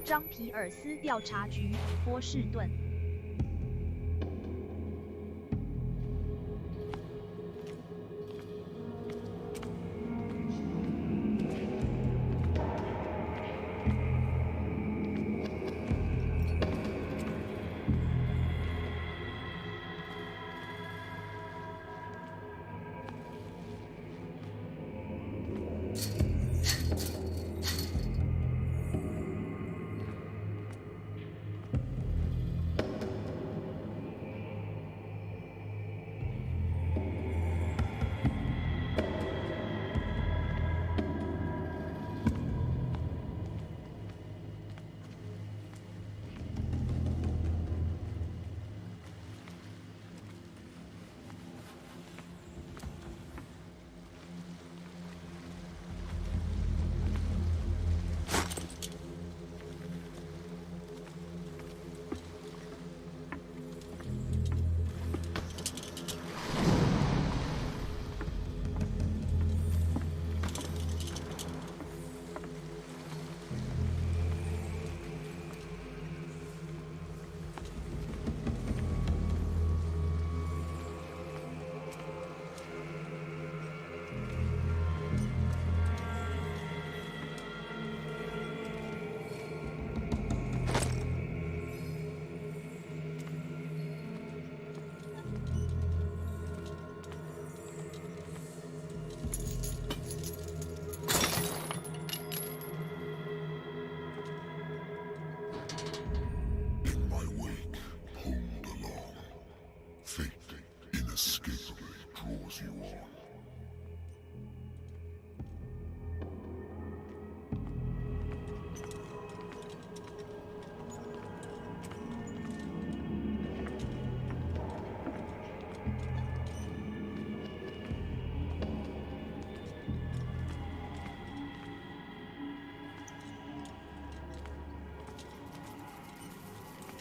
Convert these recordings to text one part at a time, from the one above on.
张皮尔斯调查局，波士顿。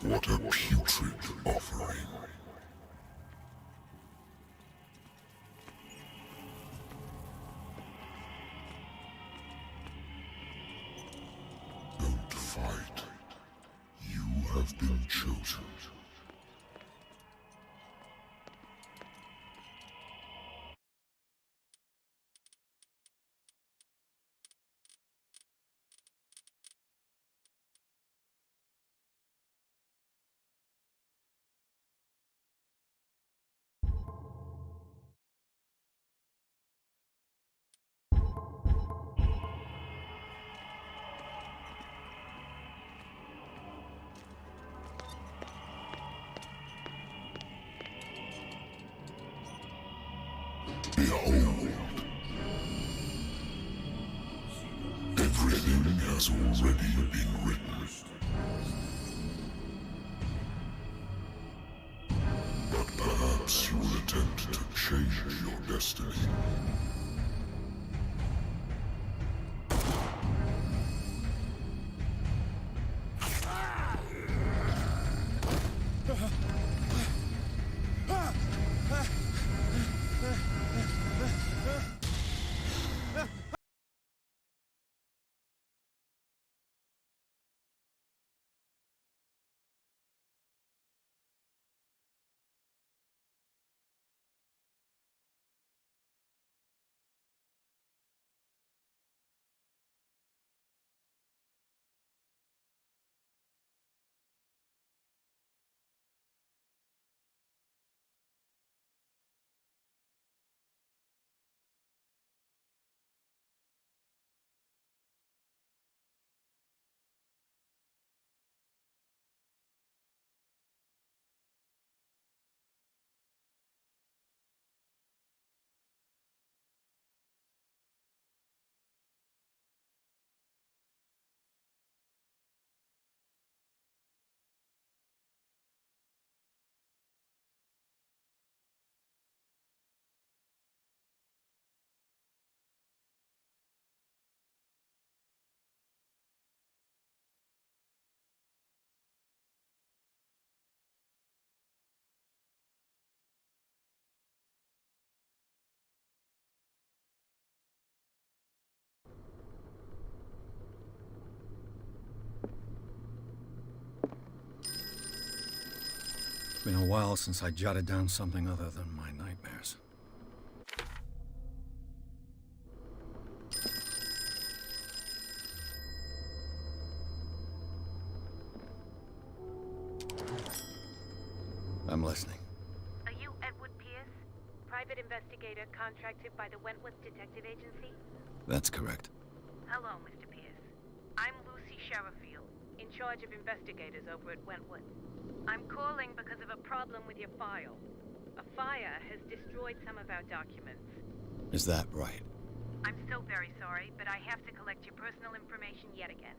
What a putrid offering. Don't fight. You have been chosen. Behold. Everything has already been written. But perhaps you will attempt to change your destiny. been a while since I jotted down something other than my nightmares. I'm listening. Are you Edward Pierce, private investigator contracted by the Wentworth Detective Agency? That's correct. Hello, Mr. Pierce. I'm Lucy Sherifield, in charge of investigators over at Wentworth. I'm calling because of a problem with your file. A fire has destroyed some of our documents. Is that right? I'm so very sorry, but I have to collect your personal information yet again.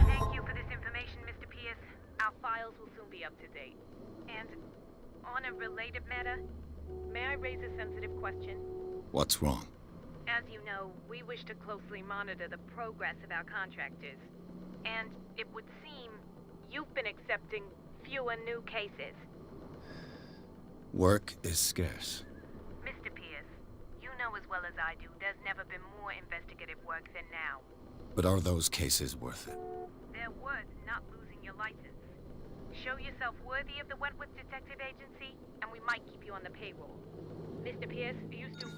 Thank you for this information, Mr. Pierce. Our files will soon be up to date. And on a related matter, may I raise a sensitive question? What's wrong? As you know, we wish to closely monitor the progress of our contractors. And it would seem you've been accepting fewer new cases. Work is scarce. Mr. Pierce, you know as well as I do there's never been more investigative work than now. But are those cases worth it? They're worth not losing your license. Show yourself worthy of the Wentworth Detective Agency, and we might keep you on the payroll. Mr. Pierce, you still...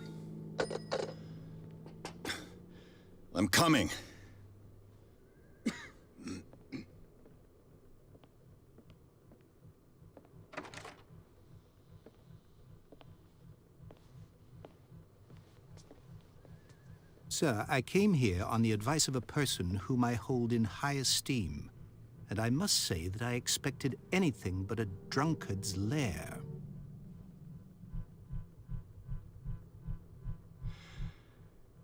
I'm coming. Sir, I came here on the advice of a person whom I hold in high esteem, and I must say that I expected anything but a drunkard's lair.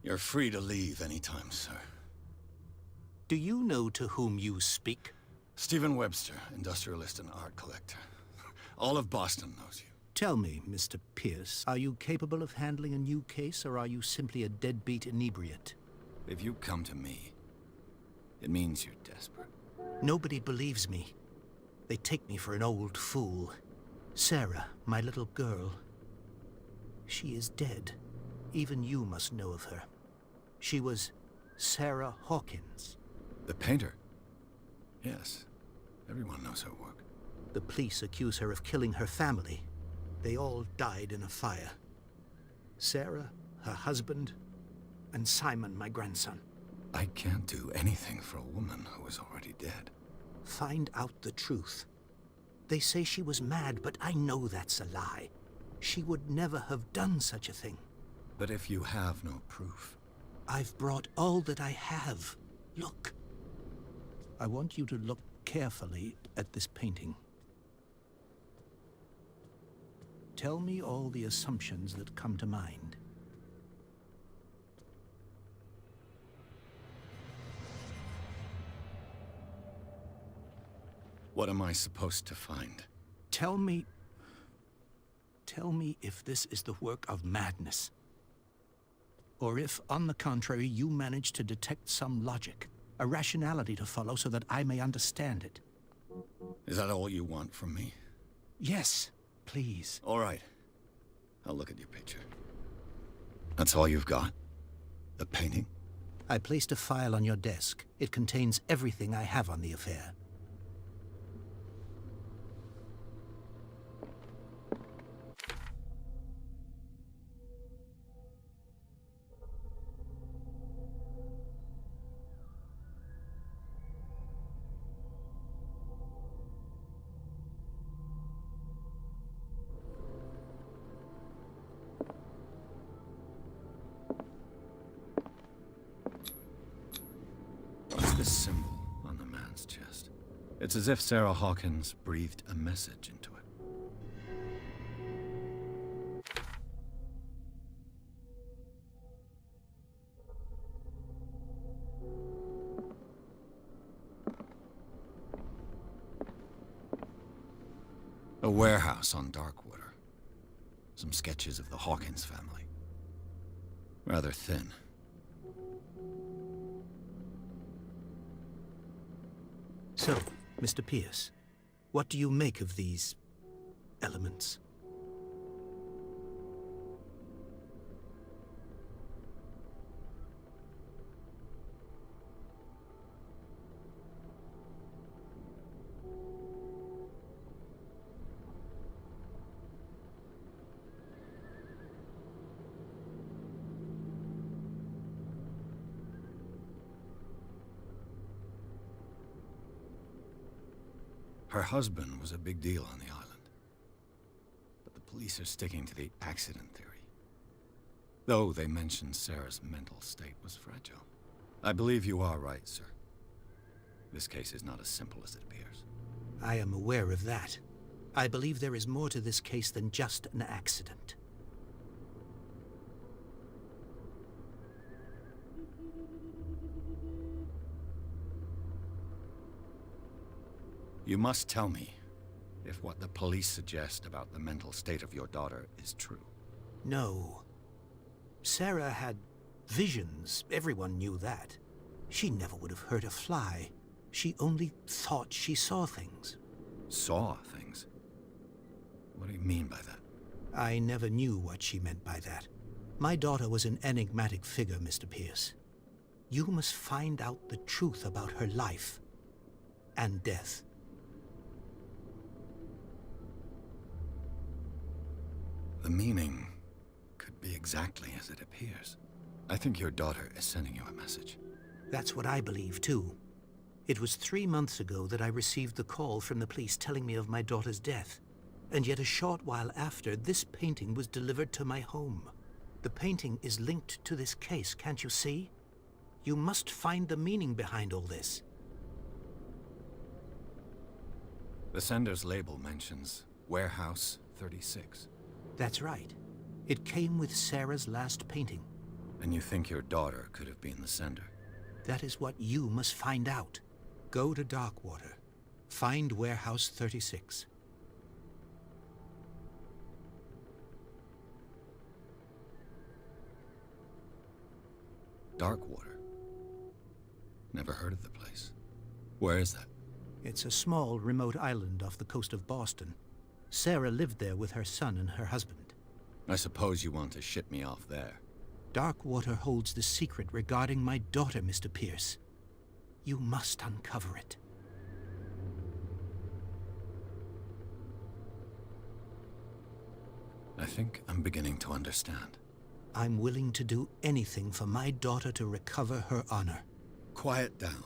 You're free to leave anytime, sir. Do you know to whom you speak? Stephen Webster, industrialist and art collector. All of Boston knows you. Tell me, Mr. Pierce, are you capable of handling a new case, or are you simply a deadbeat inebriate? If you come to me, it means you're desperate. Nobody believes me. They take me for an old fool. Sarah, my little girl, she is dead. Even you must know of her. She was Sarah Hawkins. The painter? Yes. Everyone knows her work. The police accuse her of killing her family. They all died in a fire. Sarah, her husband, and Simon, my grandson. I can't do anything for a woman who is already dead. Find out the truth. They say she was mad, but I know that's a lie. She would never have done such a thing. But if you have no proof... I've brought all that I have. Look. I want you to look carefully at this painting. Tell me all the assumptions that come to mind. What am I supposed to find? Tell me if this is the work of madness. Or if, on the contrary, you manage to detect some logic, a rationality to follow so that I may understand it. Is that all you want from me? Yes, please. All right. I'll look at your picture. That's all you've got? The painting? I placed a file on your desk. It contains everything I have on the affair. What's this symbol on the man's chest? It's as if Sarah Hawkins breathed a message into it. A warehouse on Darkwater. Some sketches of the Hawkins family. Rather thin. So, Mr. Pierce, what do you make of these elements? Her husband was a big deal on the island. But the police are sticking to the accident theory. Though they mentioned Sarah's mental state was fragile. I believe you are right, sir. This case is not as simple as it appears. I am aware of that. I believe there is more to this case than just an accident. You must tell me if what the police suggest about the mental state of your daughter is true. No. Sarah had visions. Everyone knew that. She never would have hurt a fly. She only thought she saw things. Saw things? What do you mean by that? I never knew what she meant by that. My daughter was an enigmatic figure, Mr. Pierce. You must find out the truth about her life and death. The meaning could be exactly as it appears. I think your daughter is sending you a message. That's what I believe, too. It was 3 months ago that I received the call from the police telling me of my daughter's death. And yet a short while after, this painting was delivered to my home. The painting is linked to this case, can't you see? You must find the meaning behind all this. The sender's label mentions Warehouse 36. That's right. It came with Sarah's last painting. And you think your daughter could have been the sender? That is what you must find out. Go to Darkwater. Find Warehouse 36. Darkwater? Never heard of the place. Where is that? It's a small, remote island off the coast of Boston. Sarah lived there with her son and her husband. I suppose you want to ship me off there. Darkwater holds the secret regarding my daughter, Mr. Pierce. You must uncover it. I think I'm beginning to understand. I'm willing to do anything for my daughter to recover her honor. Quiet down.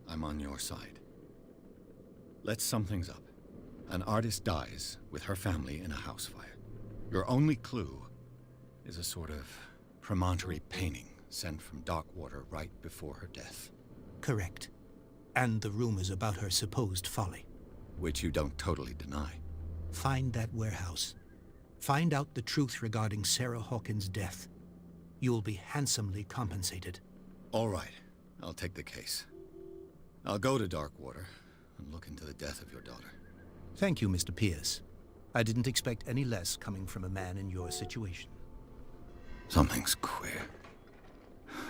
I'm on your side. Let's sum things up. An artist dies with her family in a house fire. Your only clue is a sort of promontory painting sent from Darkwater right before her death. Correct. And the rumors about her supposed folly. Which you don't totally deny. Find that warehouse. Find out the truth regarding Sarah Hawkins' death. You'll be handsomely compensated. All right. I'll take the case. I'll go to Darkwater and look into the death of your daughter. Thank you, Mr. Pierce. I didn't expect any less coming from a man in your situation. Something's queer.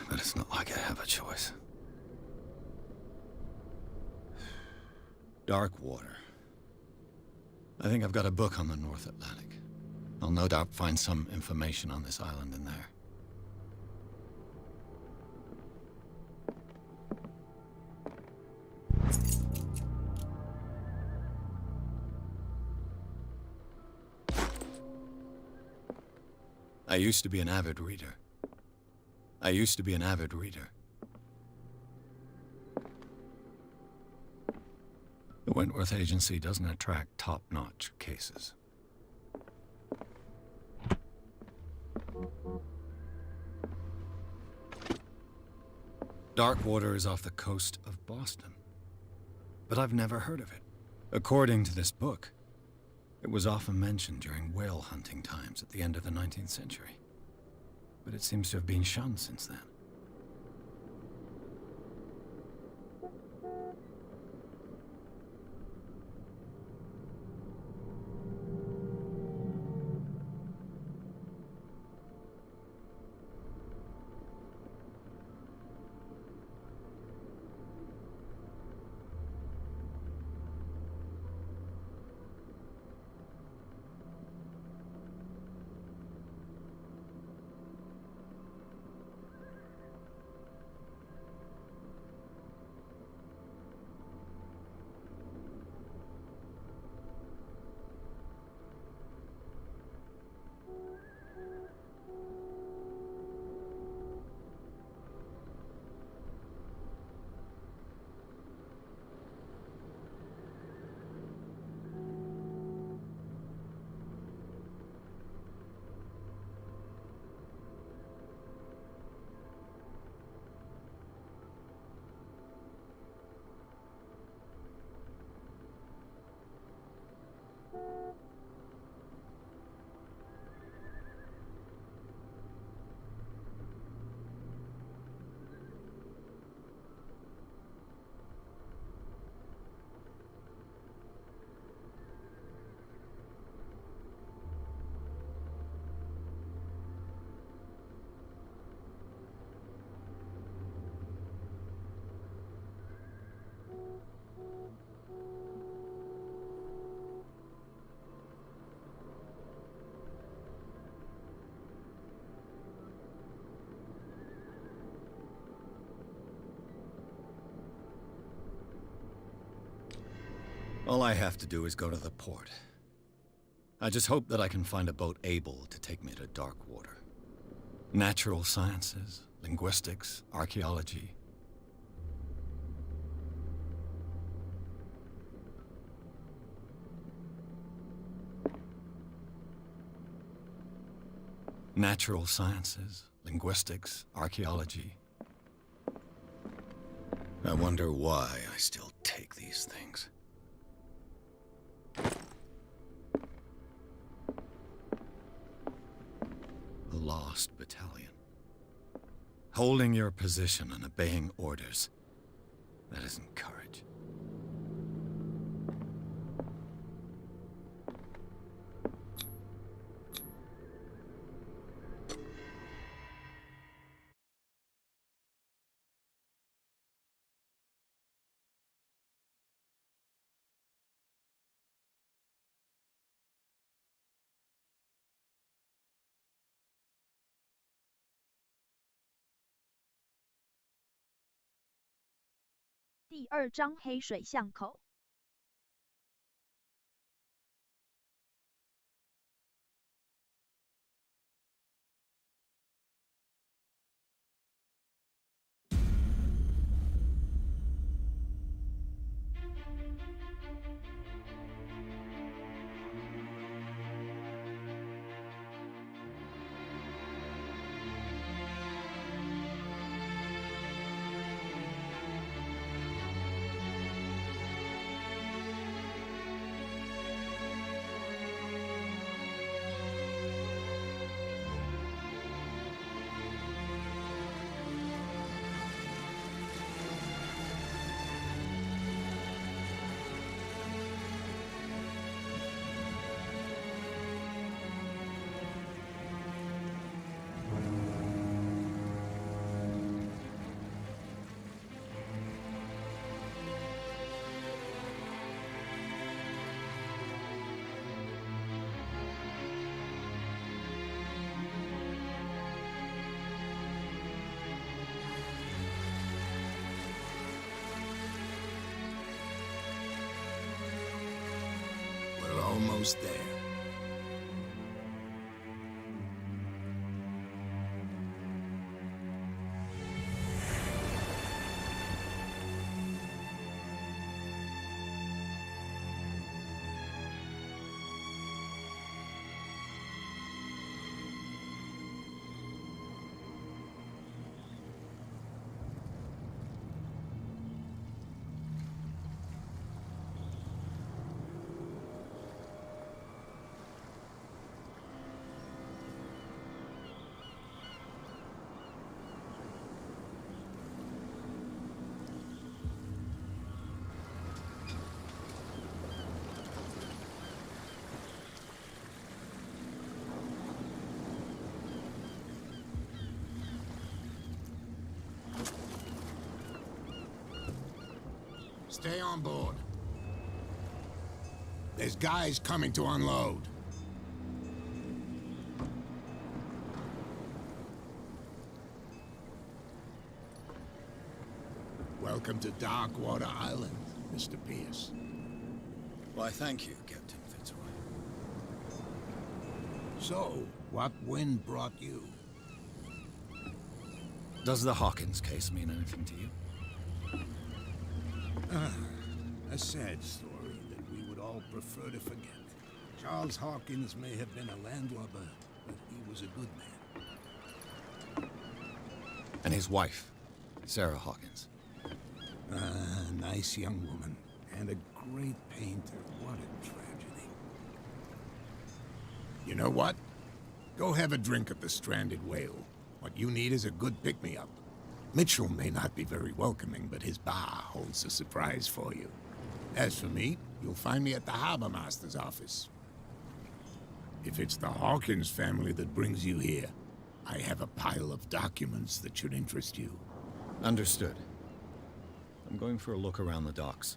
But it's not like I have a choice. Dark water. I think I've got a book on the North Atlantic. I'll no doubt find some information on this island in there. I used to be an avid reader. The Wentworth Agency doesn't attract top-notch cases. Darkwater is off the coast of Boston. But I've never heard of it. According to this book, it was often mentioned during whale hunting times at the end of the 19th century. But it seems to have been shunned since then. All I have to do is go to the port. I just hope that I can find a boat able to take me to Darkwater. Natural sciences, linguistics, archaeology. Natural sciences, linguistics, archaeology. I wonder why I still take these things. The Lost Battalion. Holding your position and obeying orders. That isn't courage.第2章黑水巷口。almost there. Stay on board. There's guys coming to unload. Welcome to Darkwater Island, Mr. Pierce. Why, thank you, Captain Fitzroy. So, what wind brought you? Does the Hawkins case mean anything to you? A sad story that we would all prefer to forget. Charles Hawkins may have been a landlubber, but he was a good man. And his wife, Sarah Hawkins. Nice young woman, and a great painter. What a tragedy. You know what? Go have a drink at the Stranded Whale. What you need is a good pick-me-up. Mitchell may not be very welcoming, but his bar holds a surprise for you. As for me, you'll find me at the Harbor Master's office. If it's the Hawkins family that brings you here, I have a pile of documents that should interest you. Understood. I'm going for a look around the docks.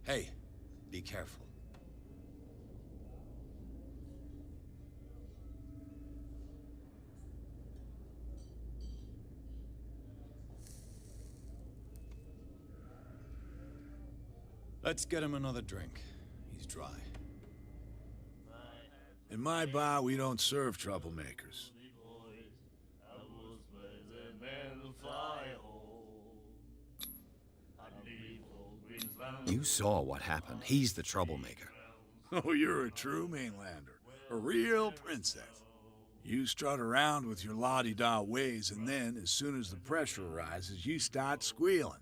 Hey, be careful. Let's get him another drink. He's dry. In my bar, we don't serve troublemakers. You saw what happened. He's the troublemaker. Oh, you're a true mainlander. A real princess. You strut around with your la-di-da ways, and then, as soon as the pressure arises, you start squealing.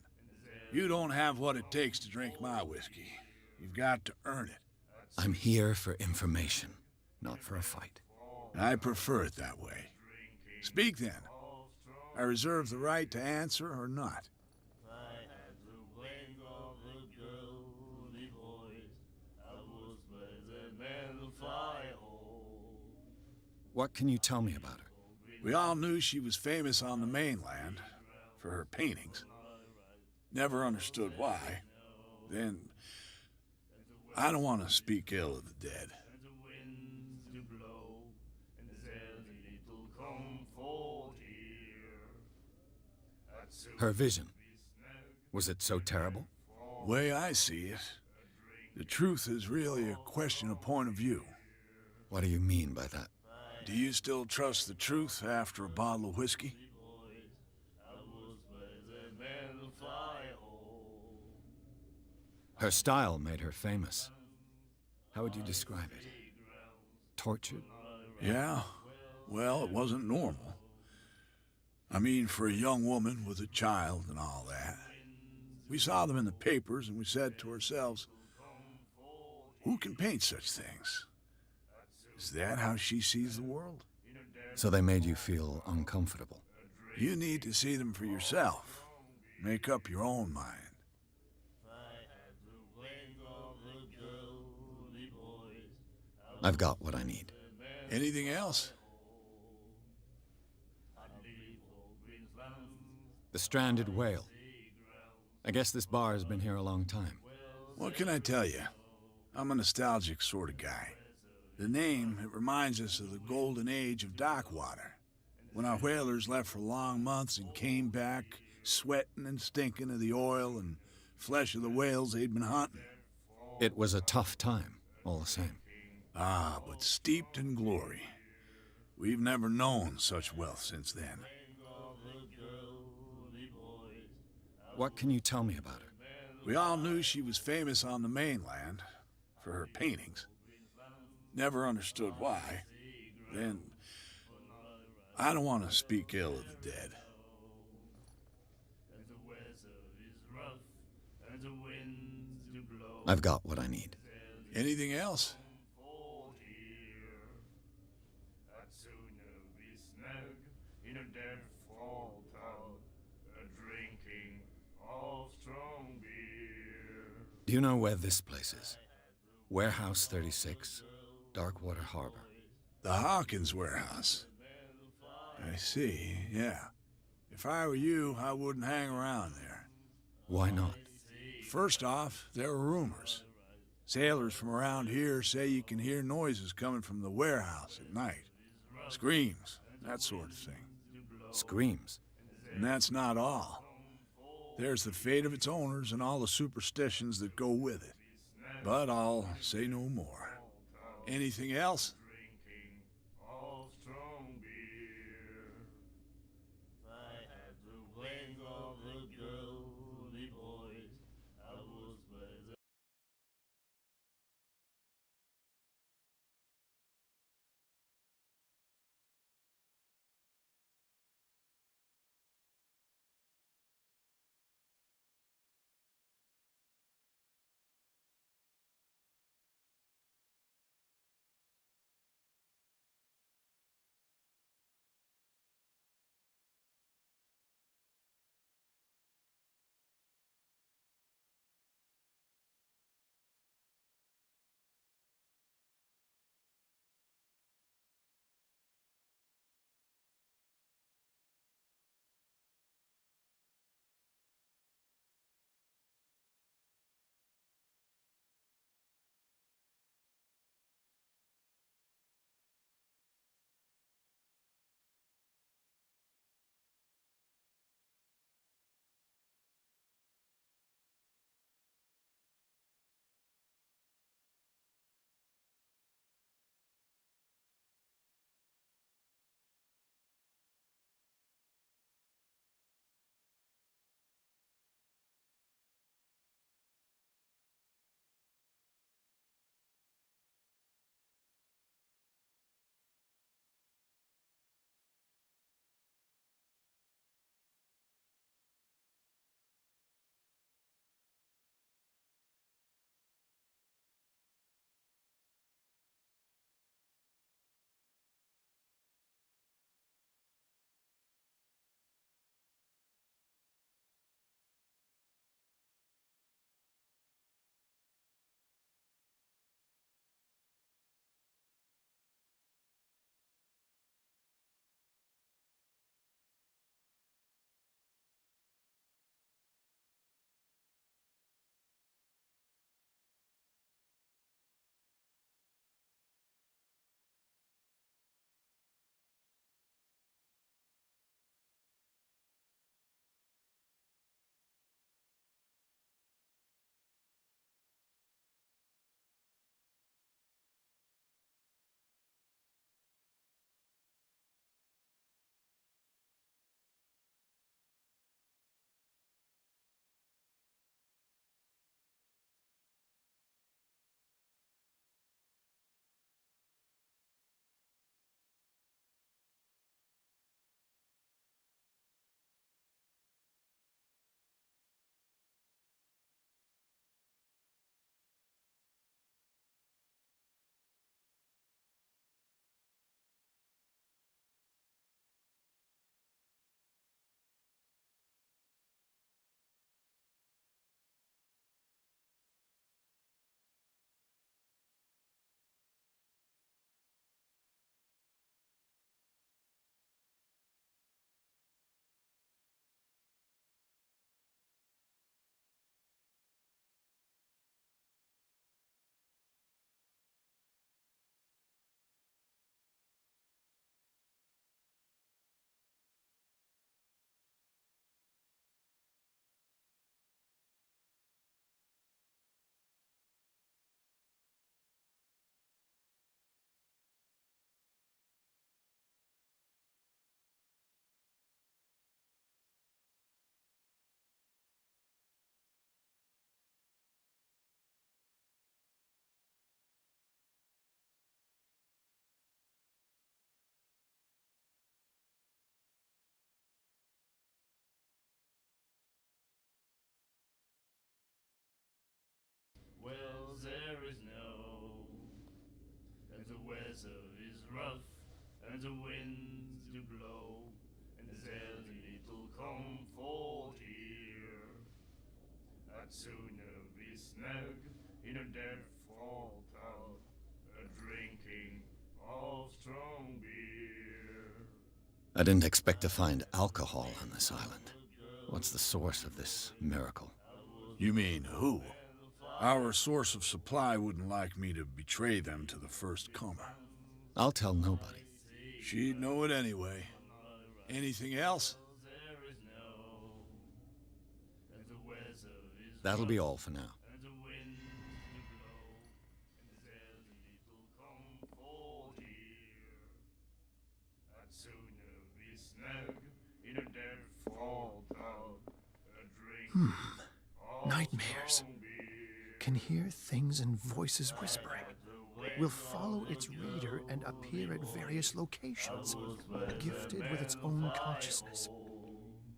You don't have what it takes to drink my whiskey. You've got to earn it. I'm here for information, not for a fight. I prefer it that way. Speak then. I reserve the right to answer or not. What can you tell me about her? We all knew she was famous on the mainland for her paintings. Never understood why. Then, I don't want to speak ill of the dead. Her vision. Was it so terrible? Way I see it, the truth is really a question of point of view. What do you mean by that? Do you still trust the truth after a bottle of whiskey? Her style made her famous. How would you describe it? Tortured? Yeah. Well, it wasn't normal. I mean, for a young woman with a child and all that. We saw them in the papers and we said to ourselves, who can paint such things? Is that how she sees the world? So they made you feel uncomfortable. You need to see them for yourself. Make up your own mind. I've got what I need. Anything else? The stranded whale. I guess this bar has been here a long time. What can I tell you? I'm a nostalgic sort of guy. The name, it reminds us of the golden age of dock water, when our whalers left for long months and came back sweating and stinking of the oil and flesh of the whales they'd been hunting. It was a tough time, all the same. Ah, but steeped in glory. We've never known such wealth since then. What can you tell me about her? We all knew she was famous on the mainland for her paintings. Never understood why. Then, I don't want to speak ill of the dead. I've got what I need. Anything else? Do you know where this place is? Warehouse 36, Darkwater Harbor. The Hawkins warehouse. I see, yeah. If I were you, I wouldn't hang around there. Why not? First off, there are rumors. Sailors from around here say you can hear noises coming from the warehouse at night. Screams, that sort of thing. Screams. And that's not all. There's the fate of its owners and all the superstitions that go with it. But I'll say no more. Anything else? there is no. And the weather is rough, and the winds do blow, and there's little comfort here. I'd sooner be snug in a death-fall pub, drinking of strong beer. I didn't expect to find alcohol on this island. What's the source of this miracle? You mean who? Our source of supply wouldn't like me to betray them to the first comer. I'll tell nobody. She'd know it anyway. Anything else? That'll be all for now. Nightmares. Can hear things and voices whispering. Will follow its reader and appear at various locations, gifted with its own consciousness,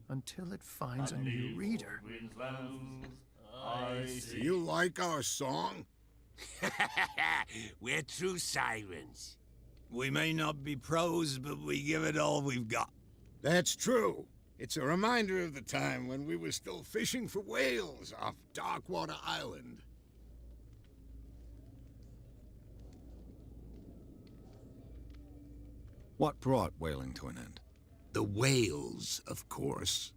until it finds a new reader. You like our song? We're true sirens. We may not be pros, but we give it all we've got. That's true. It's a reminder of the time when we were still fishing for whales off Darkwater Island. What brought whaling to an end? The whales, of course.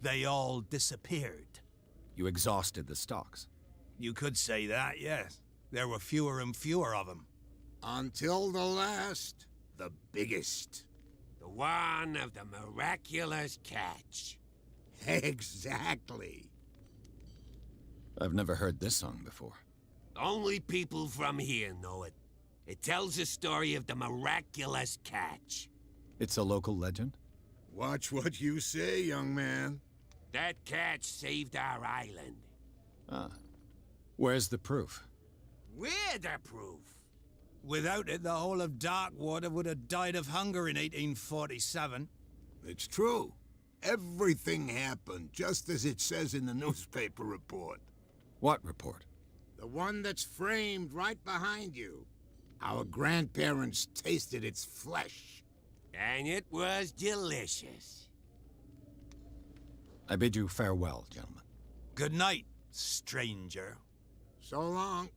They all disappeared. You exhausted the stocks. You could say that, yes. There were fewer and fewer of them. Until the last, the biggest. The one of the miraculous catch. Exactly. I've never heard this song before. Only people from here know it. It tells the story of the miraculous catch. It's a local legend? Watch what you say, young man. That catch saved our island. Ah. Where's the proof? We're the proof. Without it, the whole of Darkwater would have died of hunger in 1847. It's true. Everything happened just as it says in the newspaper report. What report? The one that's framed right behind you. Our grandparents tasted its flesh. And it was delicious. I bid you farewell, gentlemen. Good night, stranger. So long.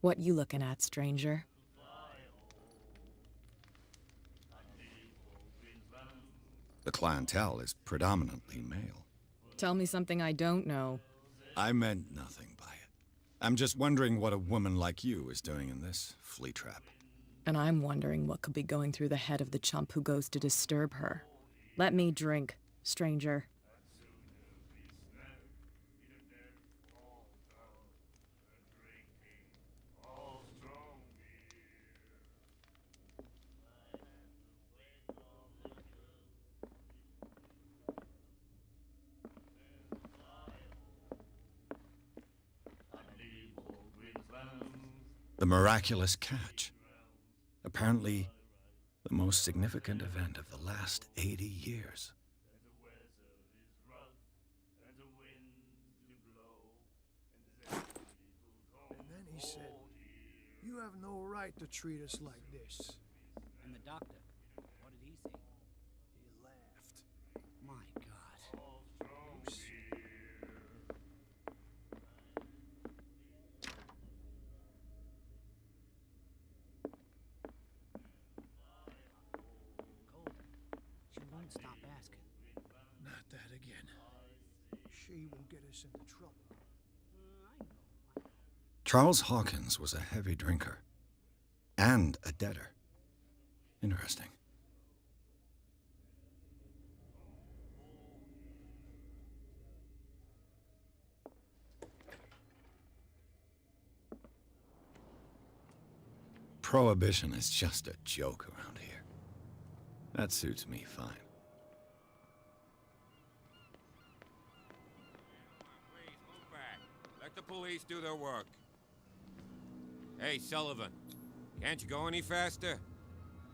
What you looking at, stranger? The clientele is predominantly male. Tell me something I don't know. I meant nothing by it. I'm just wondering what a woman like you is doing in this flea trap. And I'm wondering what could be going through the head of the chump who goes to disturb her. Let me drink, stranger. The miraculous catch. Apparently, the most significant event of the last 80 years. And then he said, "You have no right to treat us like this." And the doctor, what did he say? He laughed. My God. She won't stop asking. Not that again. She will get us into trouble. I know. Charles Hawkins was a heavy drinker. And a debtor. Interesting. Prohibition is just a joke around here. That suits me fine. Please, move back. Let the police do their work. Hey, Sullivan. Can't you go any faster?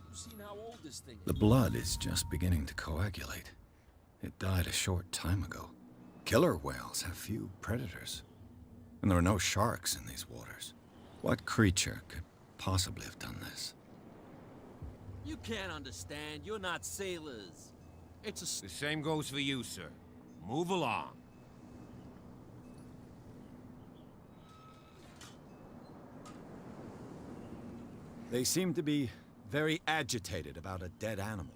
You've seen how old this thing is. The blood is just beginning to coagulate. It died a short time ago. Killer whales have few predators. And there are no sharks in these waters. What creature could possibly have done this? You can't understand. You're not sailors. It's a... The same goes for you, sir. Move along. They seem to be very agitated about a dead animal.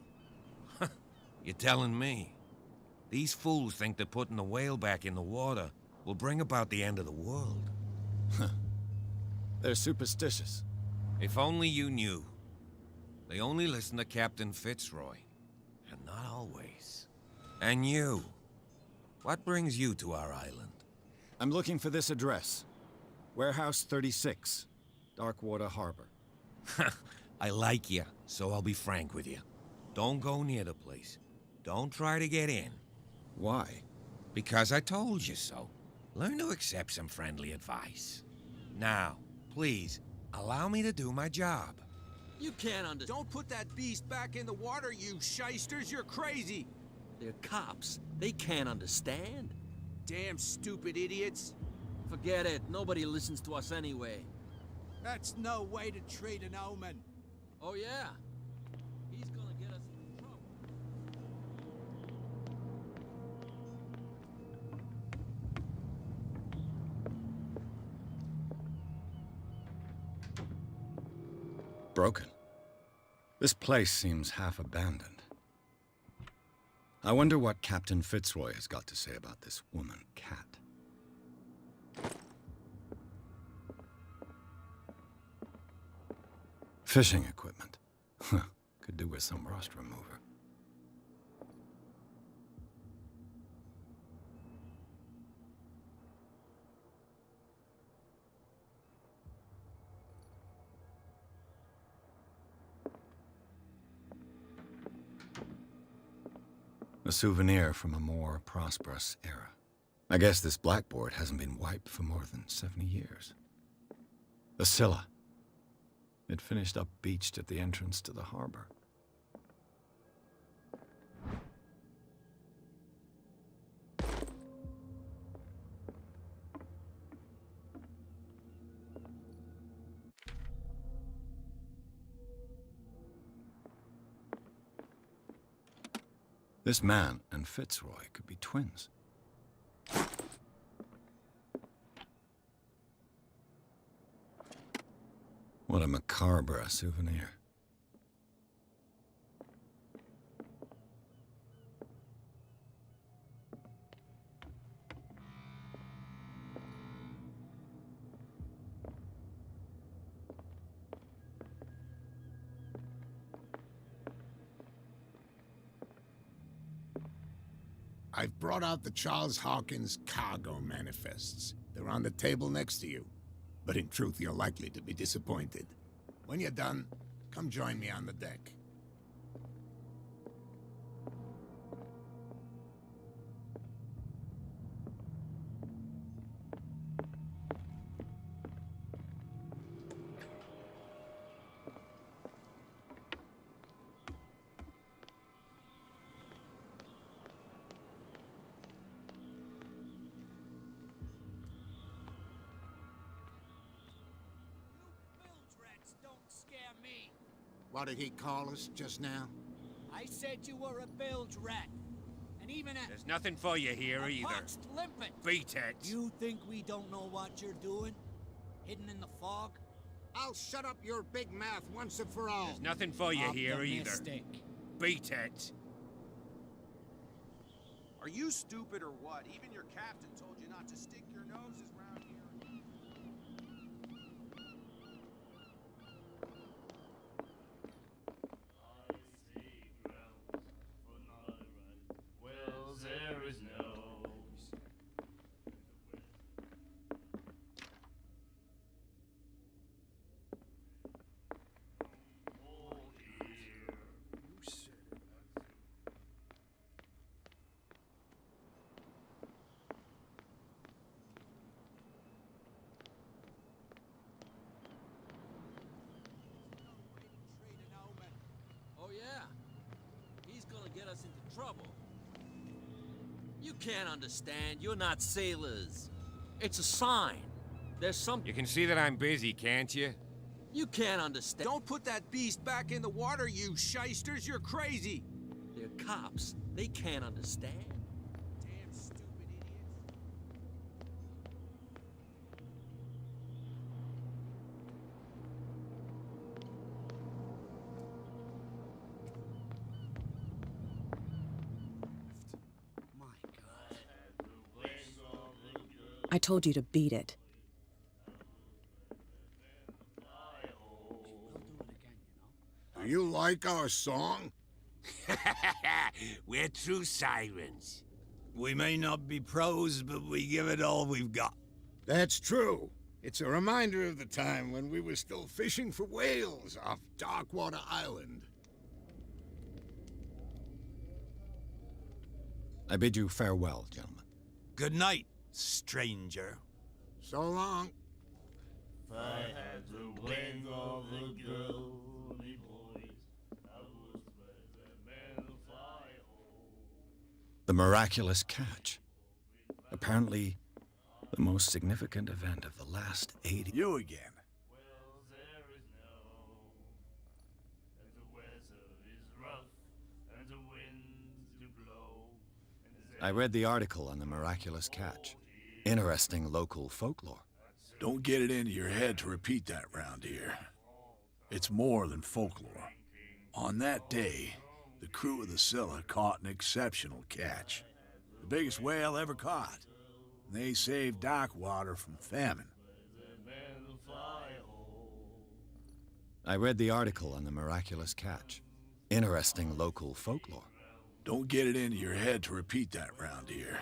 You're telling me? These fools think that putting the whale back in the water will bring about the end of the world. They're superstitious. If only you knew. They only listen to Captain Fitzroy. And not always. And you. What brings you to our island? I'm looking for this address. Warehouse 36, Darkwater Harbor. I like you, so I'll be frank with you. Don't go near the place. Don't try to get in. Why? Because I told you so. Learn to accept some friendly advice. Now, please, allow me to do my job. You can't understand. Don't put that beast back in the water, you shysters! You're crazy! They're cops. They can't understand. Damn stupid idiots! Forget it. Nobody listens to us anyway. That's no way to treat an omen. Oh, yeah? He's gonna get us in trouble. Broken. This place seems half abandoned. I wonder what Captain Fitzroy has got to say about this woman, Cat. Fishing equipment. Could do with some rust remover. A souvenir from a more prosperous era. I guess this blackboard hasn't been wiped for more than 70 years. The Scylla. It finished up beached at the entrance to the harbor. This man and Fitzroy could be twins. What a macabre souvenir. I've brought out the Charles Hawkins cargo manifests. They're on the table next to you. But in truth, you're likely to be disappointed. When you're done, come join me on the deck. What did he call us just now? I said you were a bilge rat. And even a... There's nothing for you here a either. boxed limpet. Beat it. You think we don't know what you're doing? Hidden in the fog? I'll shut up your big mouth once and for all. There's nothing for you here either. Optimistic. Beat it. Are you stupid or what? Even your captain told you not to stick your noses around here. There is no. Oh dear. You said it. Oh, yeah? He's gonna get us into trouble. can't understand. You're not sailors. It's a sign. There's some... You can see that I'm busy, can't you? You can't understand. Don't put that beast back in the water, you shysters. You're crazy. They're cops. They can't understand. Damn stupid idiots. My God. I told you to beat it. Do you like our song? We're true sirens. We may not be pros, but we give it all we've got. That's true. It's a reminder of the time when we were still fishing for whales off Darkwater Island. I bid you farewell, gentlemen. Good night, stranger. So long. If I had the wings of the girly boys, I would spread the man fly home. The miraculous catch. Apparently, the most significant event of the last 80... You again. Well, there is no, and the weather is rough, and the winds do blow. I read the article on the miraculous catch. Interesting local folklore. Don't get it into your head to repeat that round here. It's more than folklore. On that day, the crew of the Scylla caught an exceptional catch. The biggest whale ever caught. They saved Darkwater from famine. I read the article on the miraculous catch. Interesting local folklore. Don't get it into your head to repeat that round here.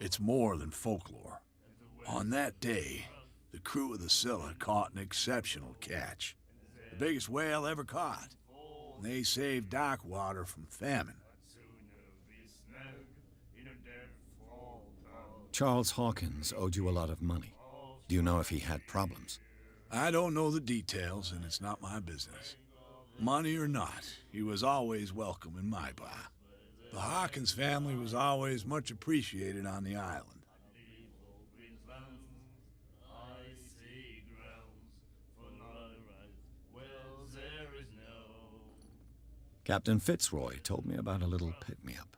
It's more than folklore. On that day, the crew of the Scylla caught an exceptional catch. The biggest whale ever caught. They saved Darkwater from famine. Charles Hawkins owed you a lot of money. Do you know if he had problems? I don't know the details, and it's not my business. Money or not, he was always welcome in my bar. The Hawkins family was always much appreciated on the island. Captain Fitzroy told me about a little pick-me-up.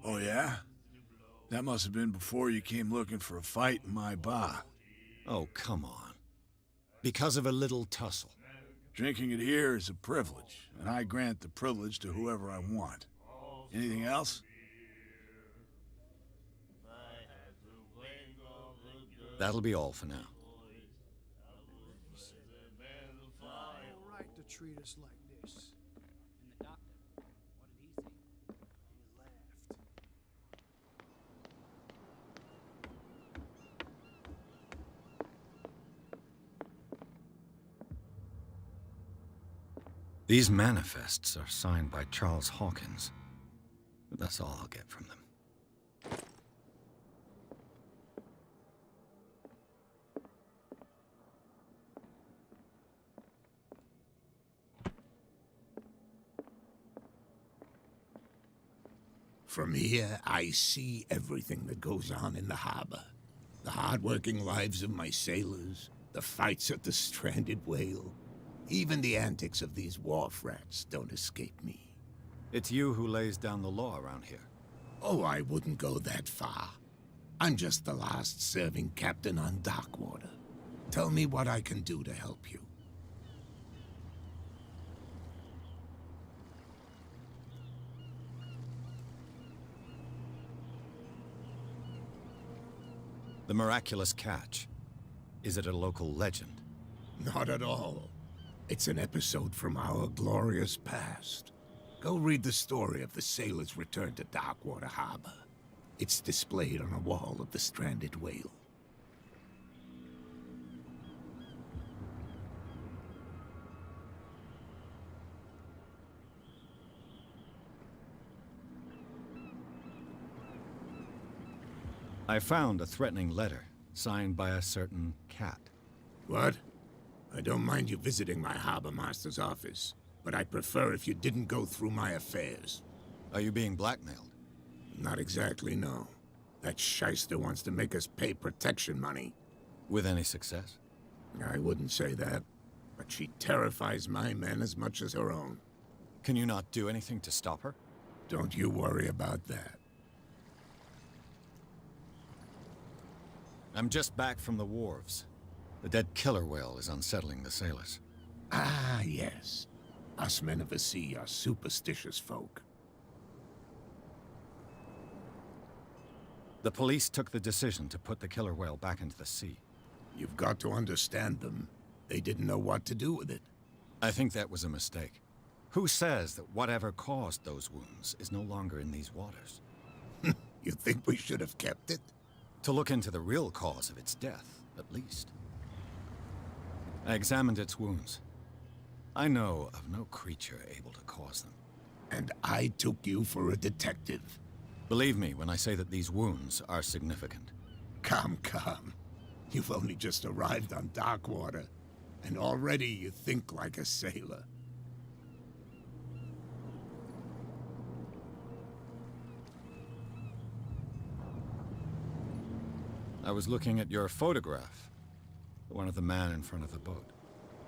Oh, yeah? That must have been before you came looking for a fight in my bar. Oh, come on. Because of a little tussle. Drinking it here is a privilege, and I grant the privilege to whoever I want. Anything else? That'll be all for now. All right to treat us like this. And the doctor, what did he say? He laughed. These manifests are signed by Charles Hawkins. But that's all I'll get from them. From here, I see everything that goes on in the harbor. The hard-working lives of my sailors, the fights at the stranded whale. Even the antics of these wharf rats don't escape me. It's you who lays down the law around here. Oh, I wouldn't go that far. I'm just the last serving captain on Darkwater. Tell me what I can do to help you. The miraculous catch. Is it a local legend? Not at all. It's an episode from our glorious past. Go read the story of the sailors' return to Darkwater Harbor. It's displayed on a wall of the stranded whale. I found a threatening letter, signed by a certain cat. What? I don't mind you visiting my harbor master's office, but I'd prefer if you didn't go through my affairs. Are you being blackmailed? Not exactly, no. That shyster wants to make us pay protection money. With any success? I wouldn't say that, but she terrifies my men as much as her own. Can you not do anything to stop her? Don't you worry about that. I'm just back from the wharves. The dead killer whale is unsettling the sailors. Ah, yes. Us men of the sea are superstitious folk. The police took the decision to put the killer whale back into the sea. You've got to understand them. They didn't know what to do with it. I think that was a mistake. Who says that whatever caused those wounds is no longer in these waters? You think we should have kept it? To look into the real cause of its death, at least. I examined its wounds. I know of no creature able to cause them. And I took you for a detective. Believe me when I say that these wounds are significant. Come. You've only just arrived on dark water, and already you think like a sailor. I was looking at your photograph. The one of the man in front of the boat.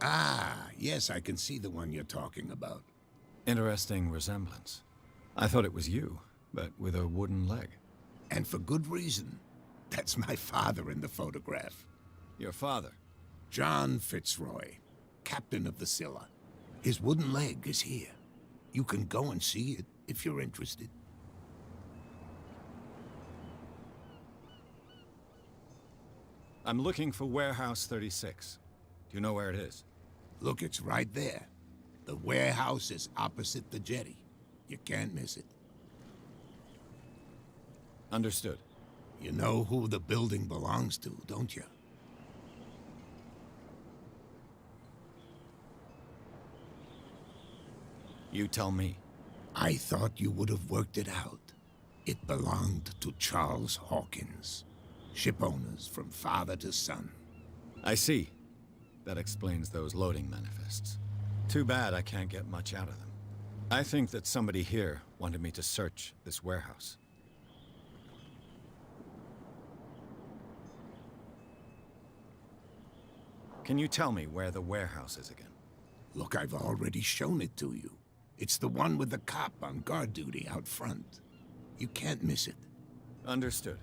Ah, yes, I can see the one you're talking about. Interesting resemblance. I thought it was you, but with a wooden leg. And for good reason. That's my father in the photograph. Your father? John Fitzroy, captain of the Scylla. His wooden leg is here. You can go and see it if you're interested. I'm looking for Warehouse 36. Do you know where it is? Look, it's right there. The warehouse is opposite the jetty. You can't miss it. Understood. You know who the building belongs to, don't you? You tell me. I thought you would have worked it out. It belonged to Charles Hawkins. Ship owners from father to son. I see. That explains those loading manifests. Too bad I can't get much out of them. I think that somebody here wanted me to search this warehouse. Can you tell me where the warehouse is again? Look, I've already shown it to you. It's the one with the cop on guard duty out front. You can't miss it. Understood.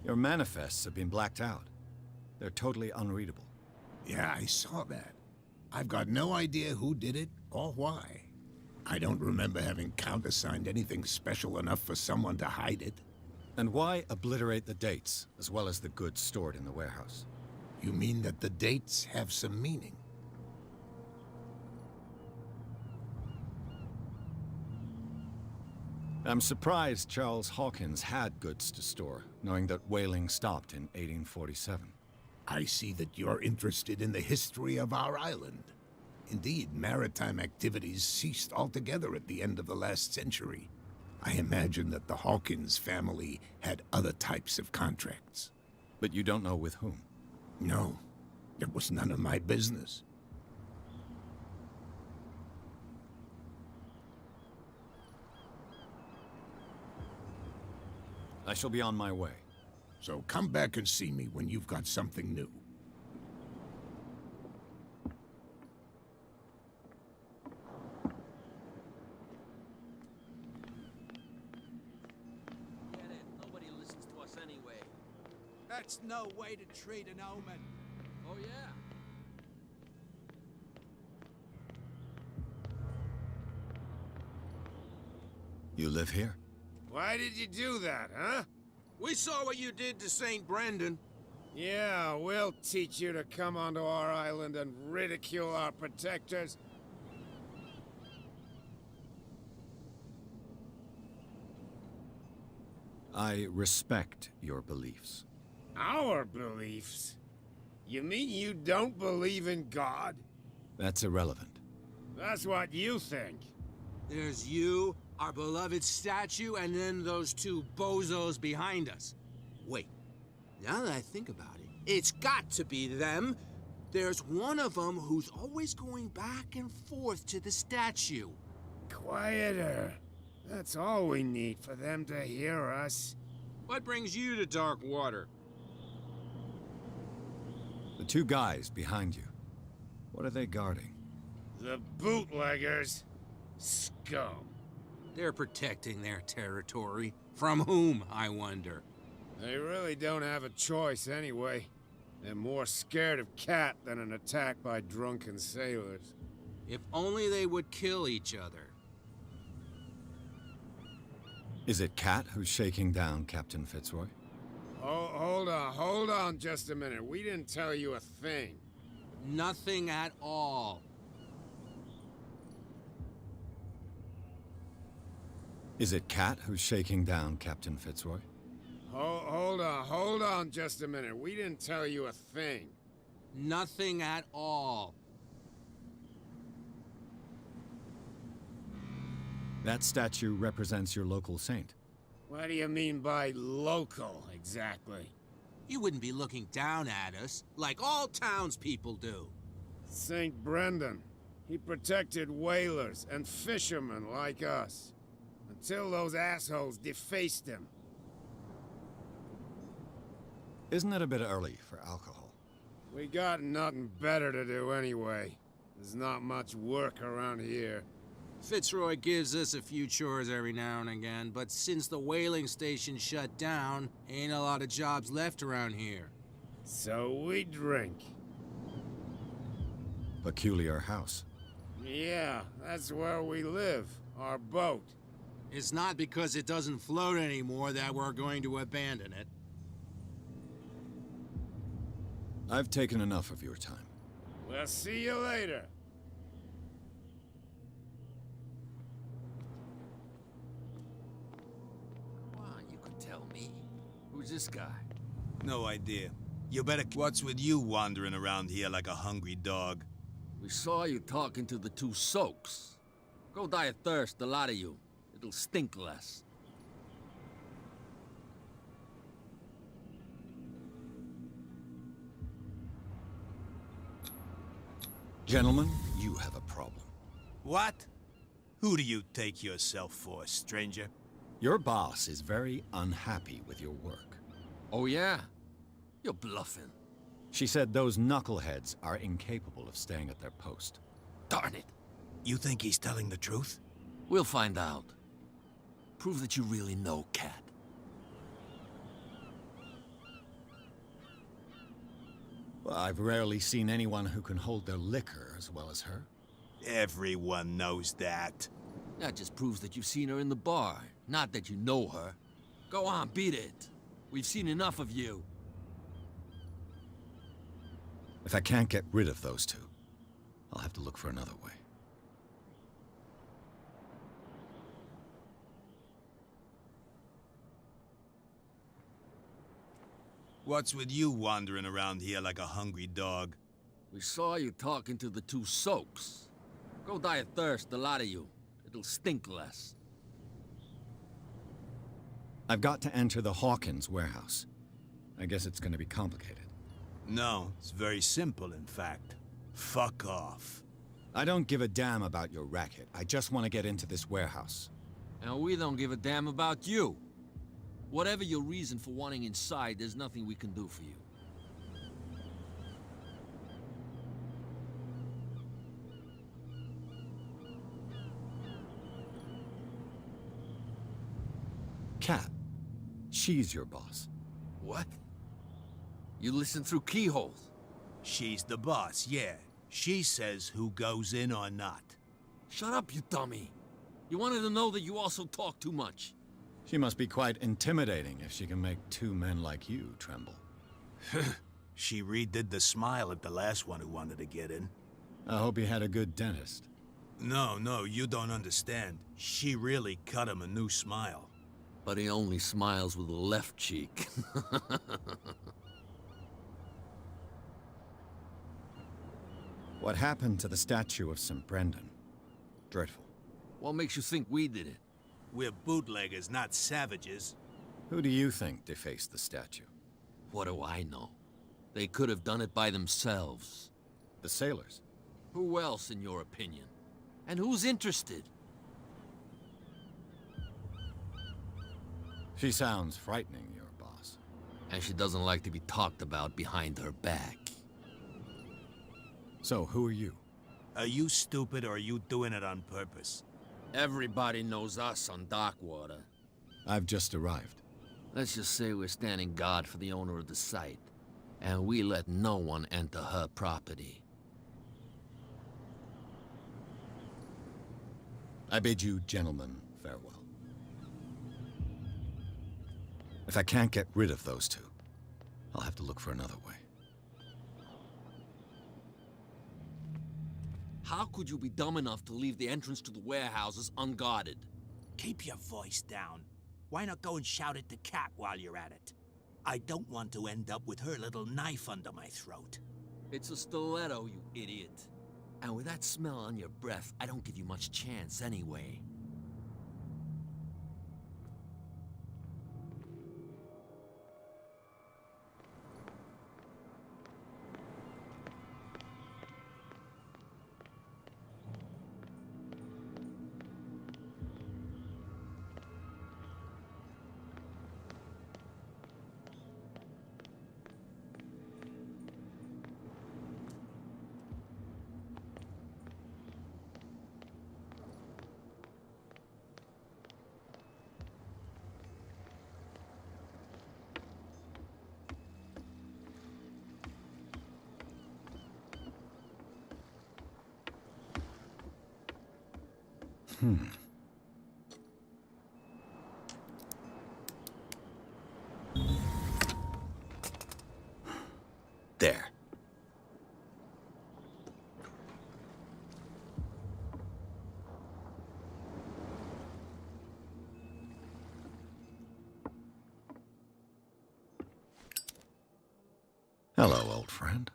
Your manifests have been blacked out. They're totally unreadable. Yeah, I saw that. I've got no idea who did it or why. I don't remember having countersigned anything special enough for someone to hide it. And why obliterate the dates, as well as the goods stored in the warehouse? You mean that the dates have some meaning? I'm surprised Charles Hawkins had goods to store, knowing that whaling stopped in 1847. I see that you're interested in the history of our island. Indeed, maritime activities ceased altogether at the end of the last century. I imagine that the Hawkins family had other types of contracts. But you don't know with whom? No, it was none of my business. I shall be on my way. So come back and see me when you've got something new. Get it. Nobody listens to us anyway. That's no way to treat an omen. Oh, yeah? You live here? Why did you do that, huh? We saw what you did to St. Brendan. Yeah, we'll teach you to come onto our island and ridicule our protectors. I respect your beliefs. Our beliefs? You mean you don't believe in God? That's irrelevant. That's what you think. There's you, our beloved statue, and then those two bozos behind us. Wait, now that I think about it, it's got to be them. There's one of them who's always going back and forth to the statue. Quieter. That's all we need for them to hear us. What brings you to dark water? The two guys behind you. What are they guarding? The bootleggers. Scum. They're protecting their territory. From whom, I wonder? They really don't have a choice anyway. They're more scared of Cat than an attack by drunken sailors. If only they would kill each other. Is it Cat who's shaking down Captain Fitzroy? Oh, hold on just a minute. We didn't tell you a thing. Nothing at all. Is it Cat who's shaking down Captain Fitzroy? Hold on just a minute. We didn't tell you a thing. Nothing at all. That statue represents your local saint. What do you mean by local, exactly? You wouldn't be looking down at us, like all townspeople do. St. Brendan. He protected whalers and fishermen like us. Until those assholes defaced him. Isn't it a bit early for alcohol? We got nothing better to do anyway. There's not much work around here. Fitzroy gives us a few chores every now and again, but since the whaling station shut down, ain't a lot of jobs left around here. So we drink. Peculiar house. Yeah, that's where we live. Our boat. It's not because it doesn't float anymore that we're going to abandon it. I've taken enough of your time. We'll see you later. You could tell me. Who's this guy? No idea. You better... What's with you wandering around here like a hungry dog? We saw you talking to the two soaks. Go die of thirst, the lot of you. It'll stink less. Gentlemen, you have a problem. What? Who do you take yourself for, stranger? Your boss is very unhappy with your work. Oh yeah? You're bluffing. She said those knuckleheads are incapable of staying at their post. Darn it! You think he's telling the truth? We'll find out. Prove that you really know Cat. Well, I've rarely seen anyone who can hold their liquor as well as her. Everyone knows that. That just proves that you've seen her in the bar, not that you know her. Go on, beat it. We've seen enough of you. If I can't get rid of those two, I'll have to look for another way. What's with you wandering around here like a hungry dog? We saw you talking to the two soaks. Go die of thirst, the lot of you. It'll stink less. I've got to enter the Hawkins warehouse. I guess it's gonna be complicated. No, it's very simple, in fact. Fuck off. I don't give a damn about your racket. I just want to get into this warehouse. And we don't give a damn about you. Whatever your reason for wanting inside, there's nothing we can do for you. Cat. She's your boss. What? You listen through keyholes? She's the boss, yeah. She says who goes in or not. Shut up, you dummy. You wanted to know that you also talk too much. She must be quite intimidating if she can make two men like you tremble. She redid the smile at the last one who wanted to get in. I hope he had a good dentist. No, you don't understand. She really cut him a new smile. But he only smiles with the left cheek. What happened to the statue of St. Brendan? Dreadful. What makes you think we did it? We're bootleggers, not savages. Who do you think defaced the statue? What do I know? They could have done it by themselves. The sailors? Who else, in your opinion? And who's interested? She sounds frightening, your boss. And she doesn't like to be talked about behind her back. So, who are you? Are you stupid or are you doing it on purpose? Everybody knows us on Darkwater. I've just arrived. Let's just say we're standing guard for the owner of the site, and we let no one enter her property. I bid you gentlemen farewell. If I can't get rid of those two, I'll have to look for another way. How could you be dumb enough to leave the entrance to the warehouses unguarded? Keep your voice down. Why not go and shout at the cat while you're at it? I don't want to end up with her little knife under my throat. It's a stiletto, you idiot. And with that smell on your breath, I don't give you much chance anyway. There. Hello, old friend.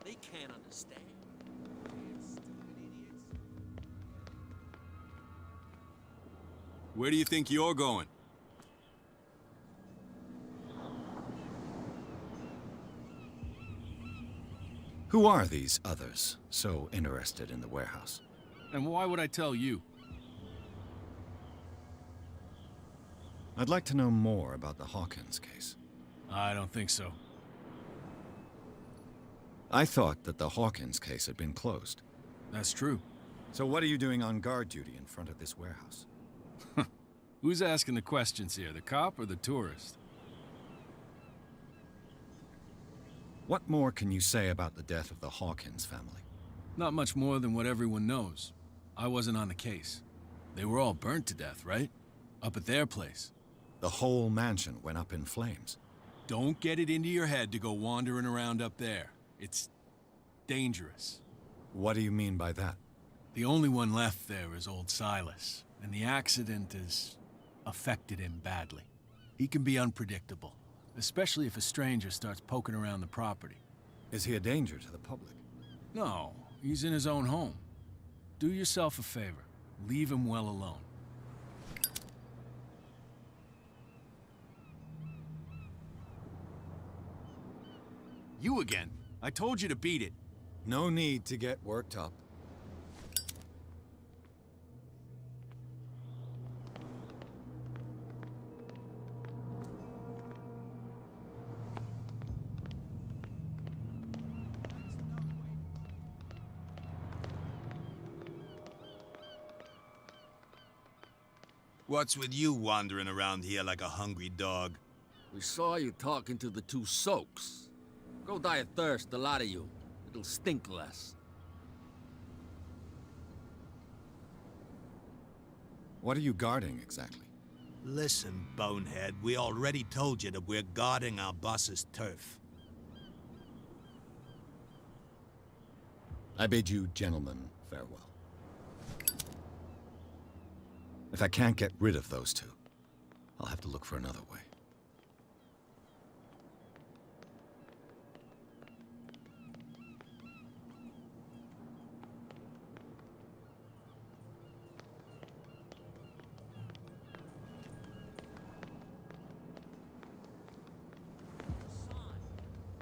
They can't understand. Where do you think you're going? Who are these others so interested in the warehouse? And why would I tell you? I'd like to know more about the Hawkins case. I don't think so. I thought that the Hawkins case had been closed. That's true. So what are you doing on guard duty in front of this warehouse? Who's asking the questions here, the cop or the tourist? What more can you say about the death of the Hawkins family? Not much more than what everyone knows. I wasn't on the case. They were all burnt to death, right? Up at their place. The whole mansion went up in flames. Don't get it into your head to go wandering around up there. It's dangerous. What do you mean by that? The only one left there is old Silas, and the accident has affected him badly. He can be unpredictable, especially if a stranger starts poking around the property. Is he a danger to the public? No, he's in his own home. Do yourself a favor. Leave him well alone. You again. I told you to beat it. No need to get worked up. What's with you wandering around here like a hungry dog? We saw you talking to the two soaks. Go die of thirst, the lot of you. It'll stink less. What are you guarding, exactly? Listen, bonehead, we already told you that we're guarding our boss's turf. I bid you gentlemen farewell. If I can't get rid of those two, I'll have to look for another way.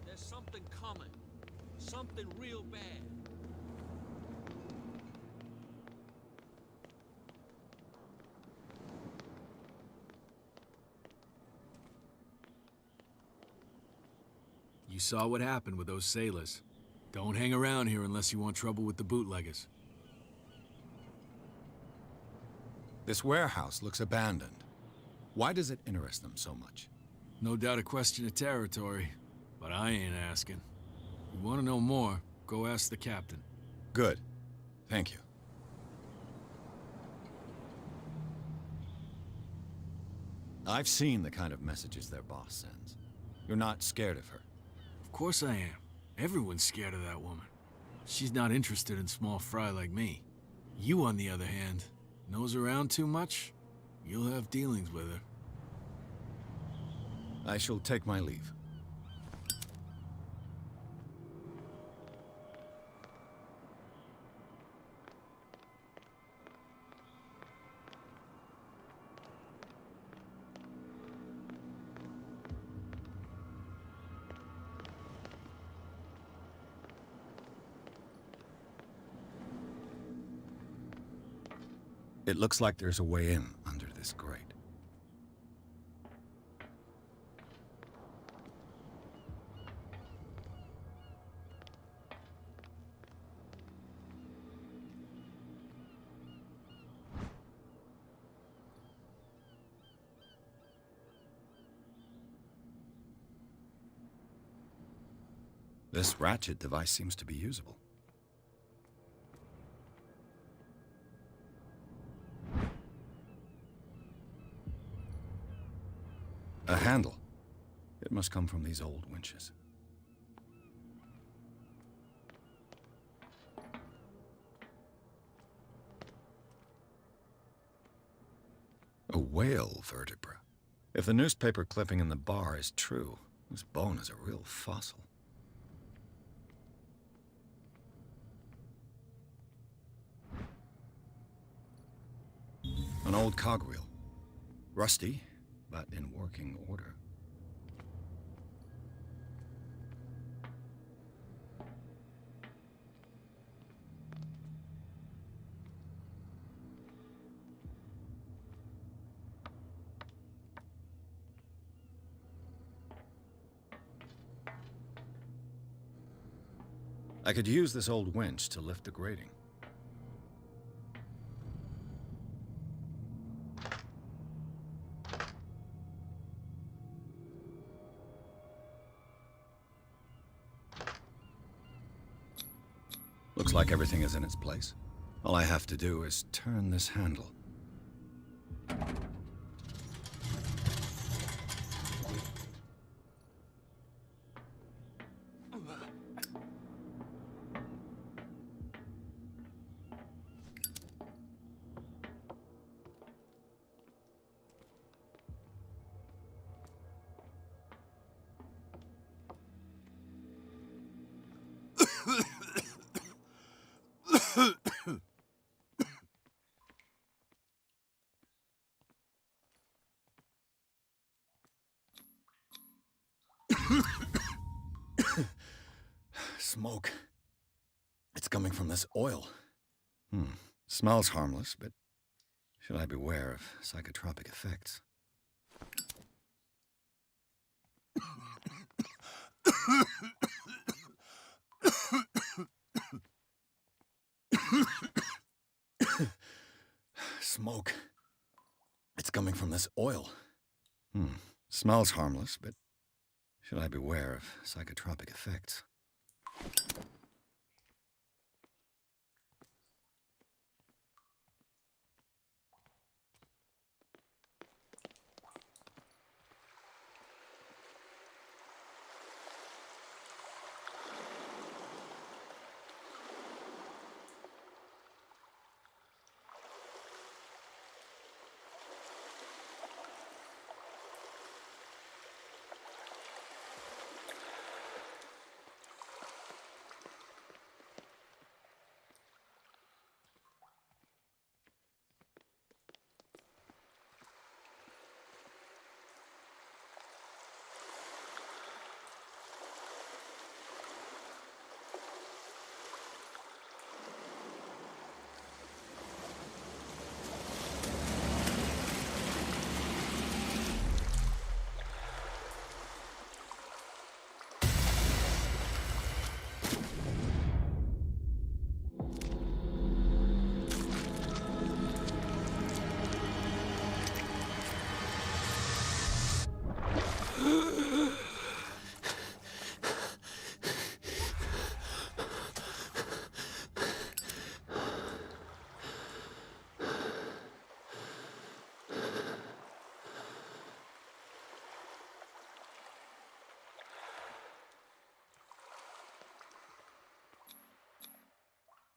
There's something coming. Something real bad. You saw what happened with those sailors. Don't hang around here unless you want trouble with the bootleggers. This warehouse looks abandoned. Why does it interest them so much? No doubt a question of territory, but I ain't asking. You want to know more, go ask the captain. Good. Thank you. I've seen the kind of messages their boss sends. You're not scared of her. Of course I am. Everyone's scared of that woman. She's not interested in small fry like me. You, on the other hand, nose around too much, you'll have dealings with her. I shall take my leave. It looks like there's a way in under this grate. This ratchet device seems to be usable. A handle. It must come from these old winches. A whale vertebra. If the newspaper clipping in the bar is true, this bone is a real fossil. An old cogwheel. Rusty, but in working order. I could use this old winch to lift the grating. Looks like everything is in its place. All I have to do is turn this handle. Smoke. It's coming from this oil. Smells harmless, but should I beware of psychotropic effects? Smoke. It's coming from this oil. Smells harmless, but should I beware of psychotropic effects?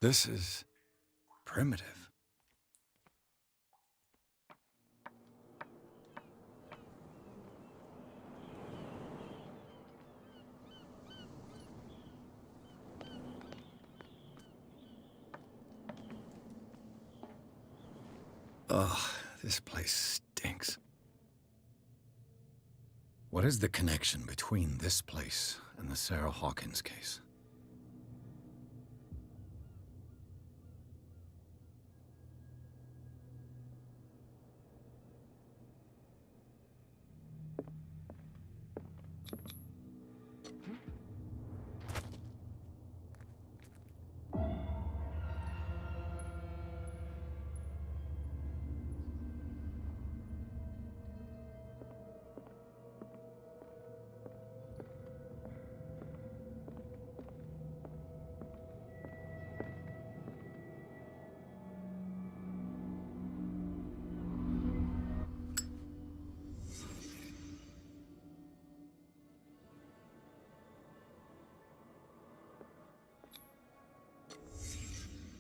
This is primitive. Ugh, this place stinks. What is the connection between this place and the Sarah Hawkins case?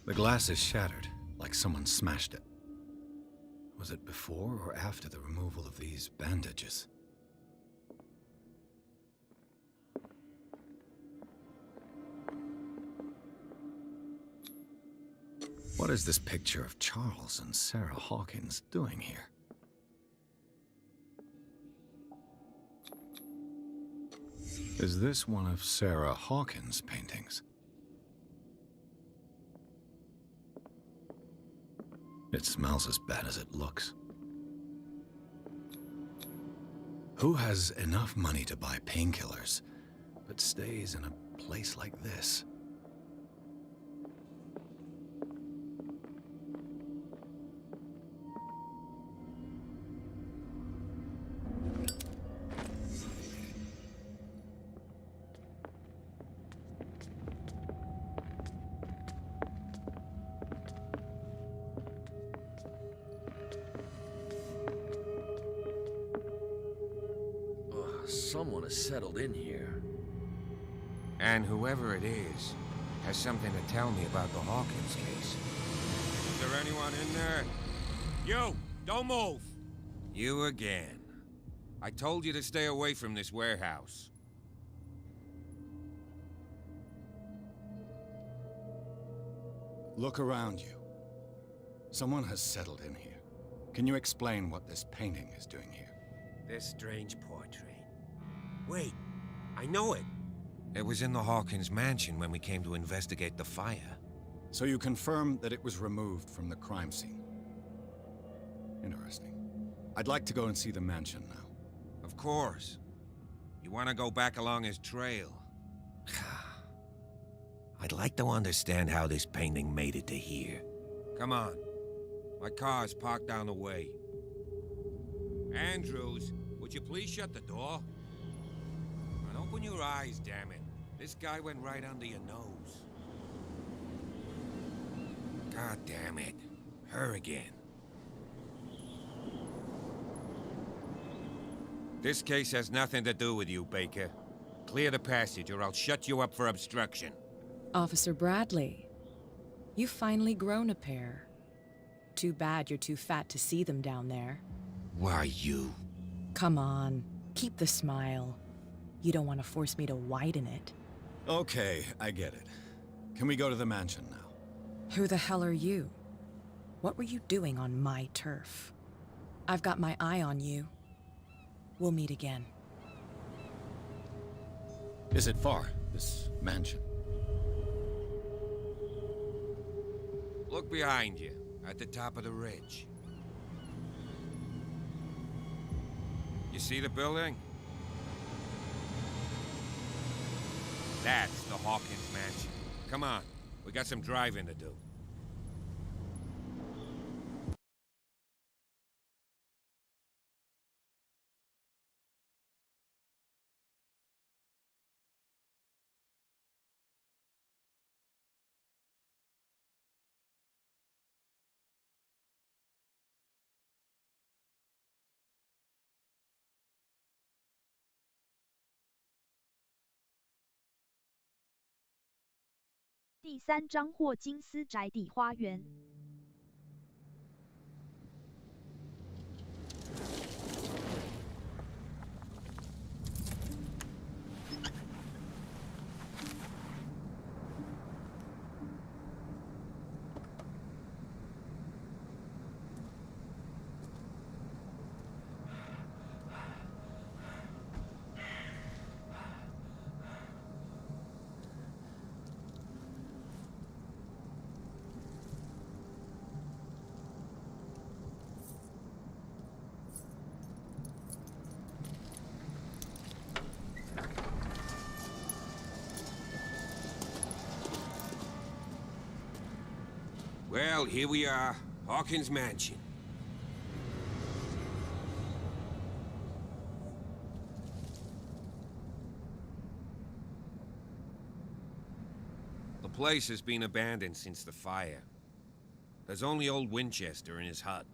The glass is shattered, like someone smashed it. Was it before or after the removal of these bandages? What is this picture of Charles and Sarah Hawkins doing here? Is this one of Sarah Hawkins' paintings? It smells as bad as it looks. Who has enough money to buy painkillers, but stays in a place like this? Someone has settled in here. And whoever it is has something to tell me about the Hawkins case. Is there anyone in there? You! Don't move! You again. I told you to stay away from this warehouse. Look around you. Someone has settled in here. Can you explain what this painting is doing here? This strange portrait. Wait, I know it. It was in the Hawkins mansion when we came to investigate the fire. So you confirm that it was removed from the crime scene? Interesting. I'd like to go and see the mansion now. Of course. You want to go back along his trail? I'd like to understand how this painting made it to here. Come on. My car's parked down the way. Andrews, would Would you please shut the door? And open your eyes, damn it. This guy went right under your nose. God damn it. Her again. This case has nothing to do with you, Baker. Clear the passage or I'll shut you up for obstruction. Officer Bradley, you've finally grown a pair. Too bad you're too fat to see them down there. Why, you? Come on, keep the smile. You don't want to force me to widen it. Okay, I get it. Can we go to the mansion now? Who the hell are you? What were you doing on my turf? I've got my eye on you. We'll meet again. Is it far, this mansion? Look behind you, at the top of the ridge. You see the building? That's the Hawkins mansion. Come on, we got some driving to do.第3章霍金斯宅邸花园。Well, here we are, Hawkins Mansion. The place has been abandoned since the fire. There's only old Winchester in his hut.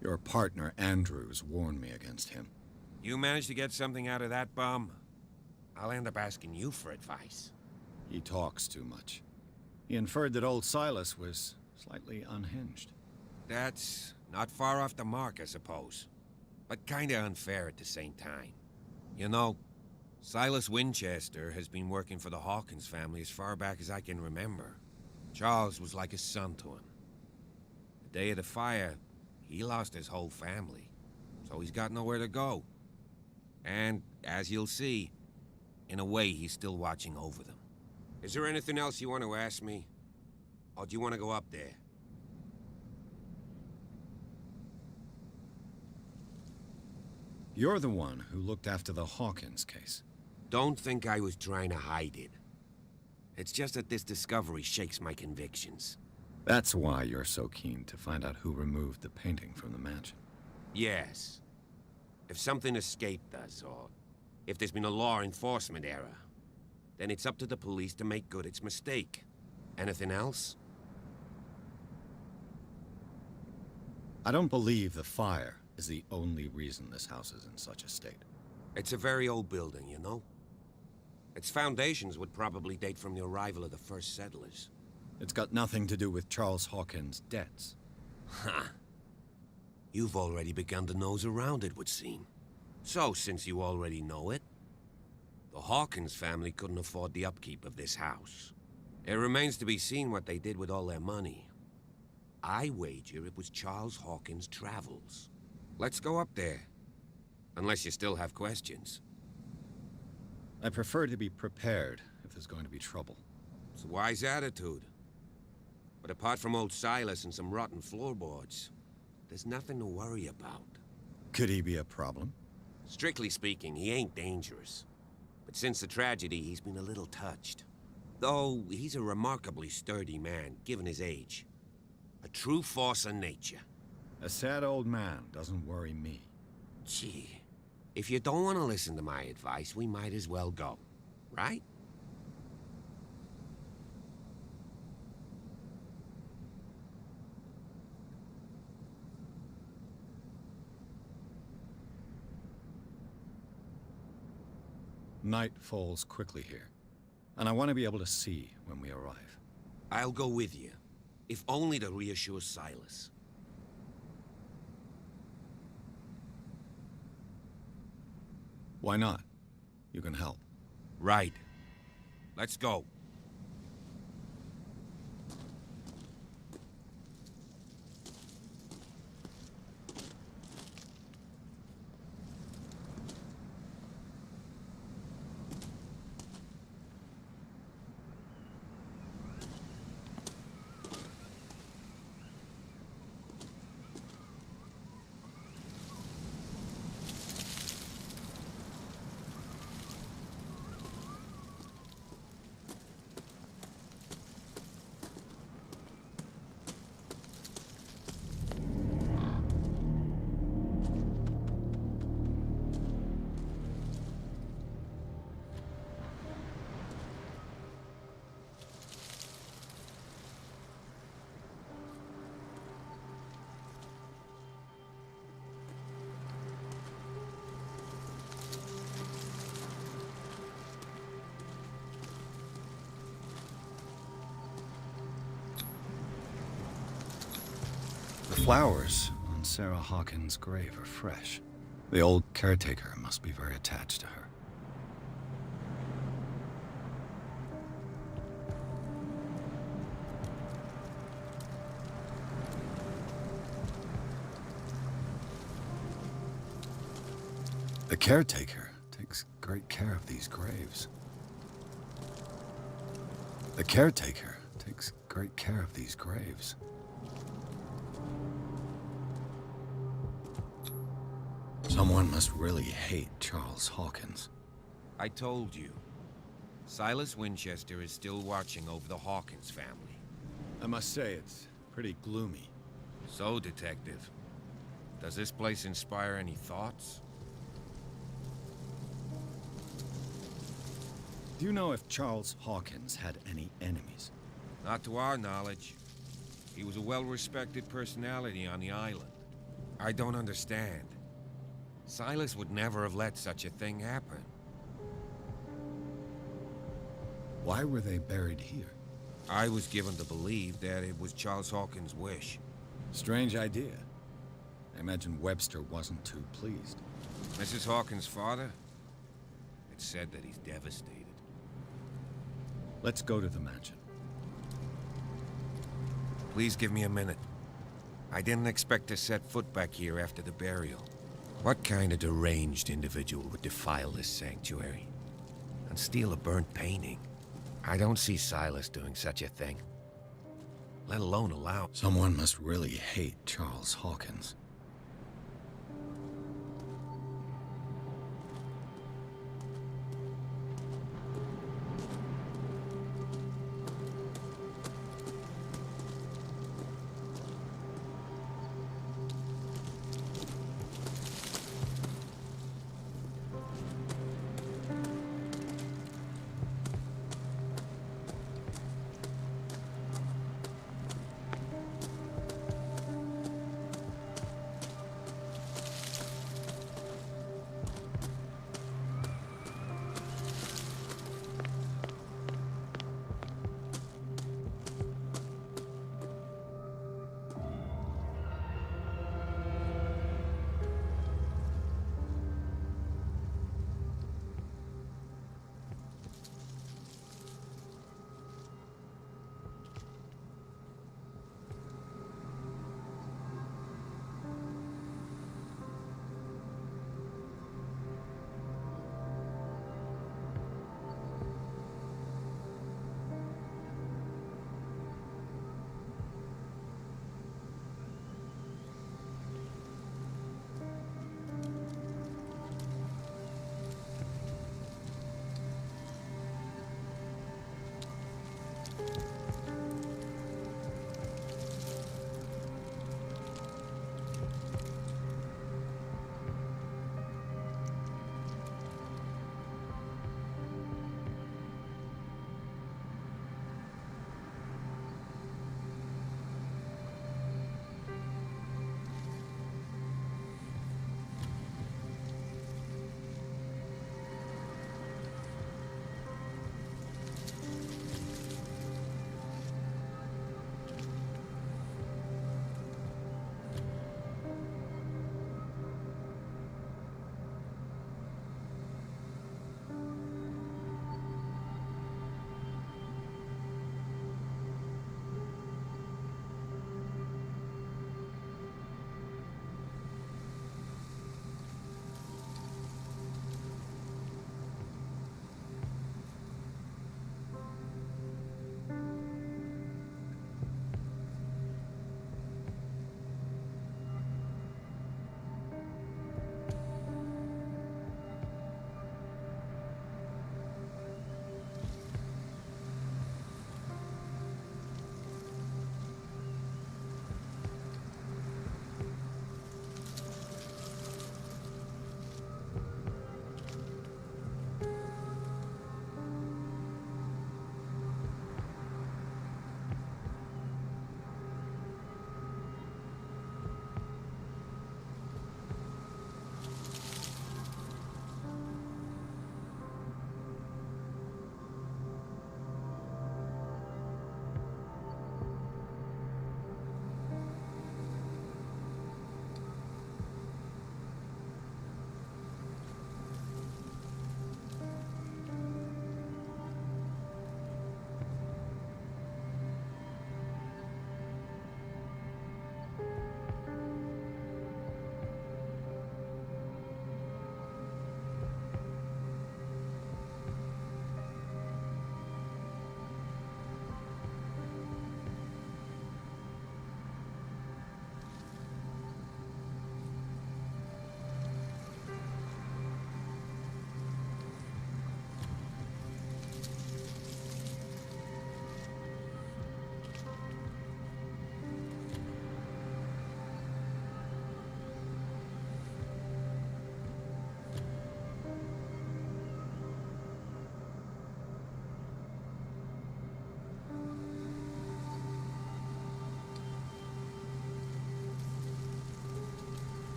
Your partner, Andrews, warned me against him. You managed to get something out of that bum? I'll end up asking you for advice. He talks too much. He inferred that old Silas was slightly unhinged. That's not far off the mark, I suppose. But kinda unfair at the same time. You know, Silas Winchester has been working for the Hawkins family as far back as I can remember. Charles was like a son to him. The day of the fire, he lost his whole family, so he's got nowhere to go. And, as you'll see, in a way, he's still watching over them. Is there anything else you want to ask me? Or do you want to go up there? You're the one who looked after the Hawkins case. Don't think I was trying to hide it. It's just that this discovery shakes my convictions. That's why you're so keen to find out who removed the painting from the mansion. Yes. If something escaped us, or if there's been a law enforcement error, then it's up to the police to make good its mistake. Anything else? I don't believe the fire is the only reason this house is in such a state. It's a very old building, you know? Its foundations would probably date from the arrival of the first settlers. It's got nothing to do with Charles Hawkins' debts. Ha! You've already begun to nose around, it would seem. So, since you already know it, the Hawkins family couldn't afford the upkeep of this house. It remains to be seen what they did with all their money. I wager it was Charles Hawkins' travels. Let's go up there. Unless you still have questions. I prefer to be prepared if there's going to be trouble. It's a wise attitude. But apart from old Silas and some rotten floorboards, there's nothing to worry about. Could he be a problem? Strictly speaking, he ain't dangerous. But since the tragedy, he's been a little touched. Though, he's a remarkably sturdy man, given his age. A true force of nature. A sad old man doesn't worry me. Gee, if you don't want to listen to my advice, we might as well go, right? Night falls quickly here, and I want to be able to see when we arrive. I'll go with you, if only to reassure Silas. Why not? You can help. Right. Let's go. The flowers on Sarah Hawkins' grave are fresh. The old caretaker must be very attached to her. The caretaker takes great care of these graves. The caretaker takes great care of these graves. Someone must really hate Charles Hawkins. I told you. Silas Winchester is still watching over the Hawkins family. I must say, it's pretty gloomy. So, Detective, does this place inspire any thoughts? Do you know if Charles Hawkins had any enemies? Not to our knowledge. He was a well-respected personality on the island. I don't understand. Silas would never have let such a thing happen. Why were they buried here? I was given to believe that it was Charles Hawkins' wish. Strange idea. I imagine Webster wasn't too pleased. Mrs. Hawkins' father? It's said that he's devastated. Let's go to the mansion. Please give me a minute. I didn't expect to set foot back here after the burial. What kind of deranged individual would defile this sanctuary and steal a burnt painting? I don't see Silas doing such a thing, let alone allow... Someone must really hate Charles Hawkins.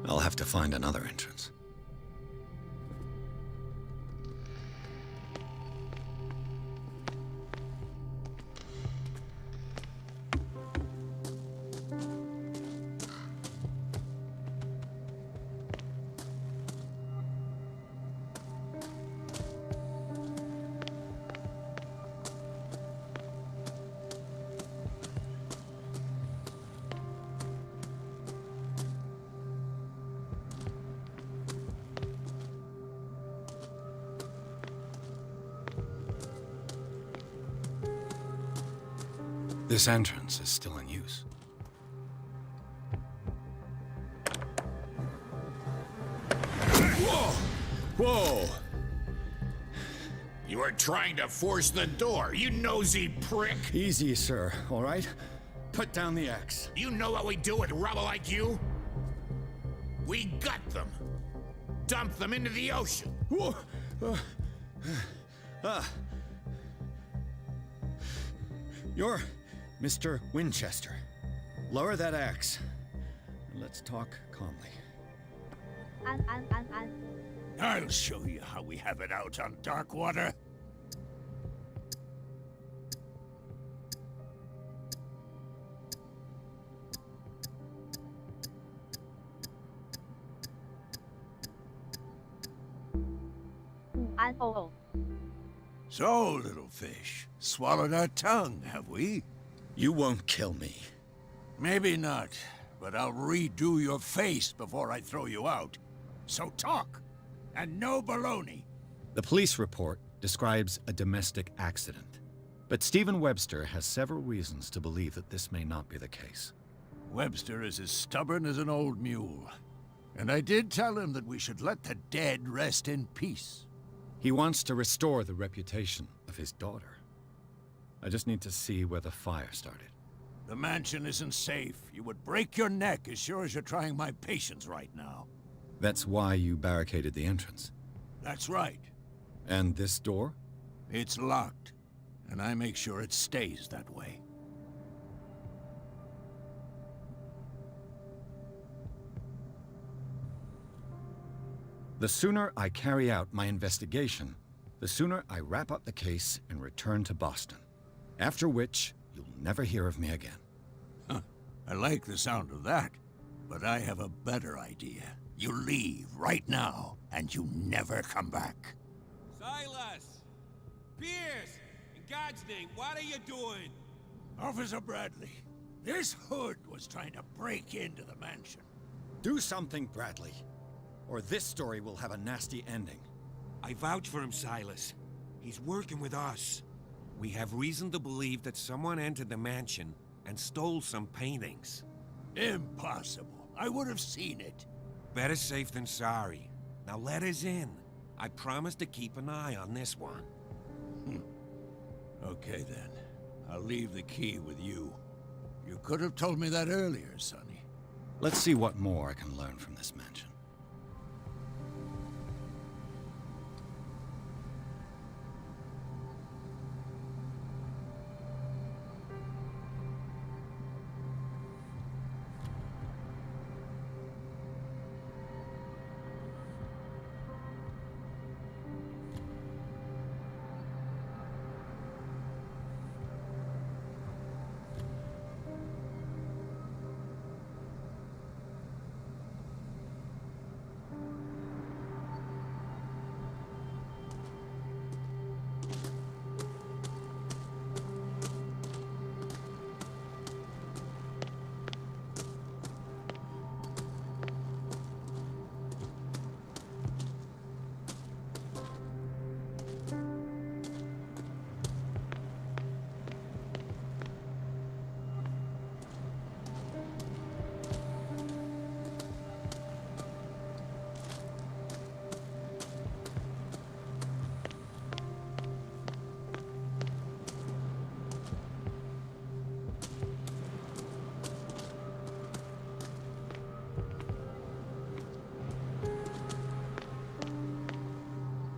I'll have to find another entrance. This entrance is still in use. Whoa! Whoa! You are trying to force the door, you nosy prick! Easy, sir, all right? Put down the axe. You know what we do with rubble like you? We gut them. Dump them into the ocean. Whoa! You're Mr. Winchester. Lower that axe. And let's talk calmly. I'll show you how we have it out on Darkwater. So, little fish, swallowed our tongue, have we? You won't kill me. Maybe not, but I'll redo your face before I throw you out. So talk, and no baloney. The police report describes a domestic accident, but Stephen Webster has several reasons to believe that this may not be the case. Webster is as stubborn as an old mule, and I did tell him that we should let the dead rest in peace. He wants to restore the reputation of his daughter. I just need to see where the fire started. The mansion isn't safe. You would break your neck as sure as you're trying my patience right now. That's why you barricaded the entrance. That's right. And this door? It's locked, and I make sure it stays that way. The sooner I carry out my investigation, the sooner I wrap up the case and return to Boston. After which, you'll never hear of me again. Huh. I like the sound of that, but I have a better idea. You leave right now, and you never come back. Silas! Pierce! In God's name, what are you doing? Officer Bradley, this hood was trying to break into the mansion. Do something, Bradley, or this story will have a nasty ending. I vouch for him, Silas. He's working with us. We have reason to believe that someone entered the mansion and stole some paintings. Impossible. I would have seen it. Better safe than sorry. Now let us in. I promise to keep an eye on this one. Okay then. I'll leave the key with you. You could have told me that earlier, Sonny. Let's see what more I can learn from this mansion.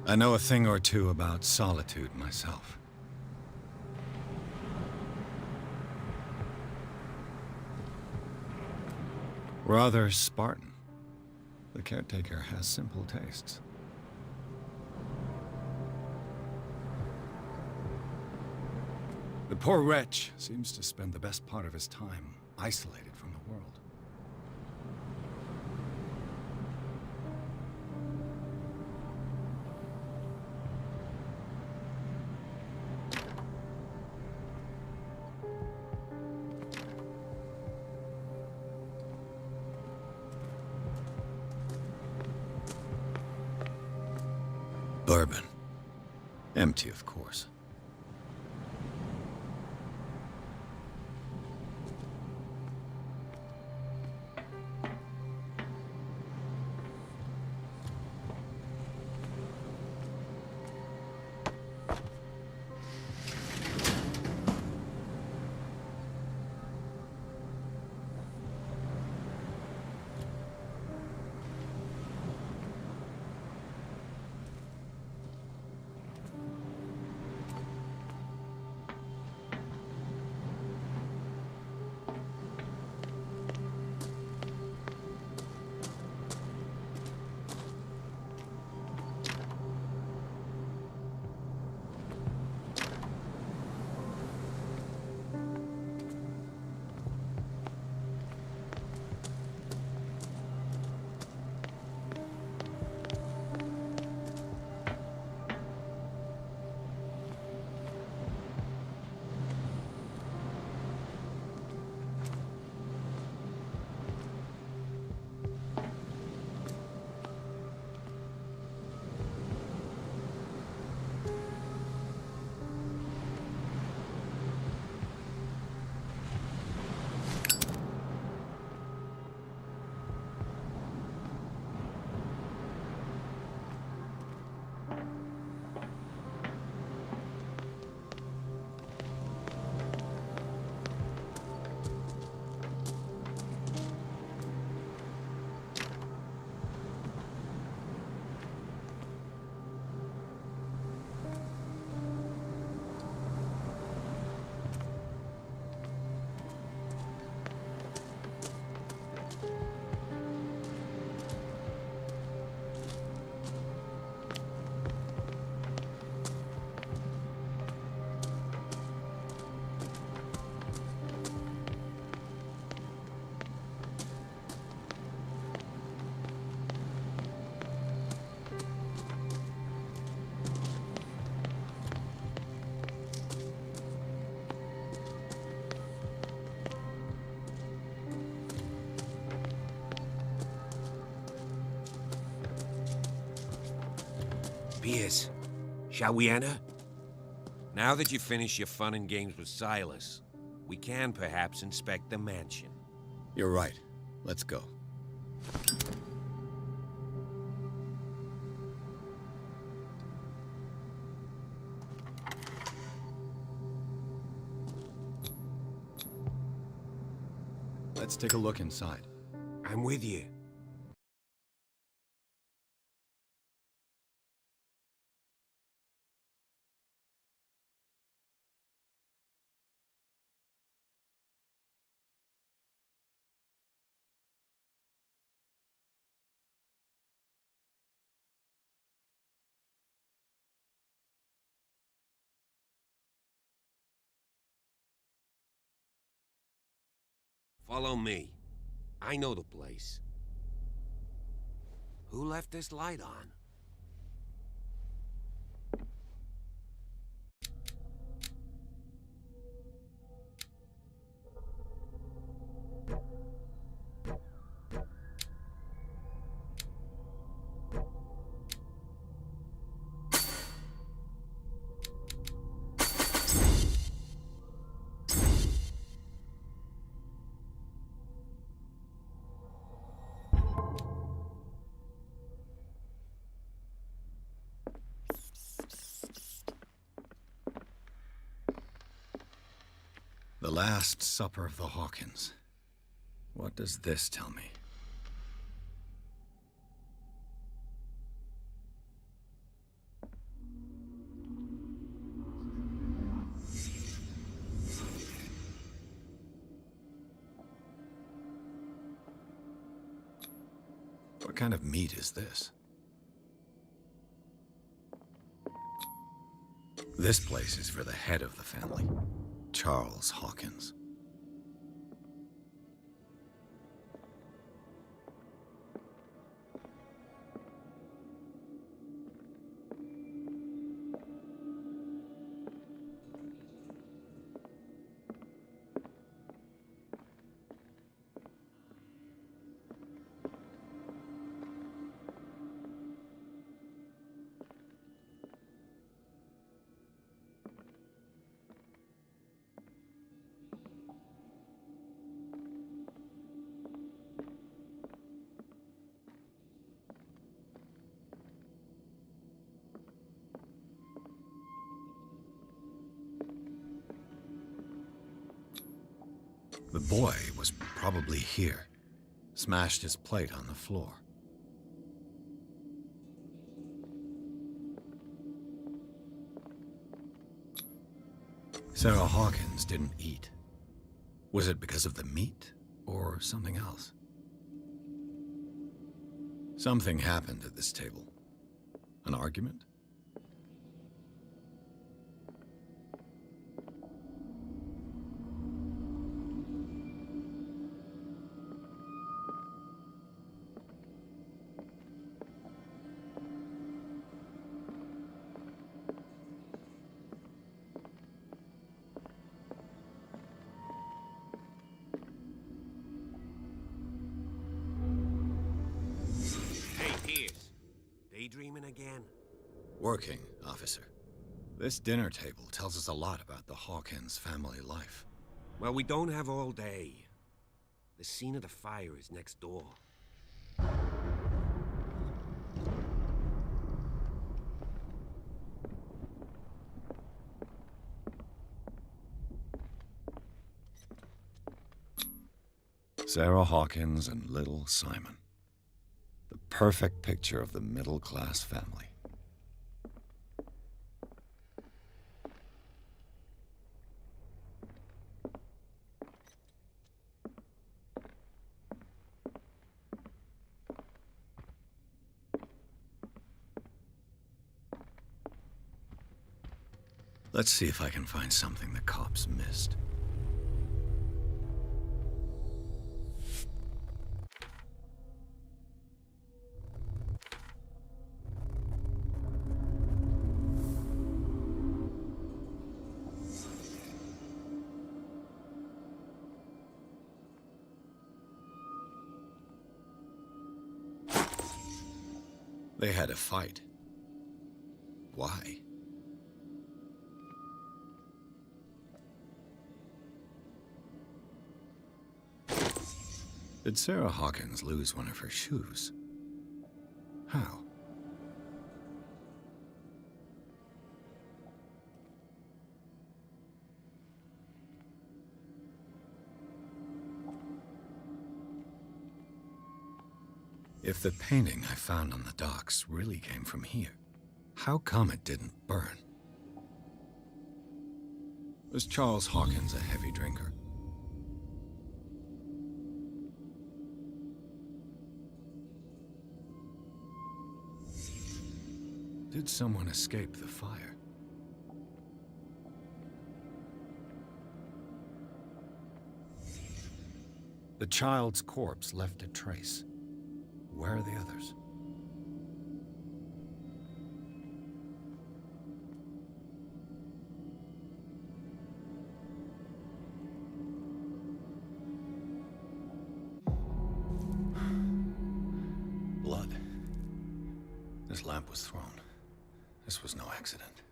I know a thing or two about solitude myself. Rather Spartan. The caretaker has simple tastes. The poor wretch seems to spend the best part of his time isolated from the world. Bourbon. Empty, of course. Piers, shall we enter? Now that you've finished your fun and games with Silas, we can perhaps inspect the mansion. You're right. Let's go. Let's take a look inside. I'm with you. Follow me. I know the place. Who left this light on? The Last Supper of the Hawkins. What does this tell me? What kind of meat is this? This place is for the head of the family, Charles Hawkins. The boy was probably here, smashed his plate on the floor. Sarah Hawkins didn't eat. Was it because of the meat or something else? Something happened at this table. An argument? Daydreaming again? Working, officer. This dinner table tells us a lot about the Hawkins family life. Well, we don't have all day. The scene of the fire is next door. Sarah Hawkins and little Simon. The perfect picture of the middle-class family. Let's see if I can find something the cops missed. They had a fight. Why? Did Sarah Hawkins lose one of her shoes? How? If the painting I found on the docks really came from here, how come it didn't burn? Was Charles Hawkins a heavy drinker? Did someone escape the fire? The child's corpse left a trace. Where are the others? Blood. This lamp was thrown. This was no accident.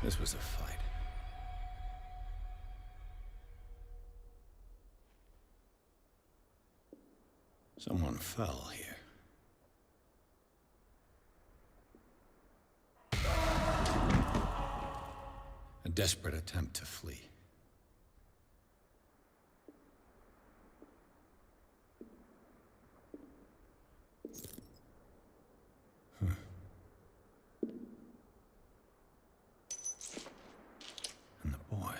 This was a fight. Someone fell here. A desperate attempt to flee. And the boy.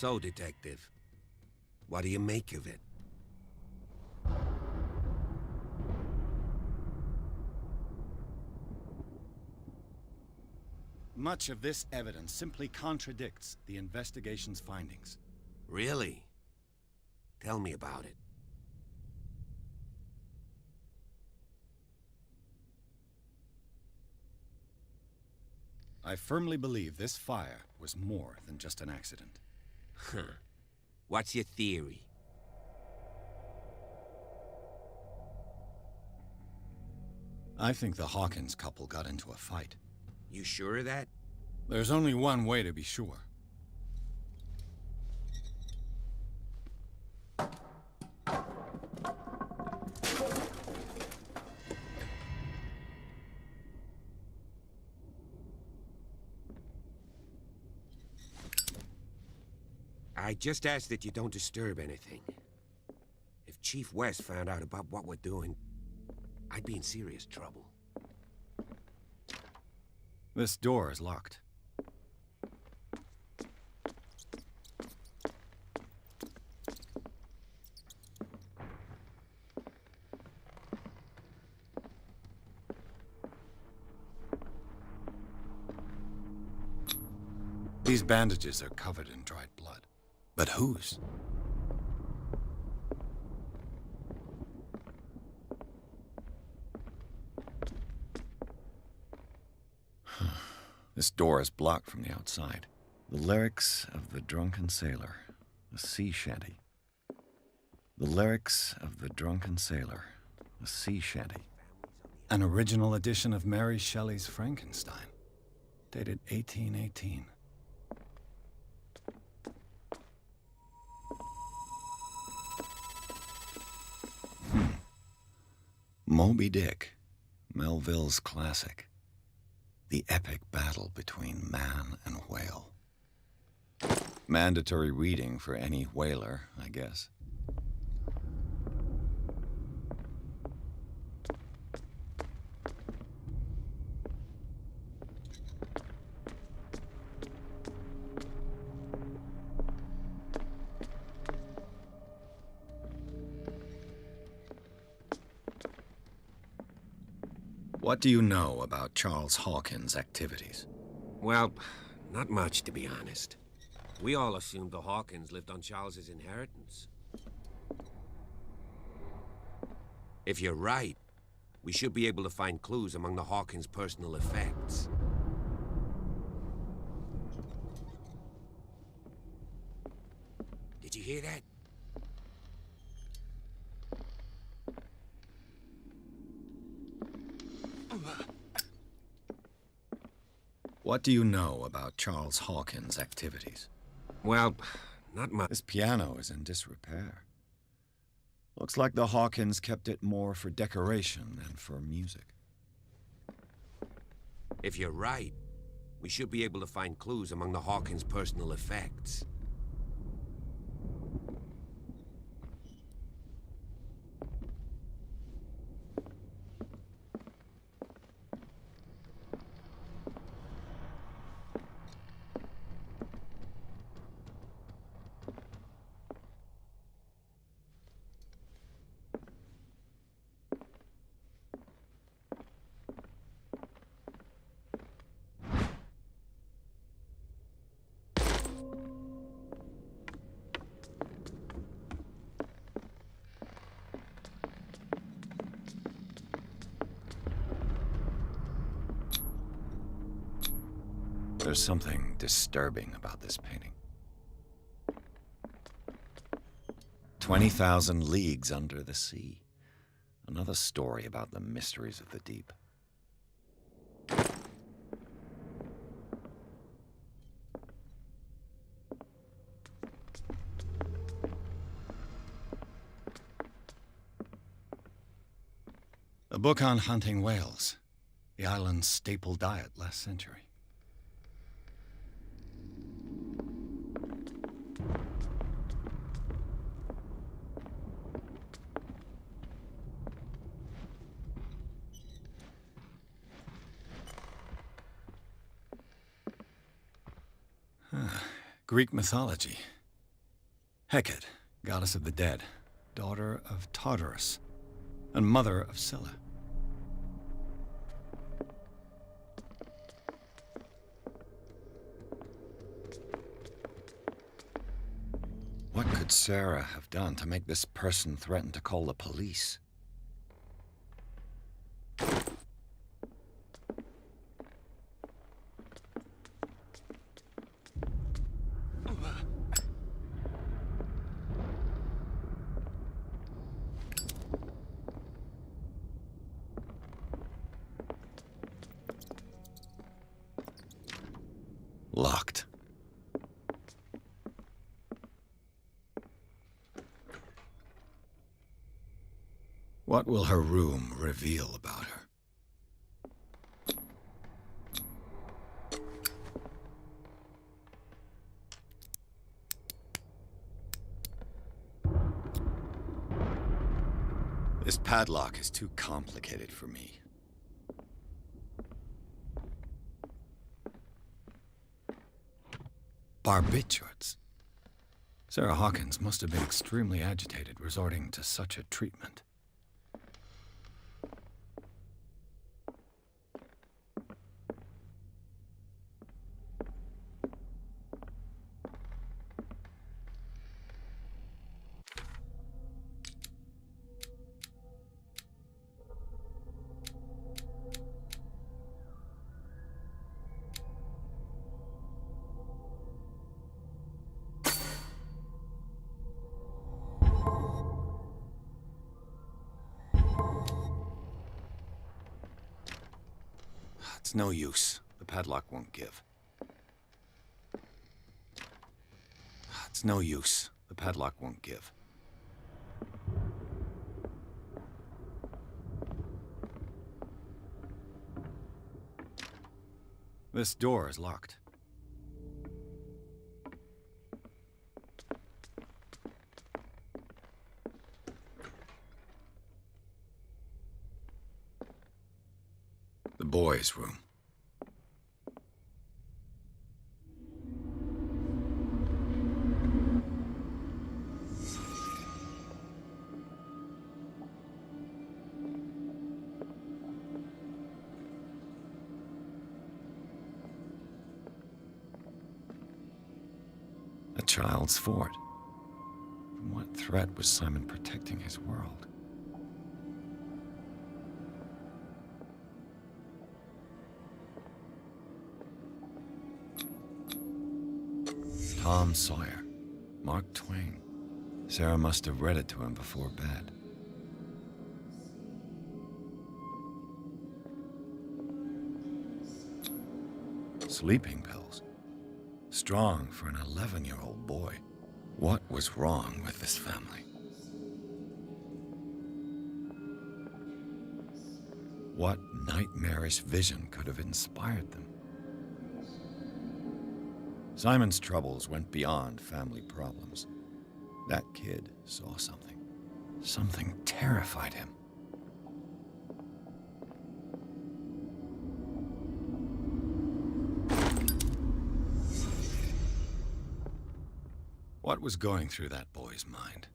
So, Detective, what do you make of it? Much of this evidence simply contradicts the investigation's findings. Really? Tell me about it. I firmly believe this fire was more than just an accident. Huh. What's your theory? I think the Hawkins couple got into a fight. You sure of that? There's only one way to be sure. I just ask that you don't disturb anything. If Chief West found out about what we're doing, I'd be in serious trouble. This door is locked. These bandages are covered in dried blood. But whose? This door is blocked from the outside. The lyrics of the drunken sailor, a sea shanty. The lyrics of the drunken sailor, a sea shanty. An original edition of Mary Shelley's Frankenstein, dated 1818. Moby Dick, Melville's classic. The epic battle between man and whale. Mandatory reading for any whaler, I guess. What do you know about Charles Hawkins' activities? Well, not much, to be honest. We all assumed the Hawkins lived on Charles's inheritance. If you're right, we should be able to find clues among the Hawkins' personal effects. Did you hear that? What do you know about Charles Hawkins' activities? Well, not much. This piano is in disrepair. Looks like the Hawkins kept it more for decoration than for music. If you're right, we should be able to find clues among the Hawkins' personal effects. There's something disturbing about this painting. 20,000 leagues under the sea. Another story about the mysteries of the deep. A book on hunting whales, the island's staple diet last century. Greek mythology. Hecate, goddess of the dead, daughter of Tartarus, and mother of Scylla. What could Sarah have done to make this person threaten to call the police? Locked. What will her room reveal about her? This padlock is too complicated for me. Barbiturates. Sarah Hawkins must have been extremely agitated resorting to such a treatment. It's no use. The padlock won't give. It's no use. The padlock won't give. This door is locked. The boys' room. A child's fort. From what threat was Simon protecting his world? Tom Sawyer, Mark Twain. Sarah must have read it to him before bed. Sleeping pills. Strong for an 11-year-old boy. What was wrong with this family? What nightmarish vision could have inspired them? Simon's troubles went beyond family problems. That kid saw something. Something terrified him. What was going through that boy's mind?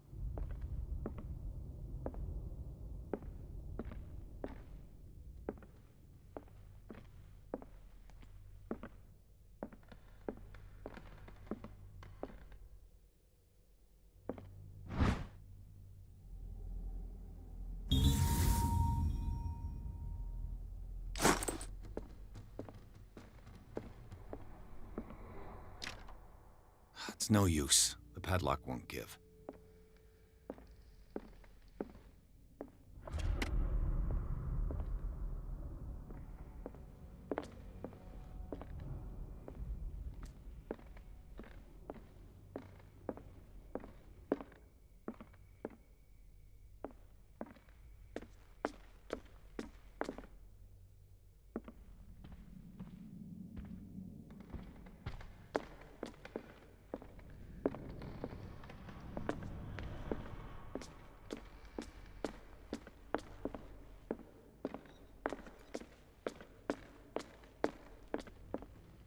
It's no use. The padlock won't give.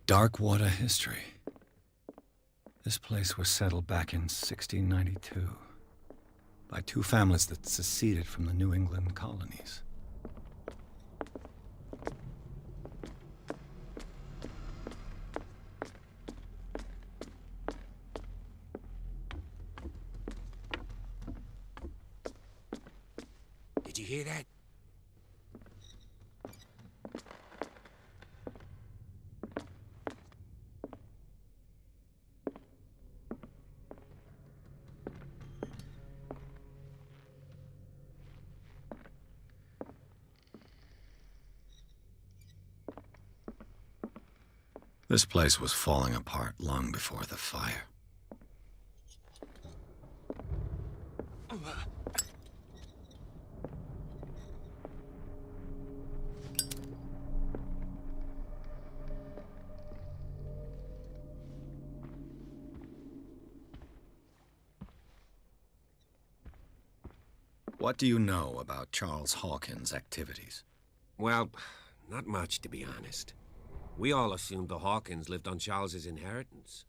Dark water history. This place was settled back in 1692 by two families that seceded from the New England colonies. Did you hear that? This place was falling apart long before the fire. What do you know about Charles Hawkins' activities? Well, not much, to be honest. We all assumed the Hawkins lived on Charles's inheritance.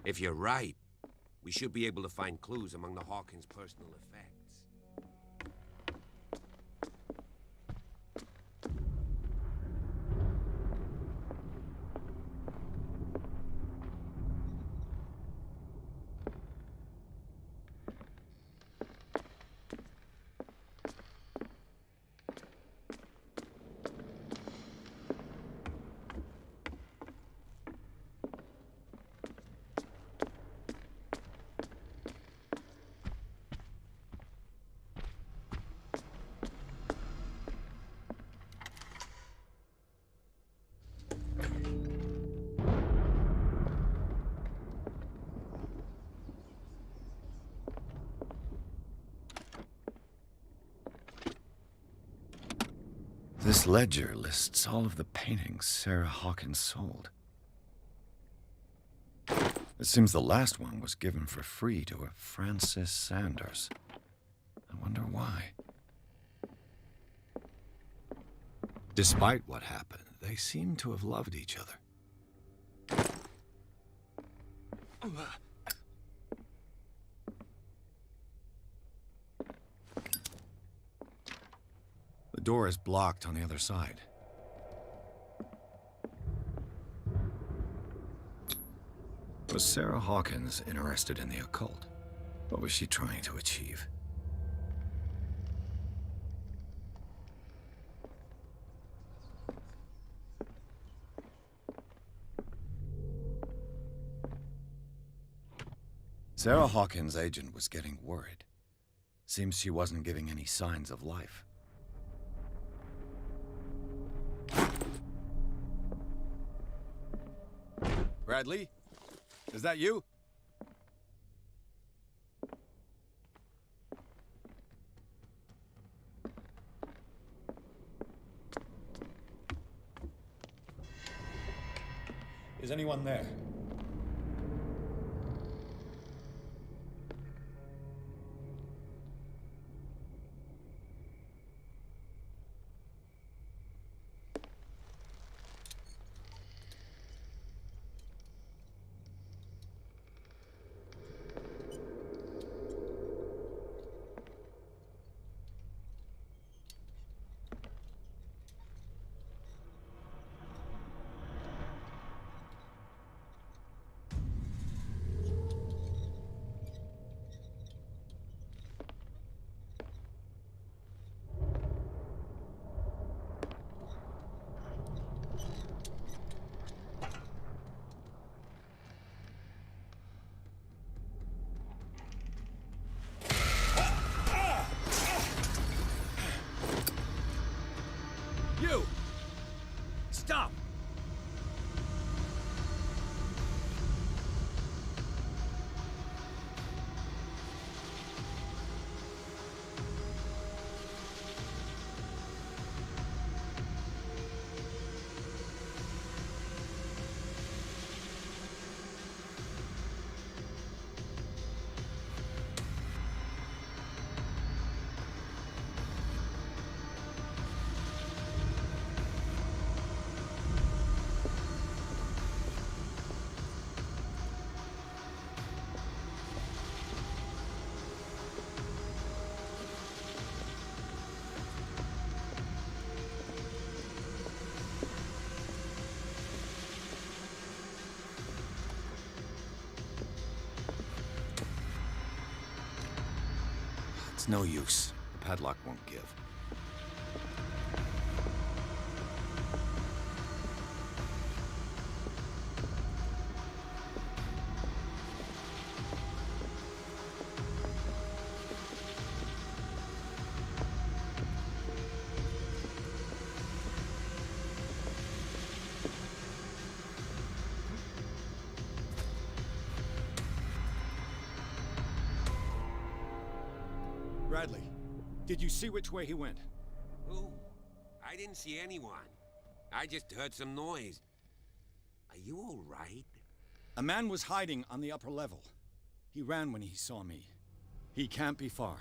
If you're right, we should be able to find clues among the Hawkins' personal effects. This ledger lists all of the paintings Sarah Hawkins sold. It seems the last one was given for free to a Francis Sanders. I wonder why. Despite what happened, they seem to have loved each other. The door is blocked on the other side. Was Sarah Hawkins interested in the occult? What was she trying to achieve? Sarah Hawkins' agent was getting worried. Seems she wasn't giving any signs of life. Bradley? Is that you? Is anyone there? It's no use. The padlock won't give. Bradley, did you see which way he went? Who? I didn't see anyone. I just heard some noise. Are you all right? A man was hiding on the upper level. He ran when he saw me. He can't be far.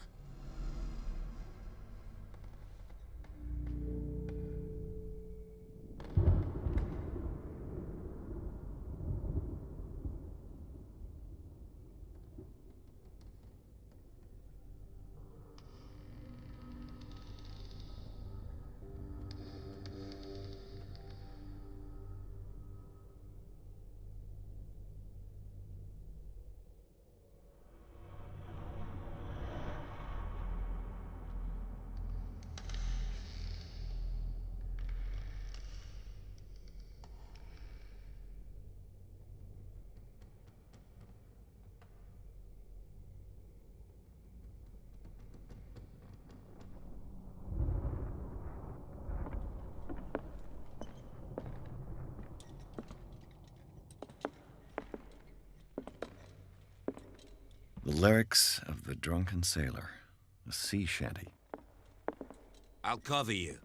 The lyrics of the drunken sailor, a sea shanty. I'll cover you.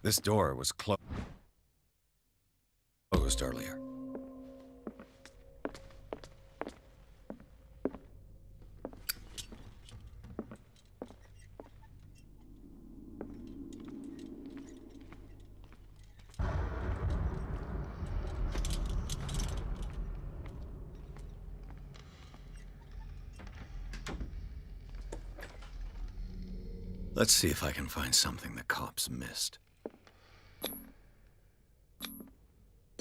This door was closed earlier. Let's see if I can find something the cops missed.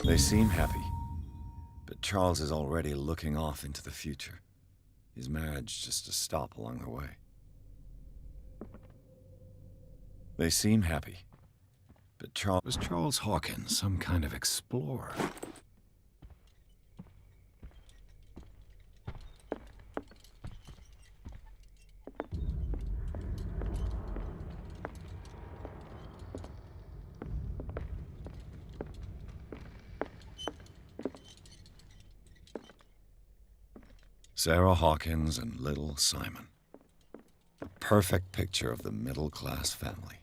They seem happy, but Charles is already looking off into the future. His marriage just a stop along the way. They seem happy, but was Charles Hawkins some kind of explorer? Sarah Hawkins and little Simon. The perfect picture of the middle-class family.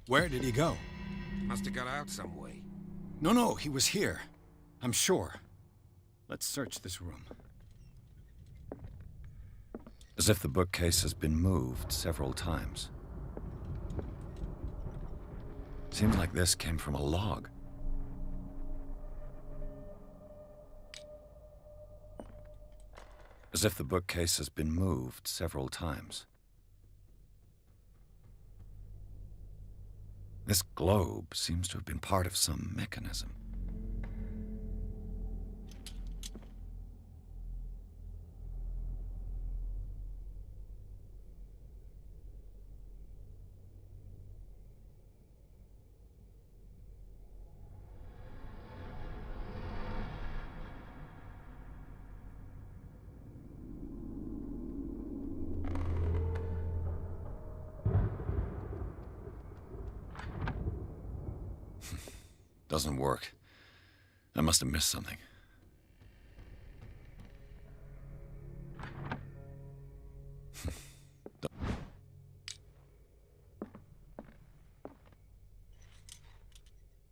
Where did he go? Must have got out some way. No, he was here. I'm sure. Let's search this room. As if the bookcase has been moved several times. Seems like this came from a log. As if the bookcase has been moved several times. This globe seems to have been part of some mechanism. Doesn't work. I must have missed something.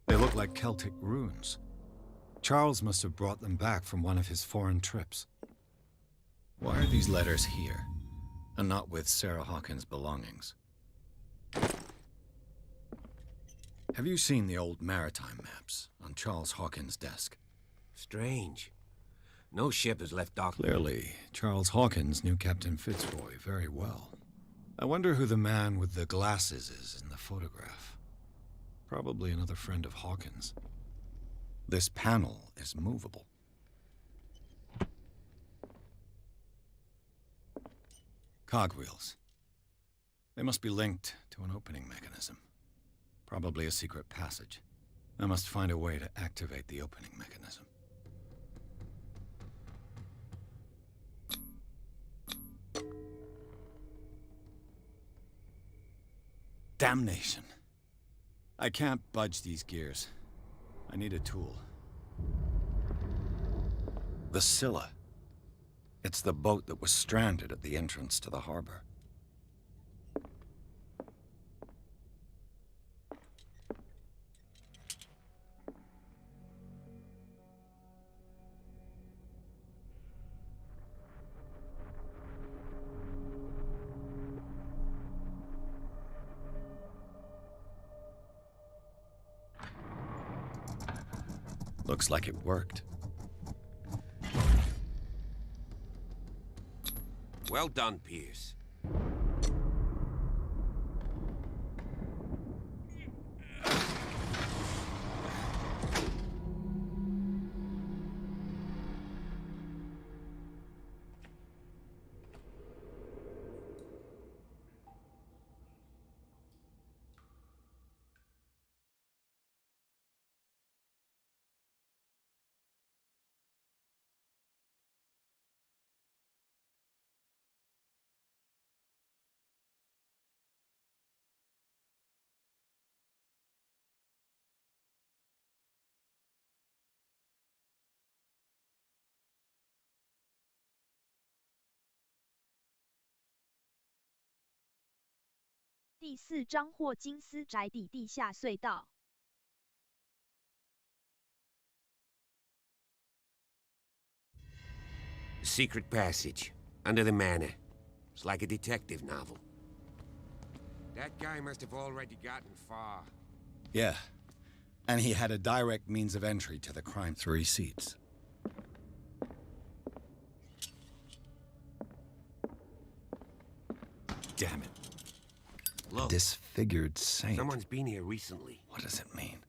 They look like Celtic runes. Charles must have brought them back from one of his foreign trips. Why are these letters here, and not with Sarah Hawkins' belongings? Have you seen the old maritime maps on Charles Hawkins' desk? Strange. No ship has left dock. Clearly, Charles Hawkins knew Captain Fitzroy very well. I wonder who the man with the glasses is in the photograph. Probably another friend of Hawkins. This panel is movable. Cogwheels. They must be linked to an opening mechanism. Probably a secret passage. I must find a way to activate the opening mechanism. Damnation. I can't budge these gears. I need a tool. The Scylla. It's the boat that was stranded at the entrance to the harbor. Looks like it worked. Well done, Pierce.第4章霍金斯宅邸地下隧道。Secret passage under the manor. It's like a detective novel. That guy must have already gotten far. Yeah. And he had a direct means of entry to the crime. 3 seats. Damn it. Look. Disfigured saint. Someone's been here recently. What does it mean?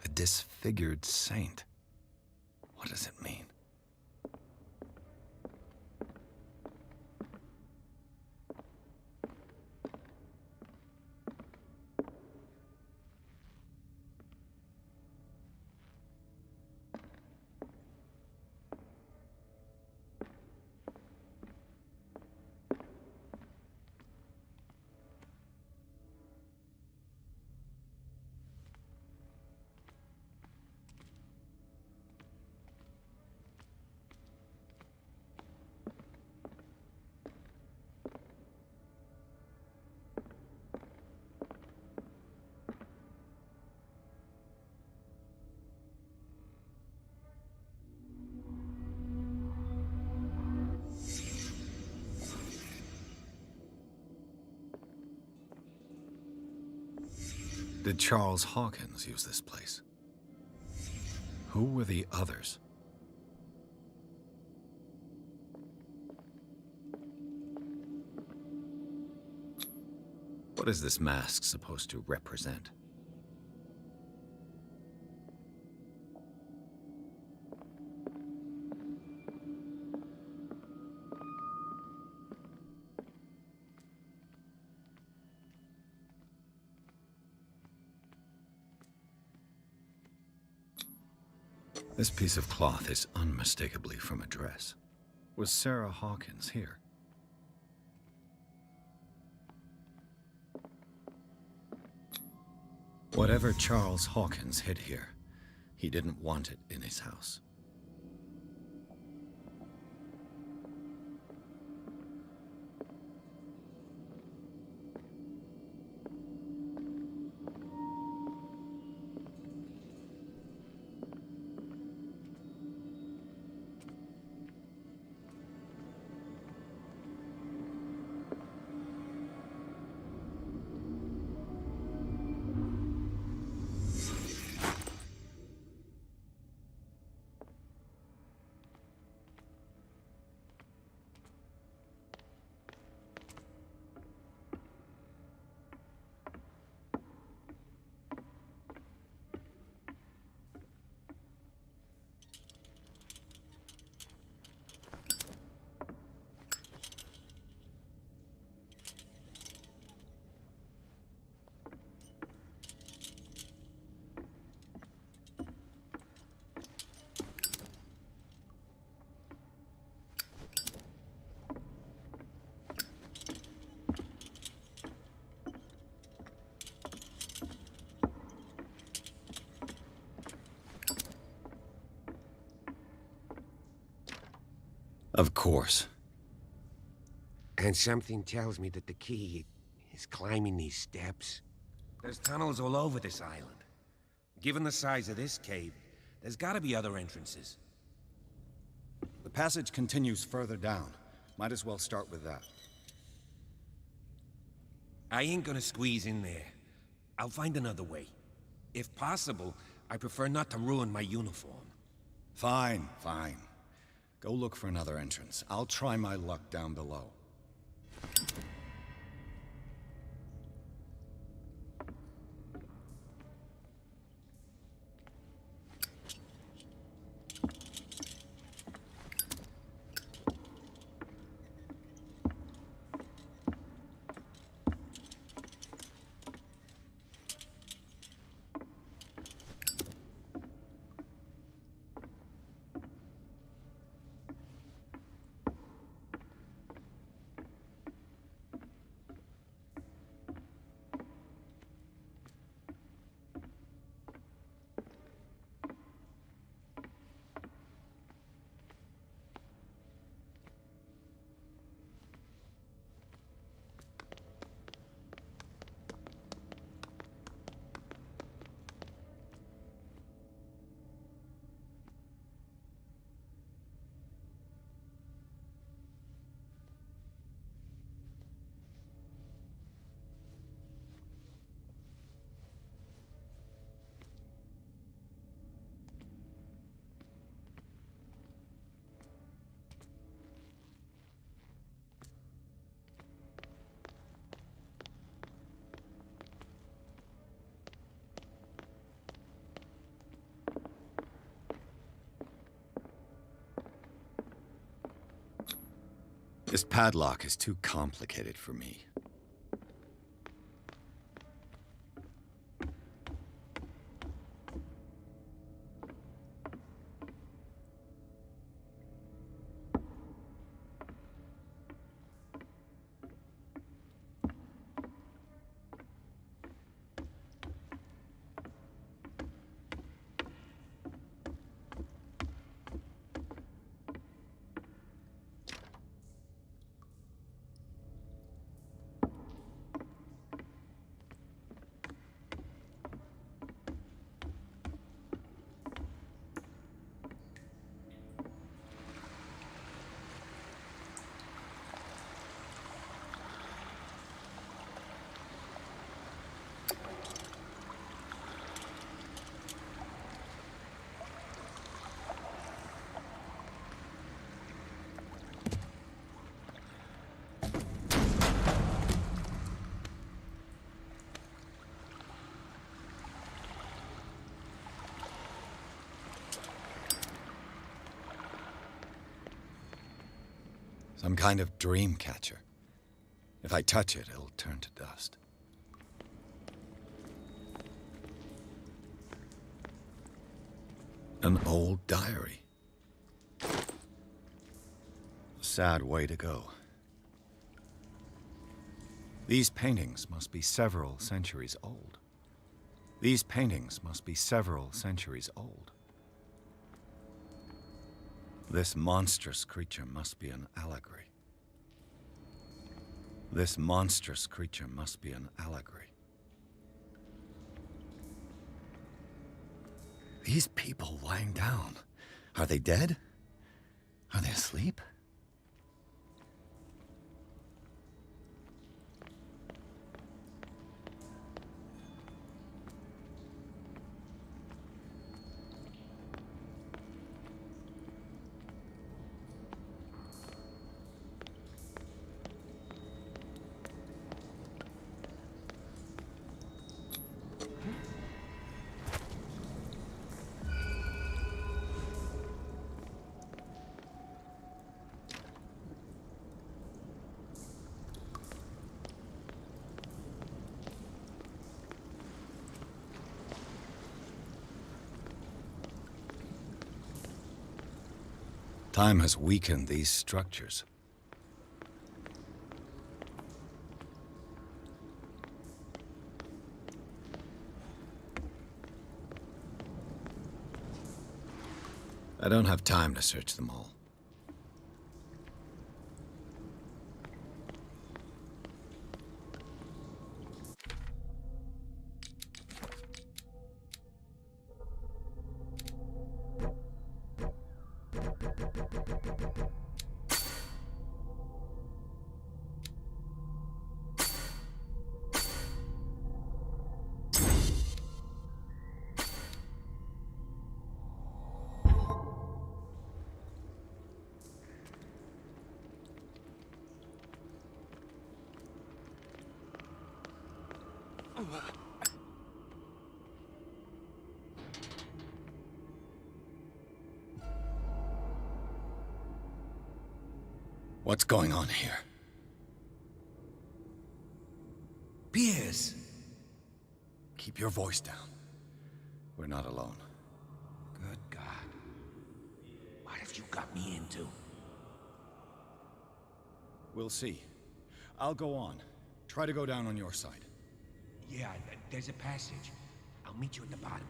A disfigured saint. What does it mean? Did Charles Hawkins use this place? Who were the others? What is this mask supposed to represent? This piece of cloth is unmistakably from a dress. Was Sarah Hawkins here? Whatever Charles Hawkins hid here, he didn't want it in his house. Of course. And something tells me that the key is climbing these steps. There's tunnels all over this island. Given the size of this cave, there's gotta be other entrances. The passage continues further down. Might as well start with that. I ain't gonna squeeze in there. I'll find another way. If possible, I prefer not to ruin my uniform. Fine, fine. Go look for another entrance. I'll try my luck down below. This padlock is too complicated for me. Some kind of dream catcher. If I touch it, it'll turn to dust. An old diary. Sad way to go. These paintings must be several centuries old. These paintings must be several centuries old. This monstrous creature must be an allegory. This monstrous creature must be an allegory. These people lying down, are they dead? Are they asleep? Time has weakened these structures. I don't have time to search them all. What's going on here? Piers! Keep your voice down. We're not alone. Good God. What have you got me into? We'll see. I'll go on. Try to go down on your side. Yeah, there's a passage. I'll meet you at the bottom.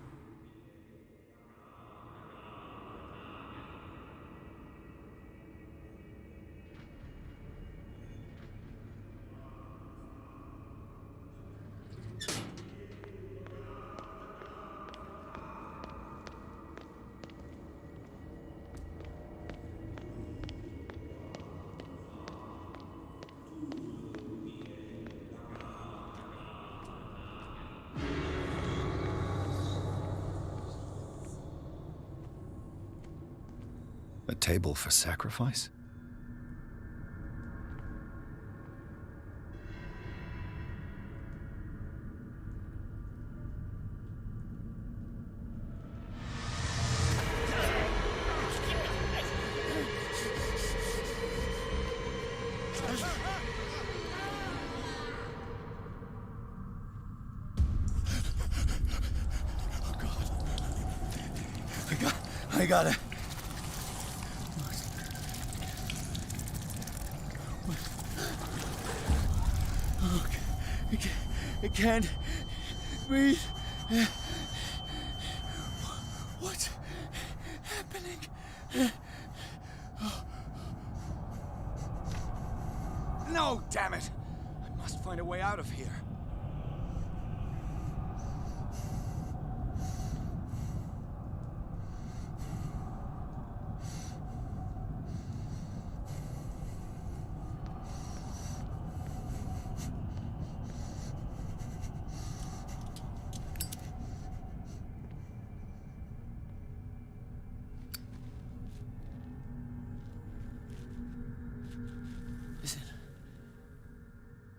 A table for sacrifice? I got it. I can't breathe. What's happening? No, damn it! I must find a way out of here.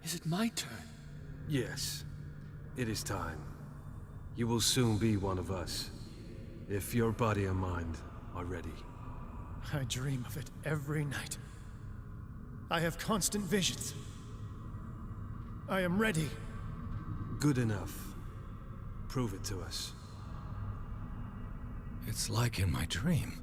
Is it my turn? Yes. It is time. You will soon be one of us, if your body and mind are ready. I dream of it every night. I have constant visions. I am ready. Good enough. Prove it to us. It's like in my dream.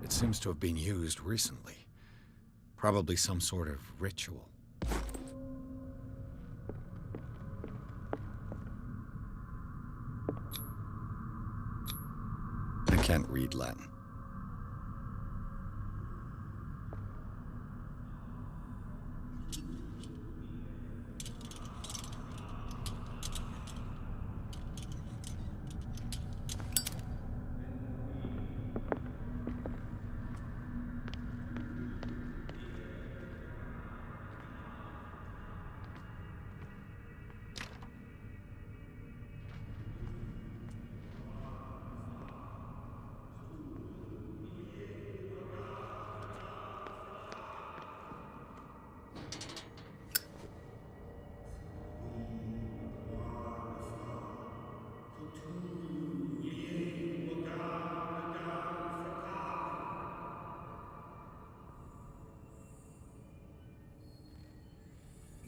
It seems to have been used recently. Probably some sort of ritual. I can't read Latin.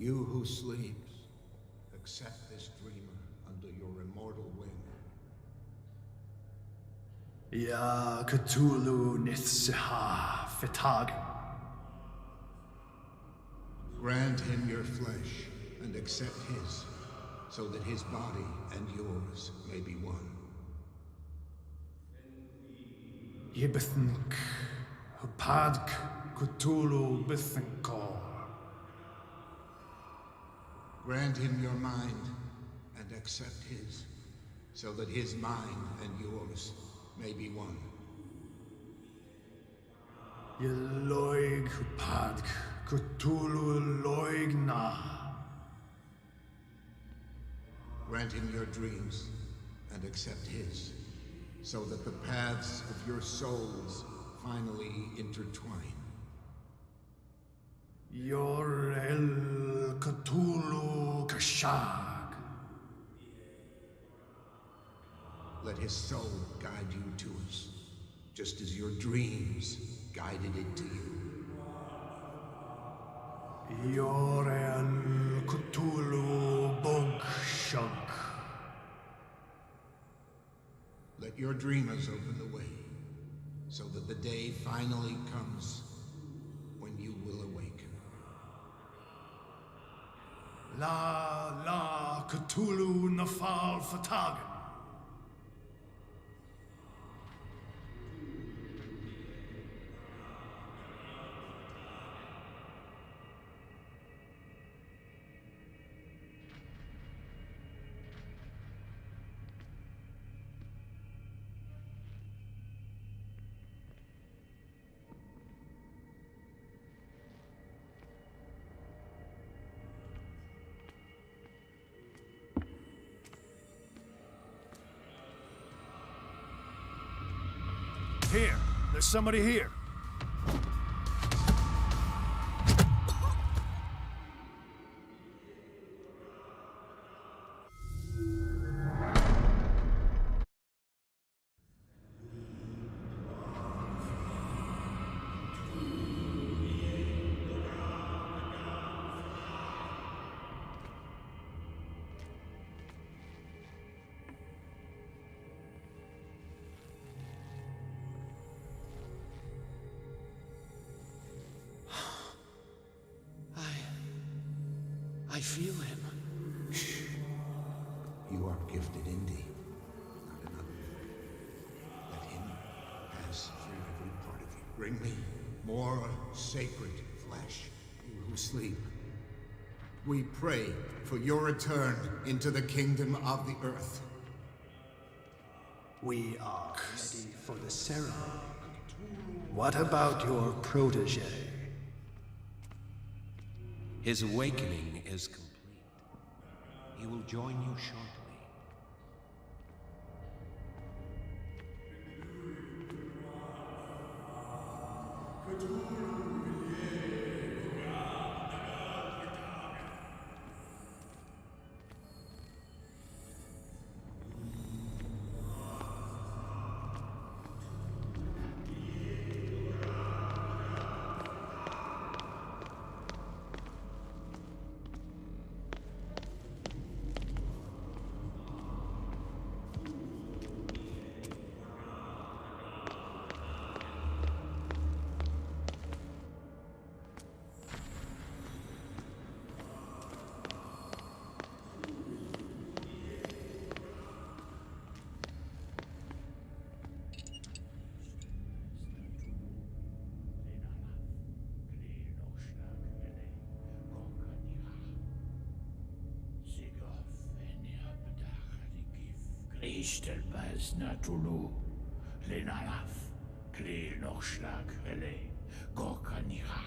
You who sleeps, accept this dreamer under your immortal wing. Ya Cthulhu Nithsiha Fitag. Grant him your flesh and accept his, so that his body and yours may be one. Yibithink Hupadk Cthulhu Bithinkor. Grant him your mind and accept his, so that his mind and yours may be one. Yeloig Hupadk Cthulhu Loigna. Grant him your dreams and accept his, so that the paths of your souls finally intertwine. Yor El Cthulhu Kashag. Let his soul guide you to us, just as your dreams guided it to you. Yor El Cthulhu Bogshug. Let your dreamers open the way, so that the day finally comes when you will awaken. La Cthulhu Nafal Fatagan. Here! There's somebody here! I feel him. Shh. You are gifted indeed. Not enough. Let him pass through every part of you. Bring me more sacred flesh, you who sleep. We pray for your return into the kingdom of the earth. We are ready for the ceremony. What about your protege? His awakening is complete. He will join you shortly. Ch.路Lenalaf Kli Nochschlag Relay Gorkaniha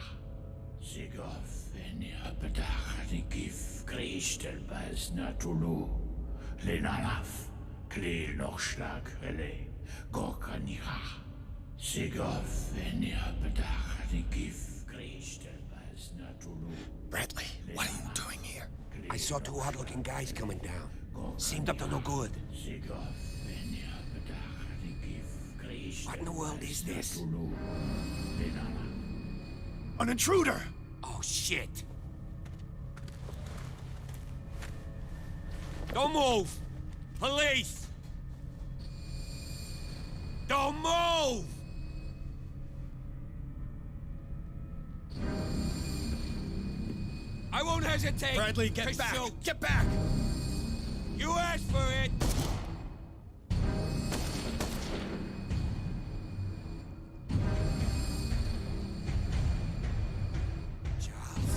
Sigof Enya Bedach Gif Christelbas Ch.路Lenalaf Kli Nochschlag Relay Gorkaniha Sigof Enya Bedach Gif Christelbas Ch.路. Bradley, what are you doing here? I saw two odd-looking guys coming down. Seemed up to no good. What in the world is this? An intruder! Oh, shit! Don't move! Police! Don't move! I won't hesitate! Bradley, get back! Get back! You asked for it! Charles,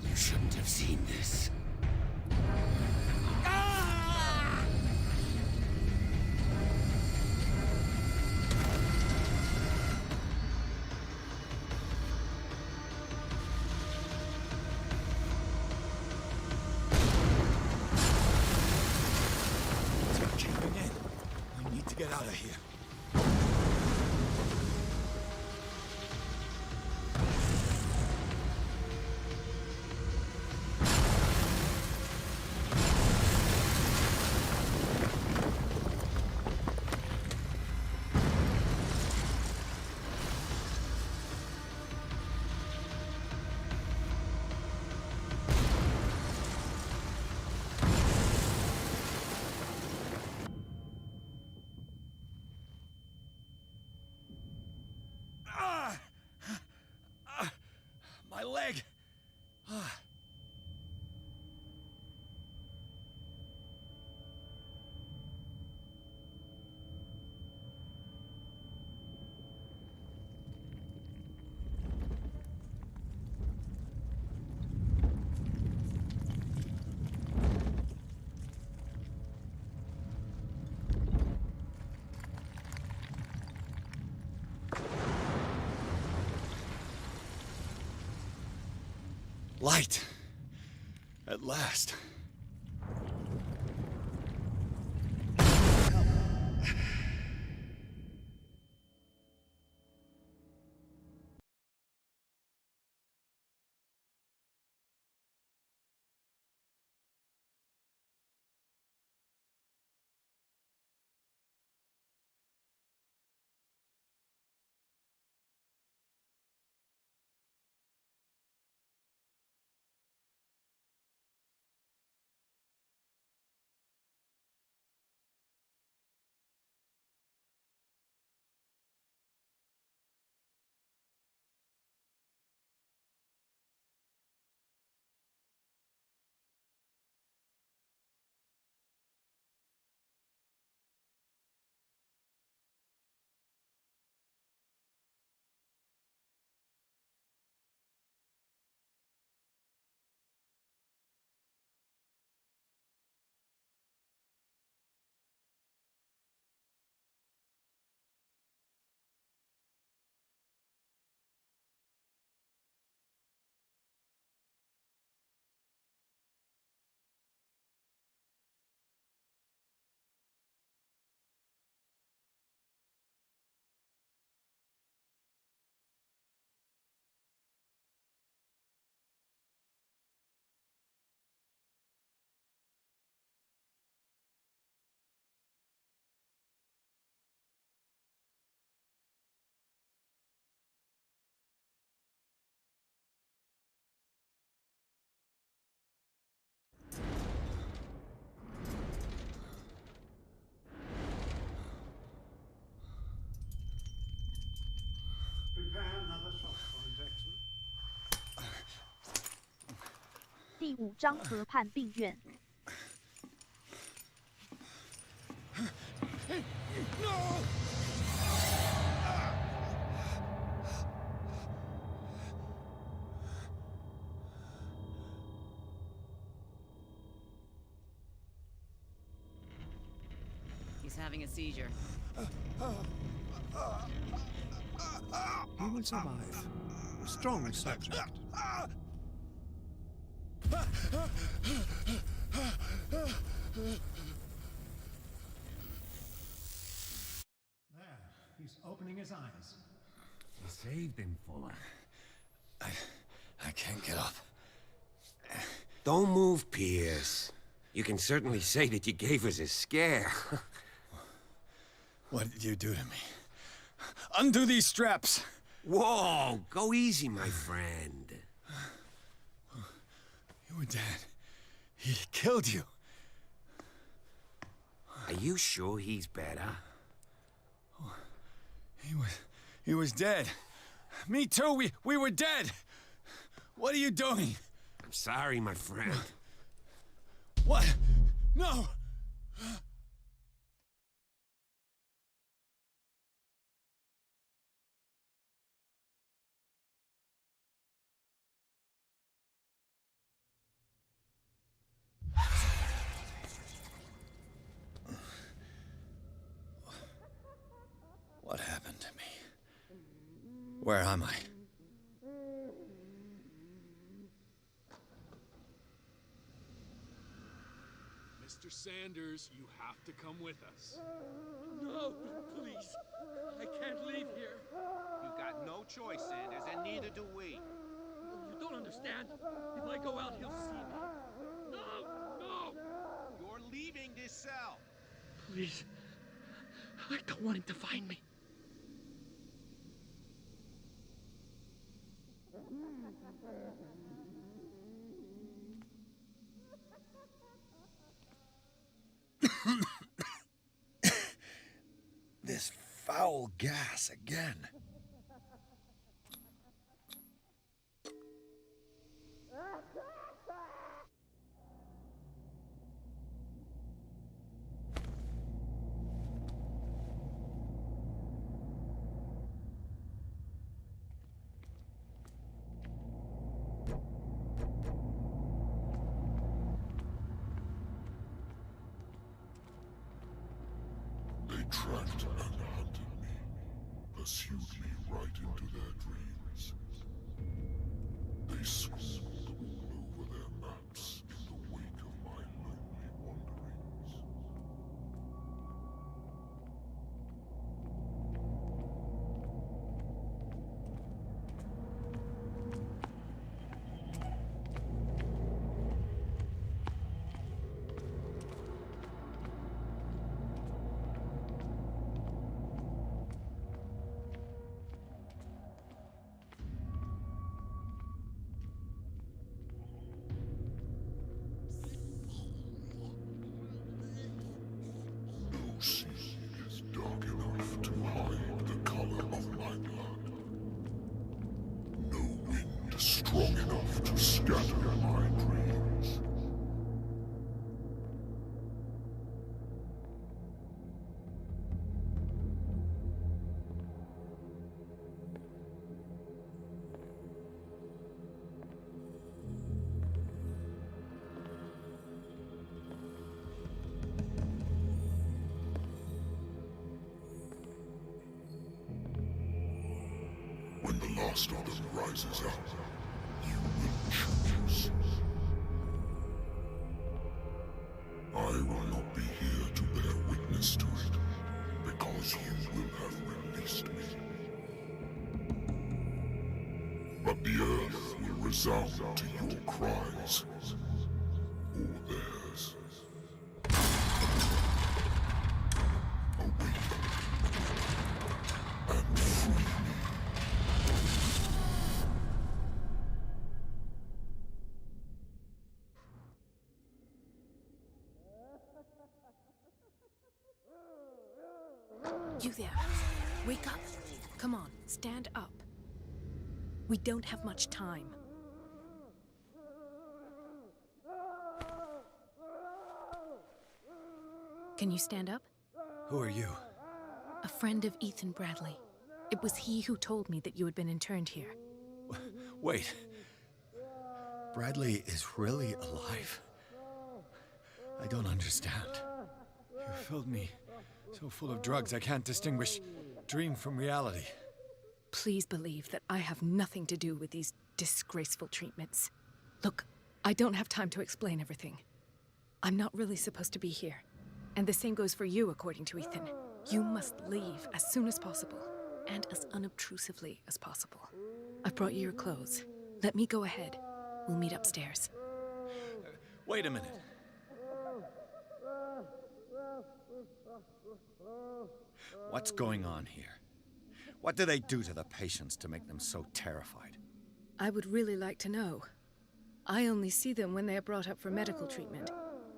you shouldn't have seen this. Get out of here. My leg! Light. At last. 第5章河畔病院。He's having a seizure. He will survive. A strong subject. There, he's opening his eyes. You saved him, Fuller. I can't get up. Don't move, Pierce. You can certainly say that you gave us a scare. What did you do to me? Undo these straps! Whoa! Go easy, my friend. You were dead. He killed you. Are you sure he's better? He was dead. Me too, we were dead! What are you doing? I'm sorry, my friend. What? No! What happened to me? Where am I? Mr. Sanders, you have to come with us. No, please. I can't leave here. You've got no choice, Sanders, and neither do we. You don't understand. If I go out, he'll see me. No! You're leaving this cell. Please. I don't want him to find me. This foul gas again. They tracked and hunted me, pursued me right into their dreams. They scribbled all over their maps in the wake of my lonely wanderings. No sea is dark enough to hide the color of my blood. No wind strong enough to scatter my dreams. When the last of them rises up, you will choose. I will not be here to bear witness to it, because you will have released me. But the earth will resound to your cries, or theirs. Awaken and free me. You there. Wake up. Come on, stand up. We don't have much time. Can you stand up? Who are you? A friend of Ethan Bradley. It was he who told me that you had been interned here. Wait. Bradley is really alive? I don't understand. You filled me so full of drugs I can't distinguish dream from reality. Please believe that I have nothing to do with these disgraceful treatments. Look, I don't have time to explain everything. I'm not really supposed to be here. And the same goes for you, according to Ethan. You must leave as soon as possible, and as unobtrusively as possible. I've brought you your clothes. Let me go ahead. We'll meet upstairs. Wait a minute. What's going on here? What do they do to the patients to make them so terrified? I would really like to know. I only see them when they are brought up for medical treatment,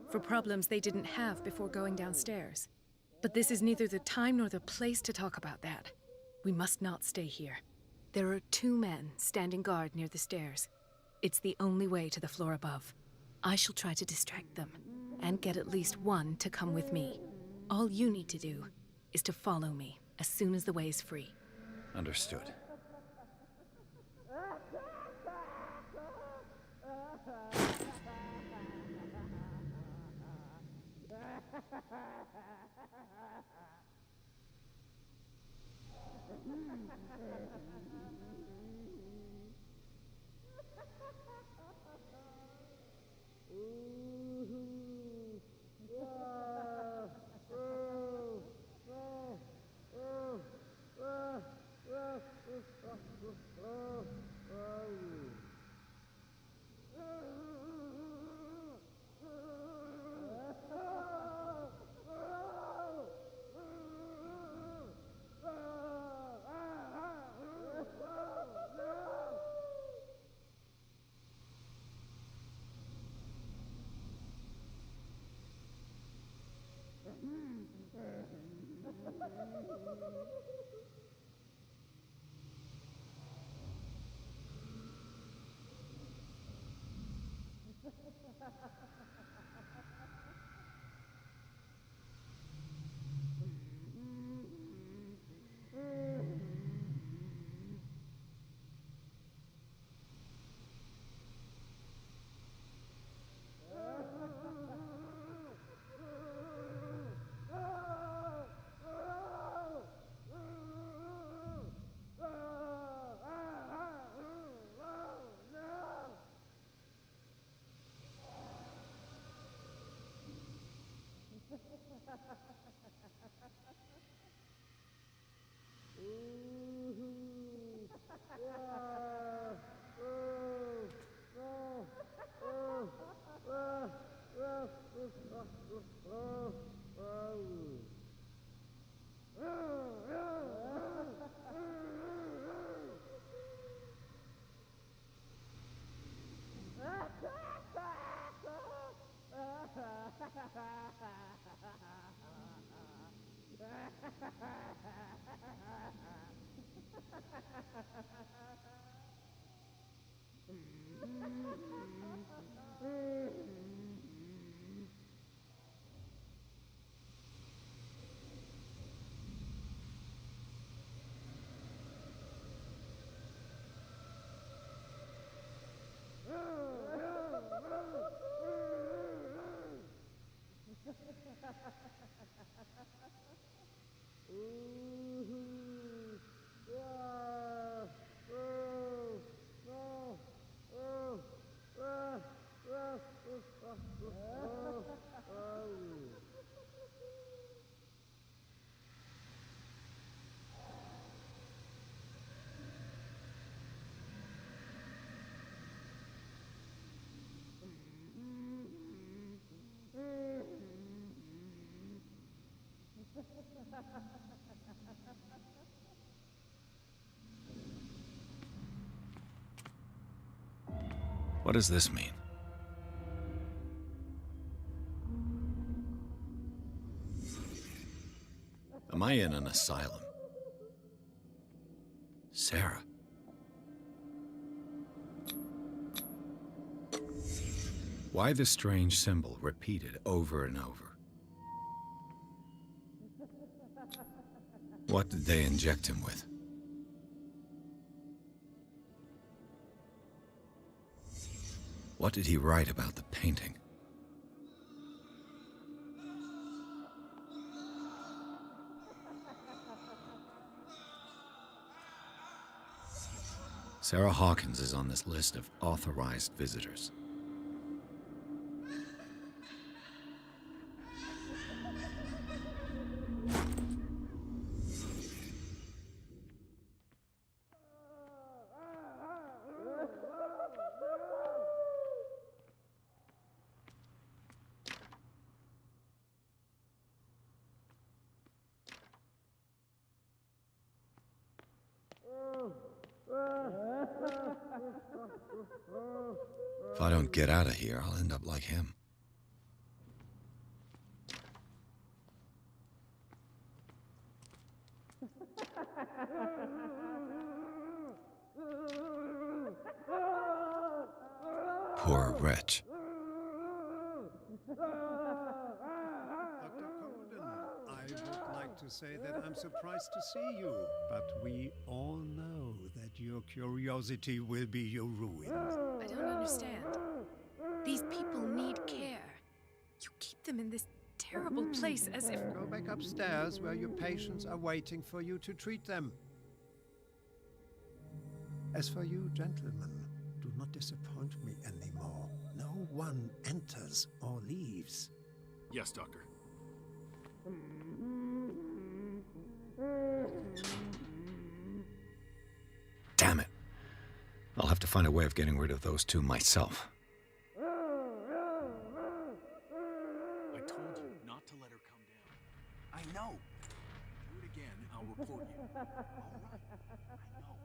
for problems they didn't have before going downstairs. But this is neither the time nor the place to talk about that. We must not stay here. There are 2 men standing guard near the stairs. It's the only way to the floor above. I shall try to distract them, and get at least one to come with me. All you need to do is to follow me as soon as the way is free. Understood. What does this mean? Am I in an asylum? Sarah. Why the strange symbol repeated over and over? What did they inject him with? What did he write about the painting? Sarah Hawkins is on this list of authorized visitors. If I don't get out of here, I'll end up like him. Poor wretch. I would like to say that I'm surprised to see you, but we all know that your curiosity will be your ruin. I don't understand. These people need care. You keep them in this terrible place as if... Go back upstairs where your patients are waiting for you to treat them. As for you, gentlemen, do not disappoint me anymore. No one enters or leaves. Yes, Doctor. Damn it. I'll have to find a way of getting rid of those two myself. I told you not to let her come down. I know. Do it again, and I'll report you. All right. I know.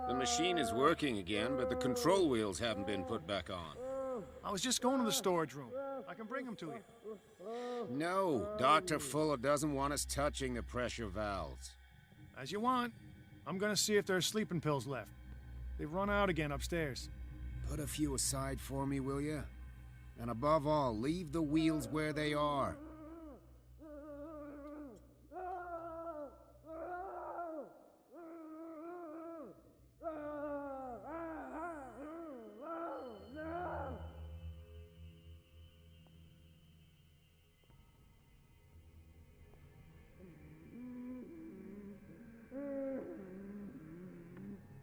The machine is working again, but the control wheels haven't been put back on. I was just going to the storage room. I can bring them to you. No, Dr. Fuller doesn't want us touching the pressure valves. As you want. I'm gonna see if there's sleeping pills left. They've run out again upstairs. Put a few aside for me, will you? And above all, leave the wheels where they are.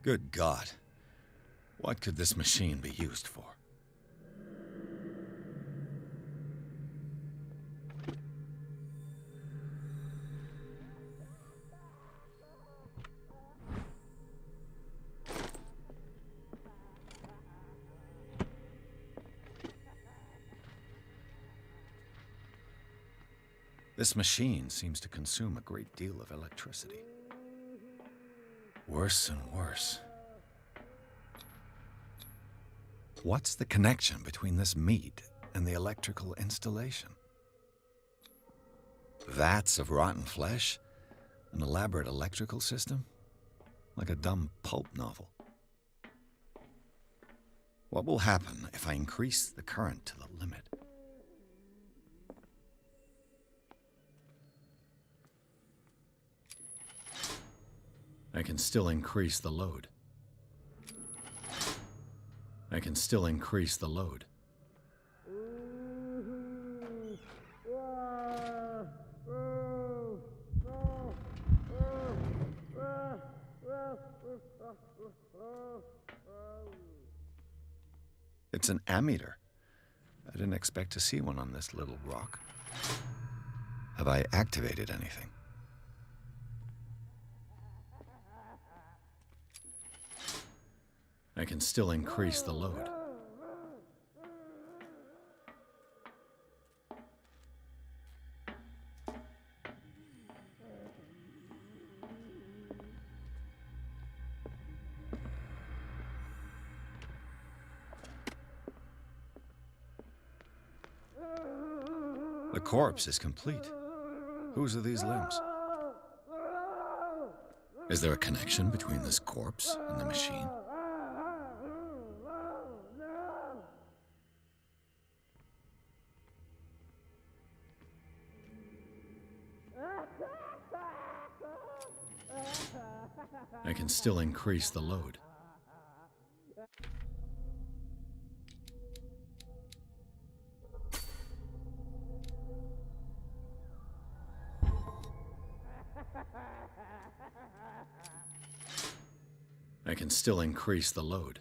Good God. What could this machine be used for? This machine seems to consume a great deal of electricity. Worse and worse. What's the connection between this meat and the electrical installation? Vats of rotten flesh? An elaborate electrical system? Like a dumb pulp novel. What will happen if I increase the current to the limit? I can still increase the load. I can still increase the load. It's an ammeter. I didn't expect to see one on this little rock. Have I activated anything? I can still increase the load. The corpse is complete. Whose are these limbs? Is there a connection between this corpse and the machine? I can still increase the load. I can still increase the load.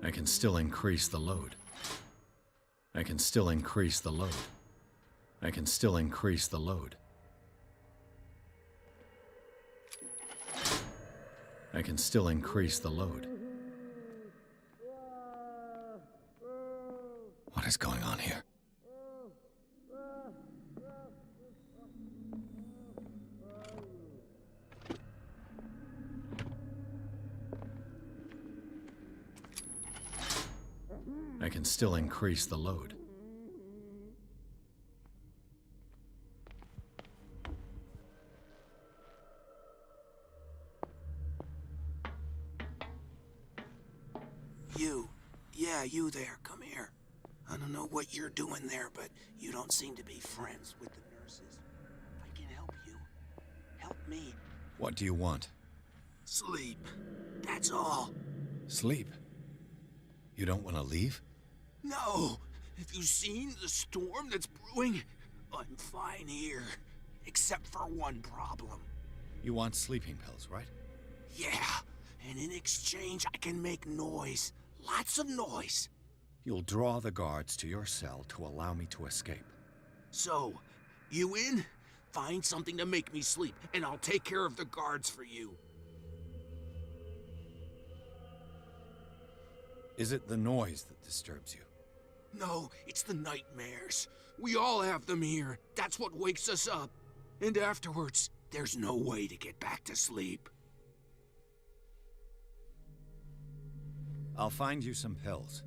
I can still increase the load. I can still increase the load. I can still increase the load. I can still increase the load. What is going on here? I can still increase the load. You there, come here. I don't know what you're doing there, but you don't seem to be friends with the nurses. I can help you. Help me. What do you want? Sleep. That's all. Sleep? You don't want to leave? No. Have you seen the storm that's brewing? I'm fine here. Except for one problem. You want sleeping pills, right? Yeah. And in exchange, I can make noise. Lots of noise. You'll draw the guards to your cell to allow me to escape. So, you in? Find something to make me sleep, and I'll take care of the guards for you. Is it the noise that disturbs you? No, it's the nightmares. We all have them here. That's what wakes us up. And afterwards, there's no way to get back to sleep. I'll find you some pills.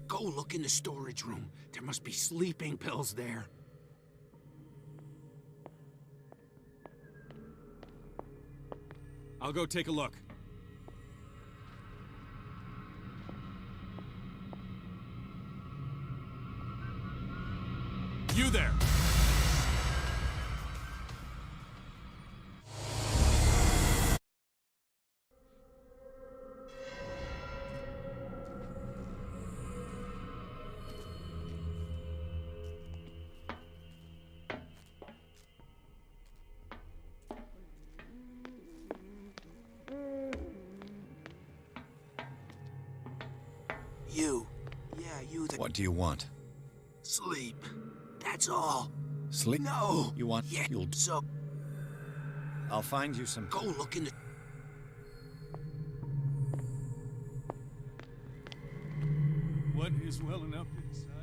Go look in the storage room. There must be sleeping pills there. I'll go take a look. You there! You there. What do you want? Sleep. That's all. Sleep? No. You want? Yeah, You'll... So... I'll find you some... Go look in the... What is welling up inside?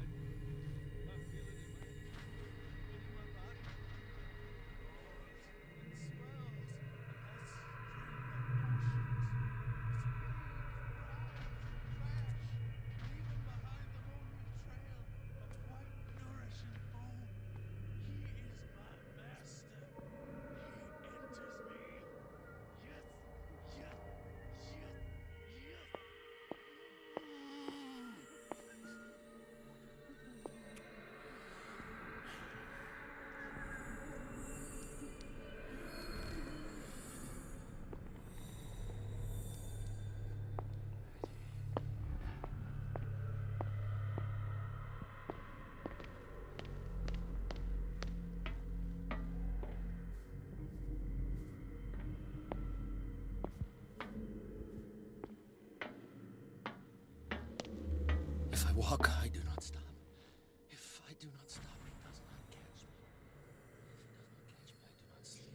If I walk, I do not stop. If I do not stop, he does not catch me. If he does not catch me, I do not sleep.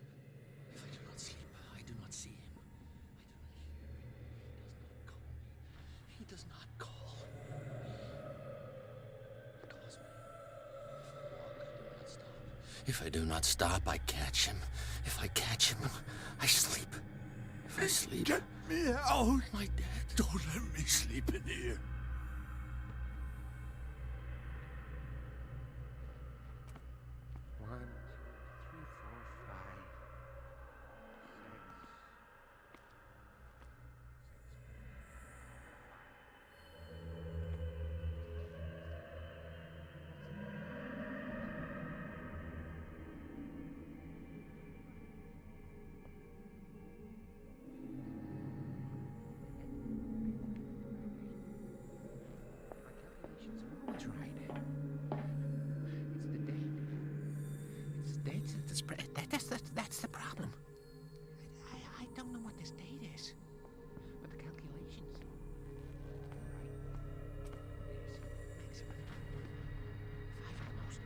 If I do not sleep, I do not see him. I do not hear him. He does not call me. He calls me. If I do not stop, I catch him. If I catch him, I sleep. If I sleep... Get me out! My dad. Don't let me sleep in here. One, two, 3, 4, 5, 6. It's right. It's the date. It's dates. That's the problem. I don't know what this date is, but the calculations. Makes it 5 at the most.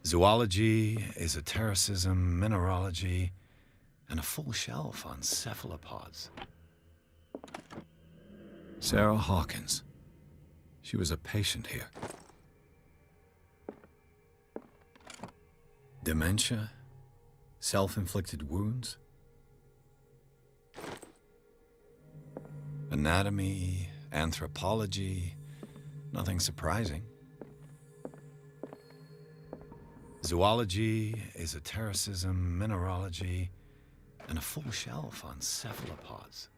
Zoology, esotericism, mineralogy, and a full shelf on cephalopods. Sarah Hawkins. She was a patient here. Dementia? Self-inflicted wounds? Anatomy, anthropology, nothing surprising. Zoology, esotericism, mineralogy, and a full shelf on cephalopods.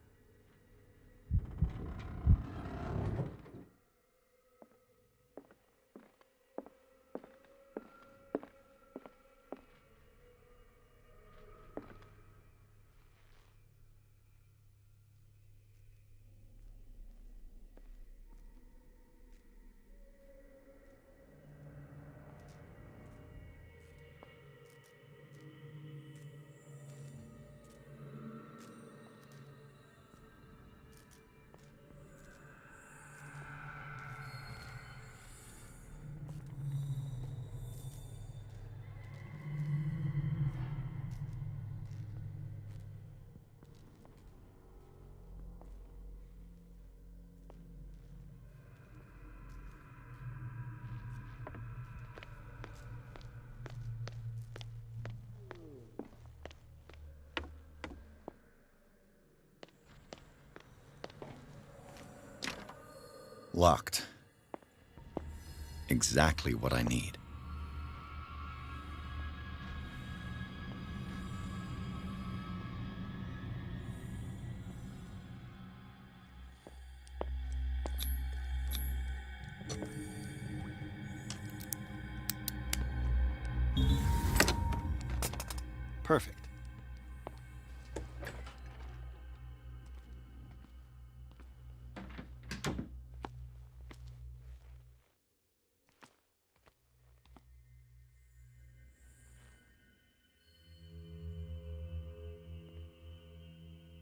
Locked. Exactly what I need. Perfect.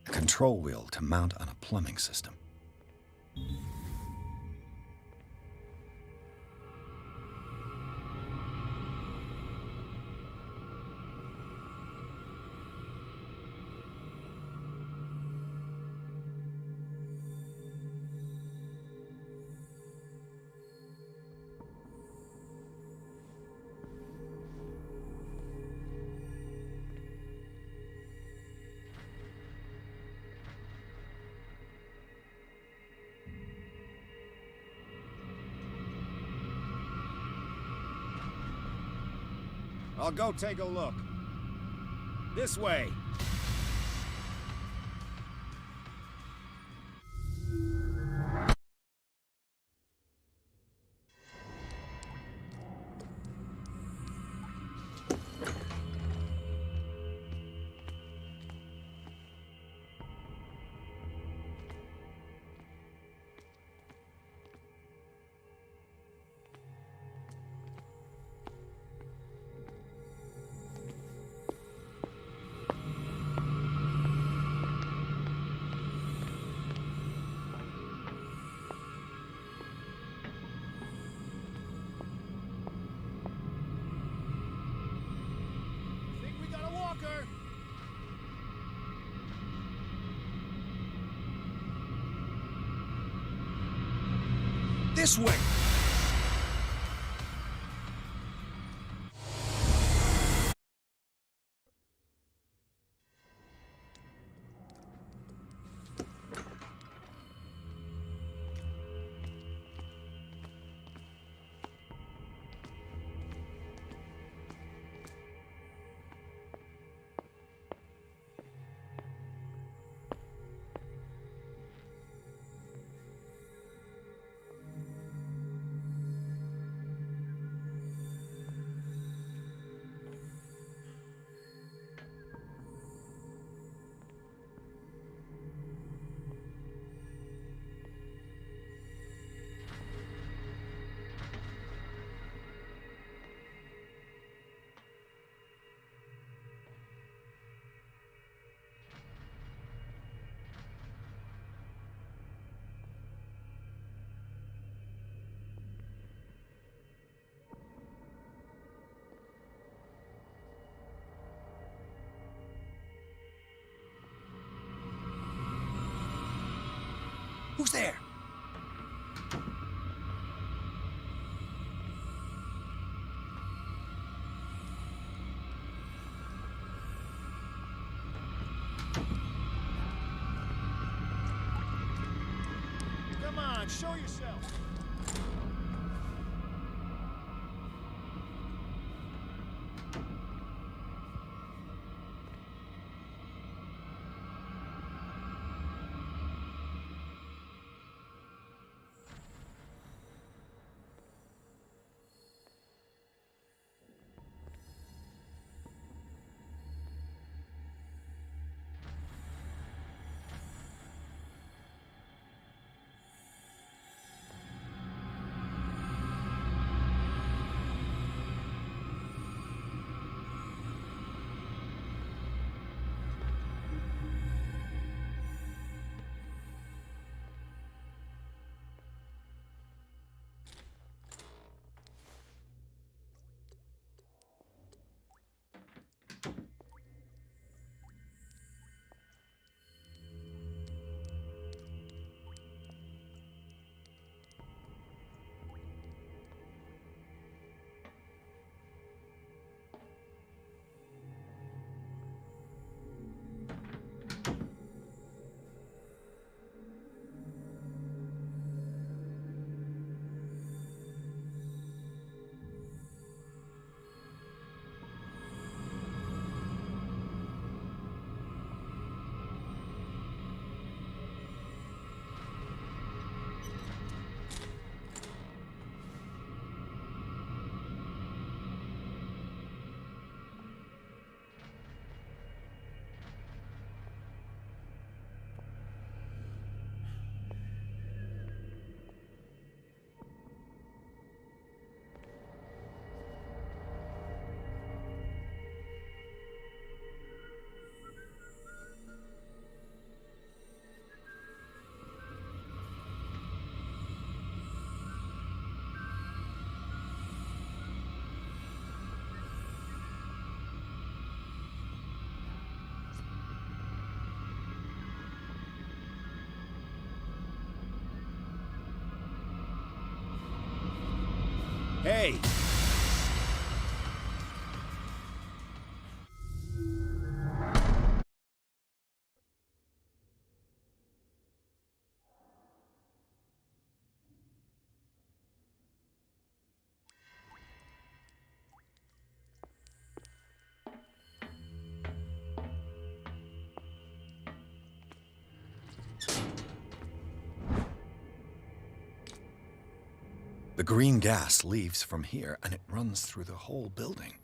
A control wheel to mount on a plumbing system. I'll go take a look. This way. This way! on, show yourself! Hey! The green gas leaves from here, and it runs through the whole building.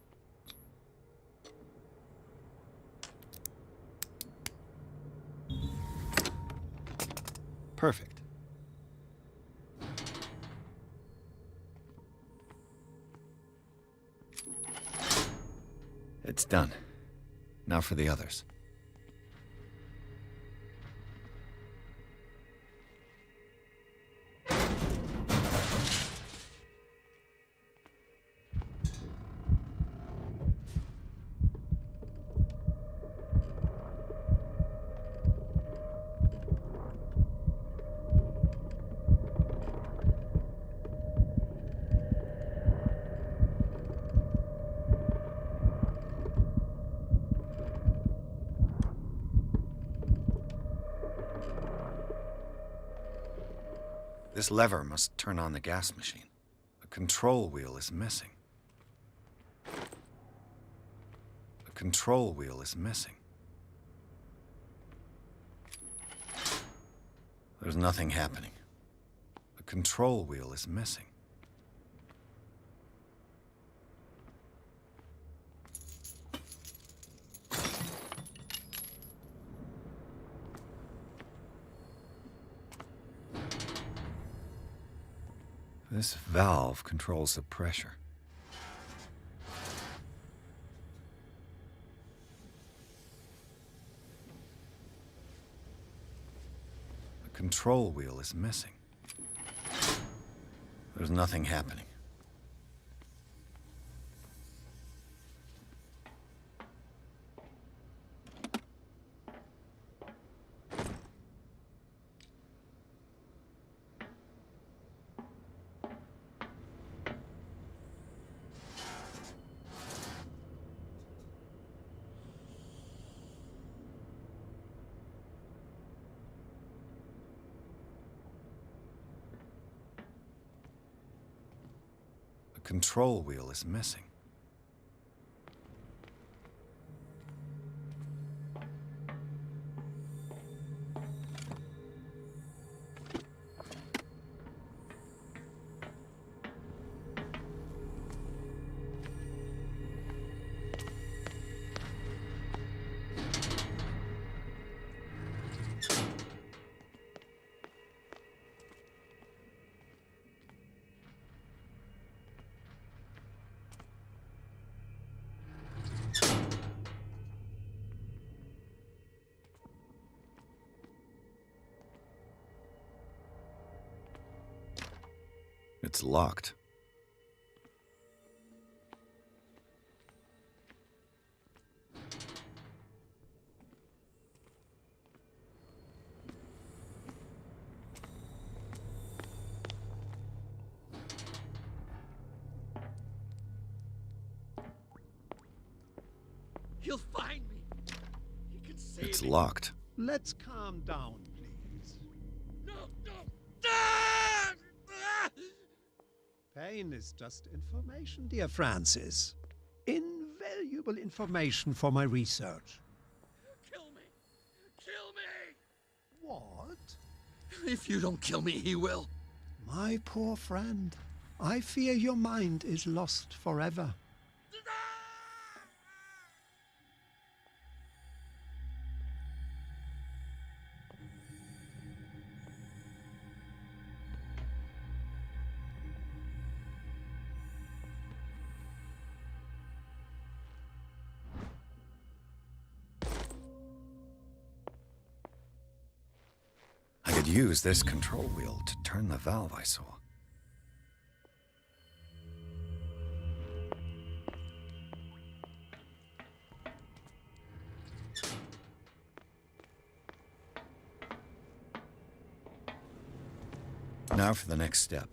Perfect. It's done. Now for the others. This lever must turn on the gas machine. The control wheel is missing. The control wheel is missing. There's nothing happening. The control wheel is missing. This valve controls the pressure. The control wheel is missing. There's nothing happening. control wheel is missing. It's locked. He'll find me. He can save It's me. locked. Let's calm down, please. No, no. Ah! Ah! Pain is just information, dear Francis. Invaluable information for my research. Kill me. Kill me. What? If you don't kill me, he will. My poor friend, I fear your mind is lost forever. I could use this control wheel to turn the valve I saw. Now for the next step.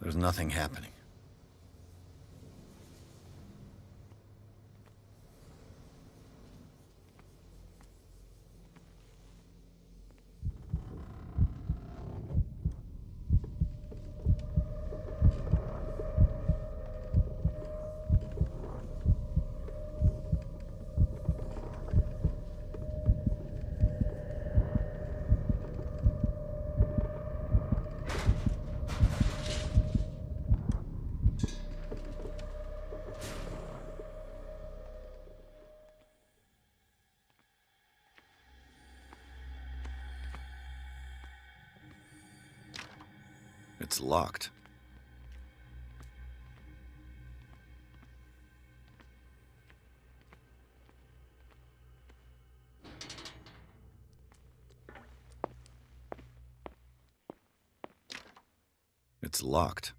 There's nothing happening. It's locked. It's locked.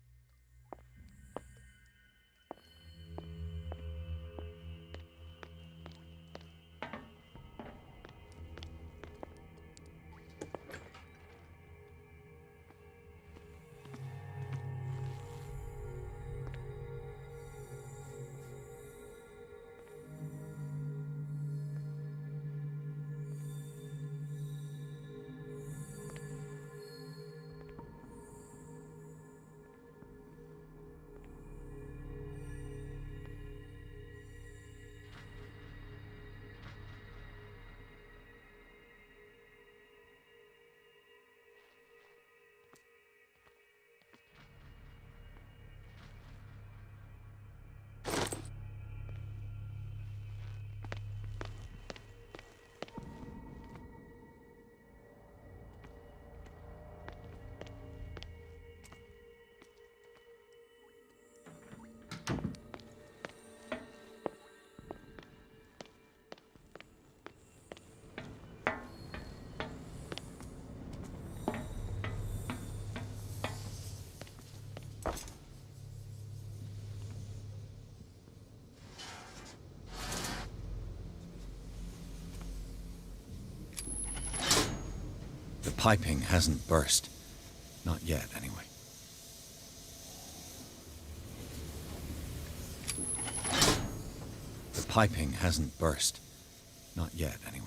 piping hasn't burst. Not yet, anyway. The piping hasn't burst. Not yet, anyway.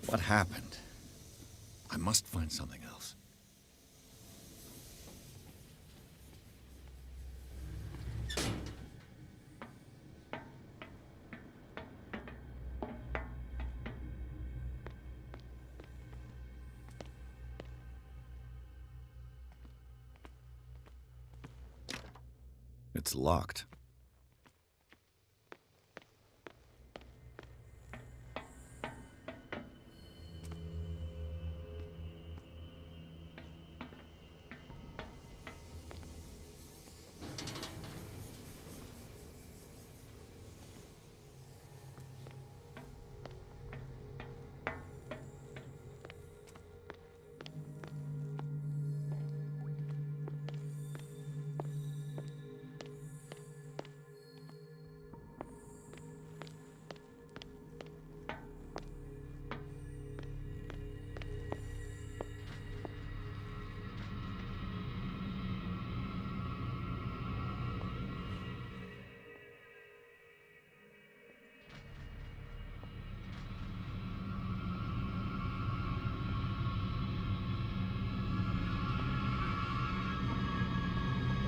What happened? I must find something else. It's locked.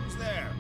Who's there?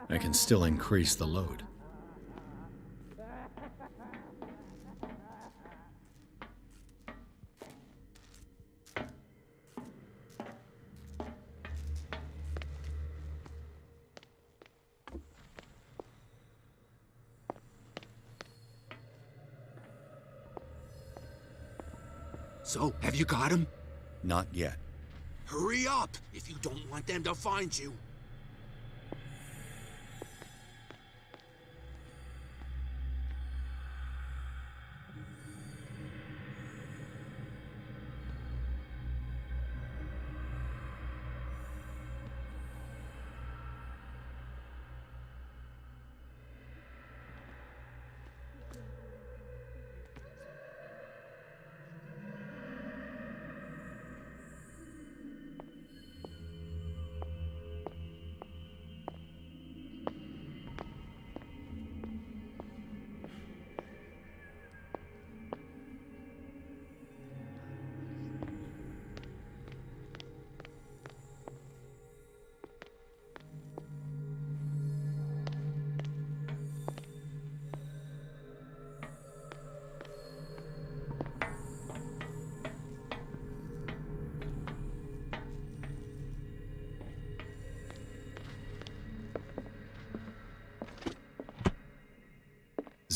I can still increase the load. So, have you got him? Not yet. Hurry up, if you don't want them to find you.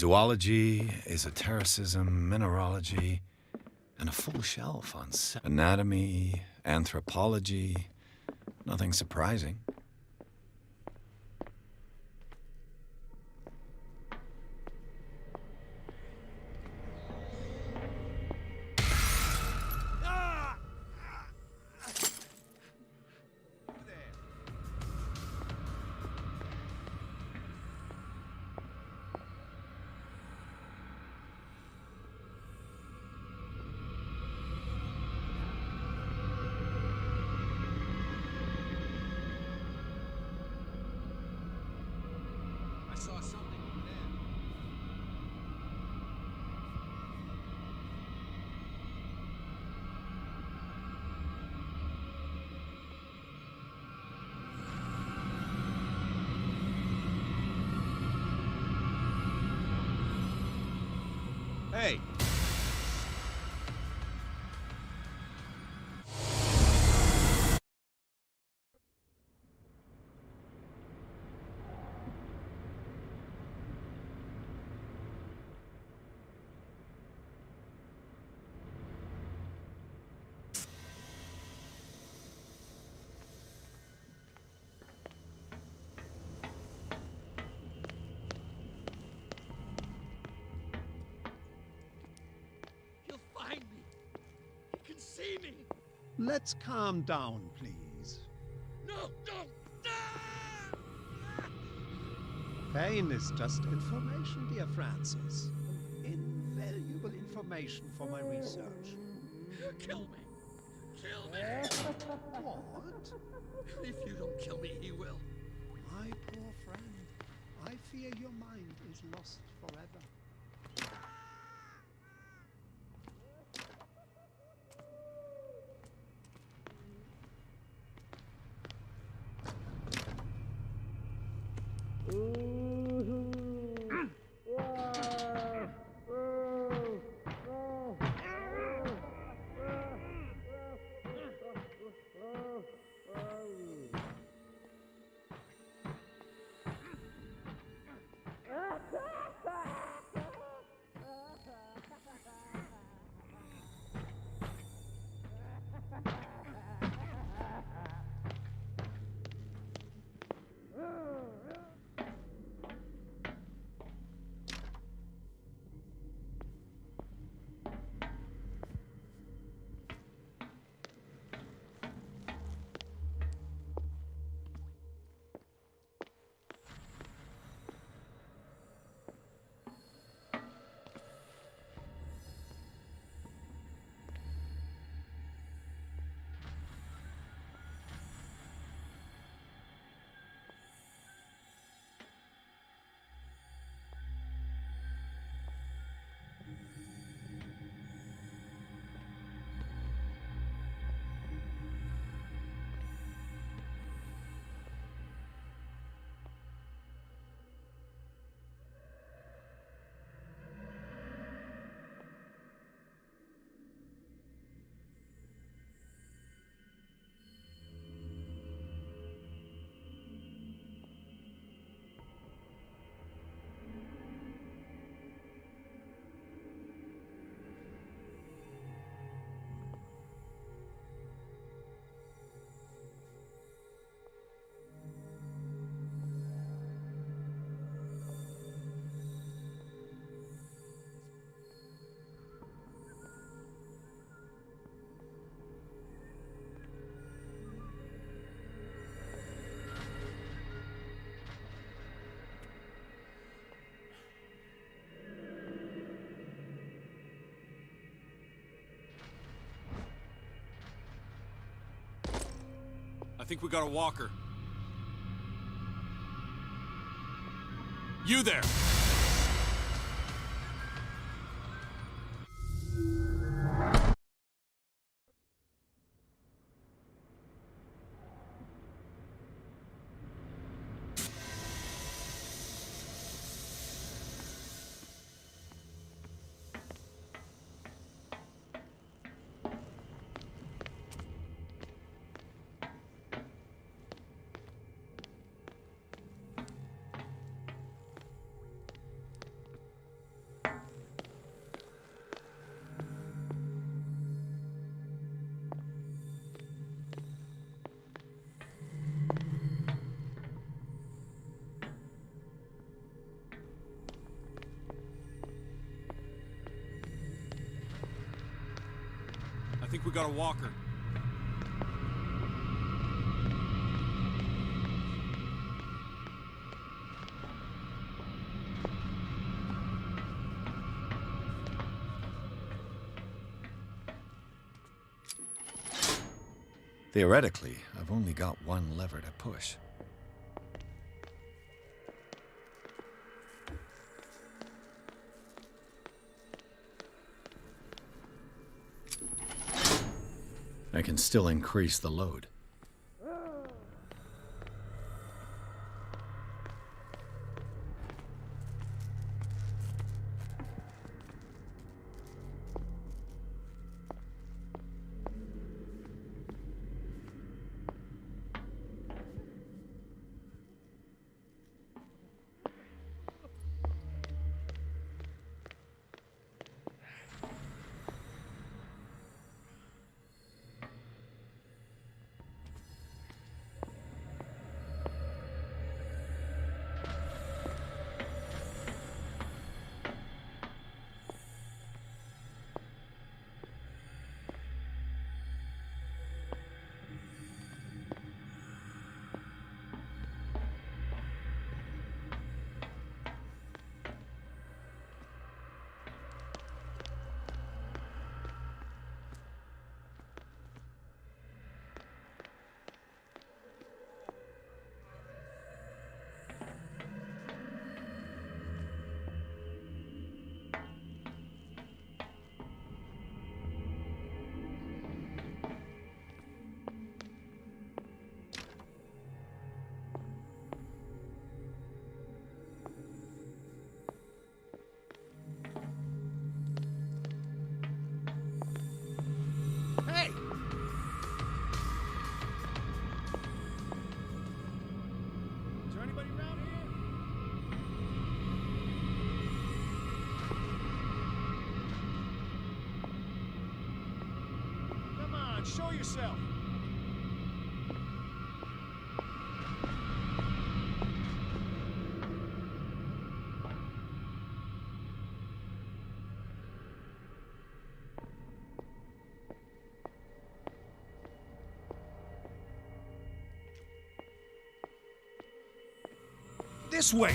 Zoology, esotericism, mineralogy, and a full shelf on anatomy, anthropology. Nothing surprising. I saw something over there. Hey! He'll find me. He can see me. Let's calm down, please. No, no. Pain is just information, dear Francis. Invaluable information for my research. Kill me. Kill me. What? If you don't kill me, he will. My poor friend, I fear your mind is lost forever. I think we got a walker. You there! think we got a walker. Theoretically, I've only got one lever to push. I can still increase the load. Hey! Is there anybody around here? Come on, show yourself. This way!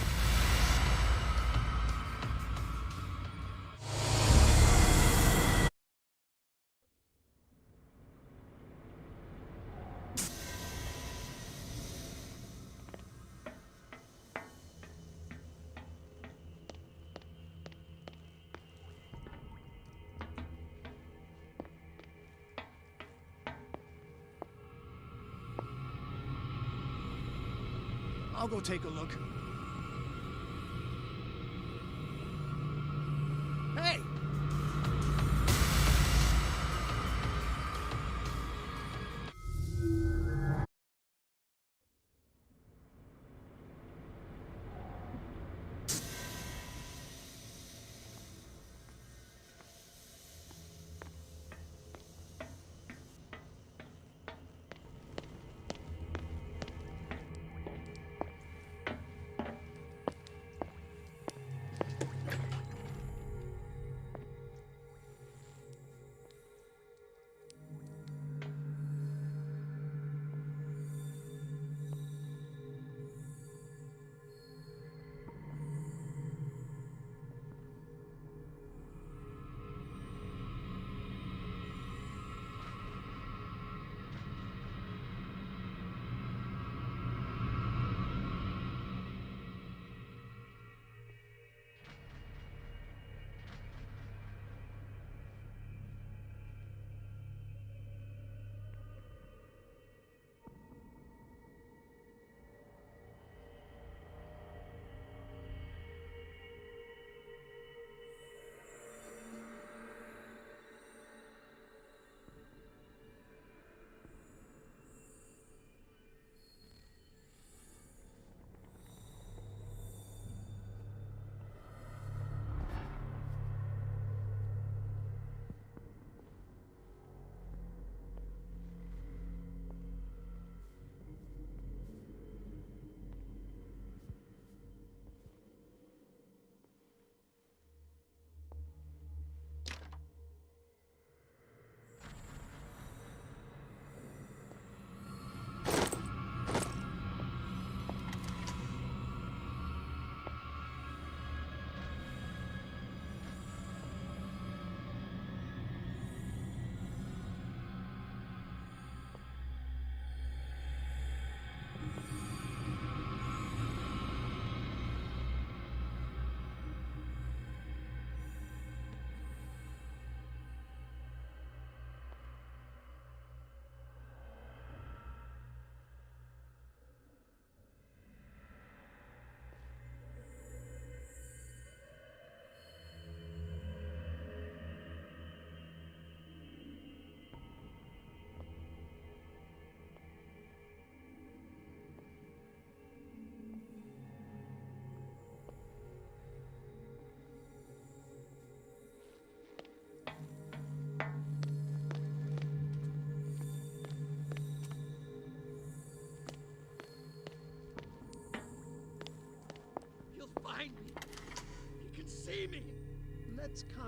I'll go take a look. Hey!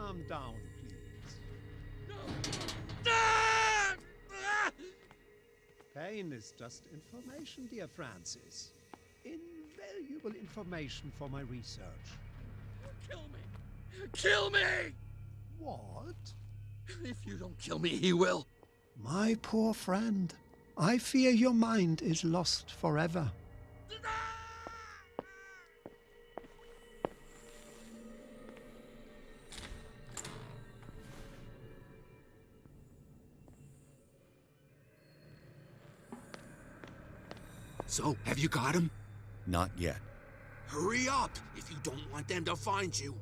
calm down, please. Pain is just information, dear Francis. Invaluable information for my research. Kill me! Kill me! What? If you don't kill me, he will. My poor friend, I fear your mind is lost forever. So, have you got him? Not yet. Hurry up, if you don't want them to find you.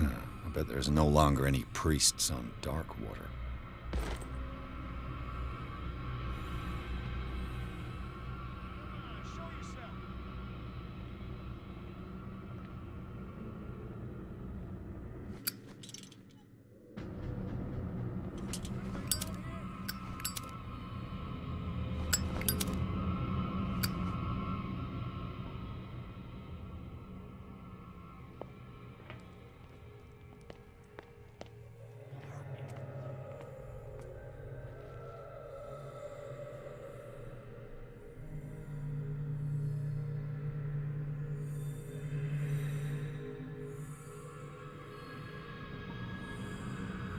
I bet there's no longer any priests on Darkwater.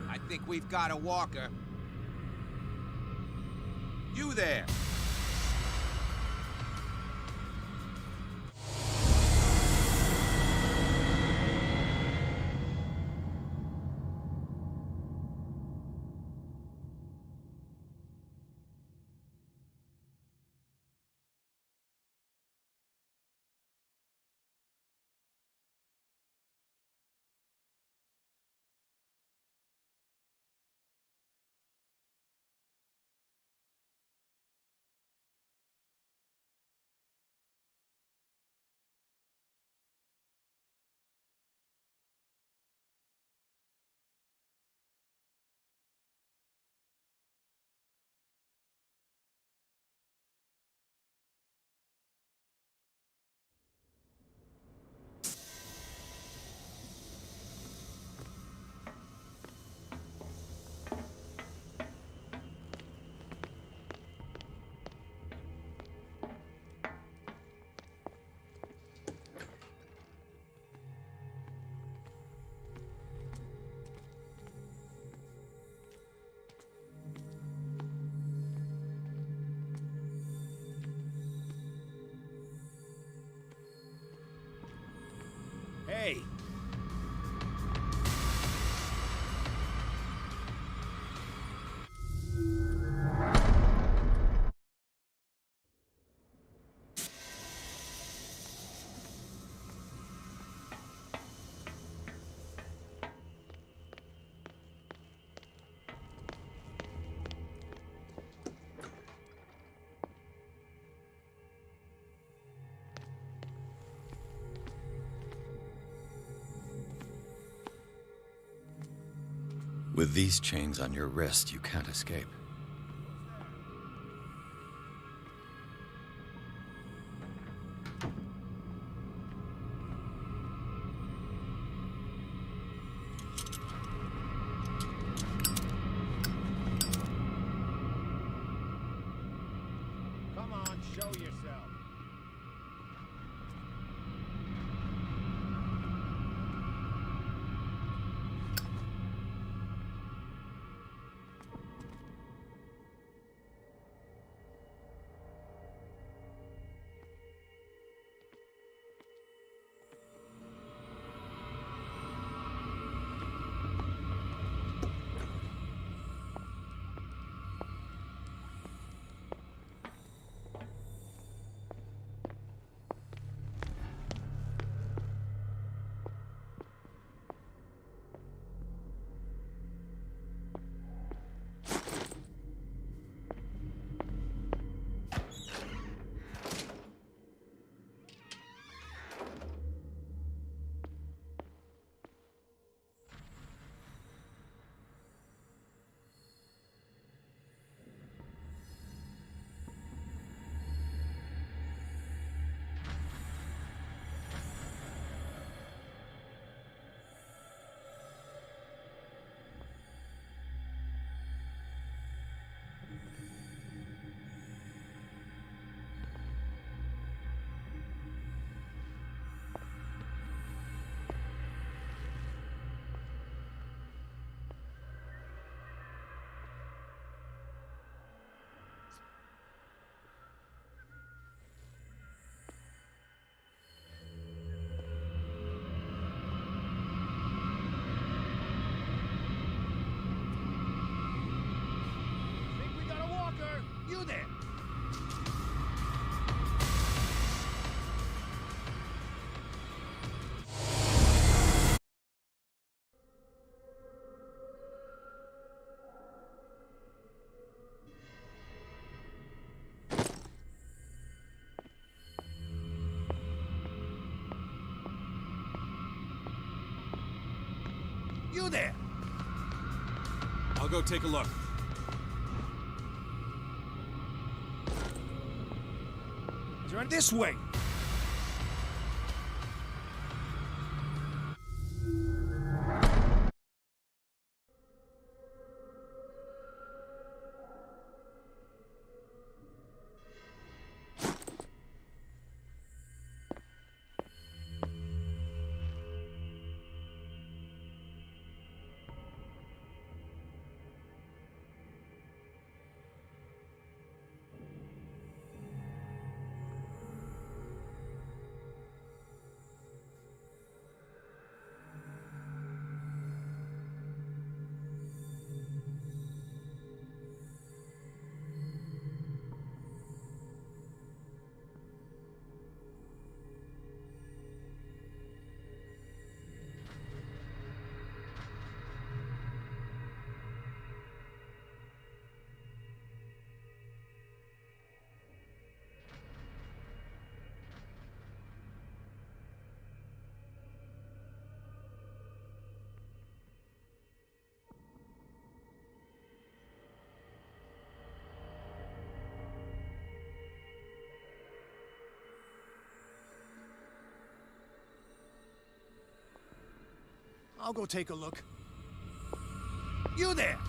I think we've got a walker. You there! Hey! With these chains on your wrist, you can't escape. Come on, show yourself. You there! I'll go take a look. Turn this way! I'll go take a look. You there!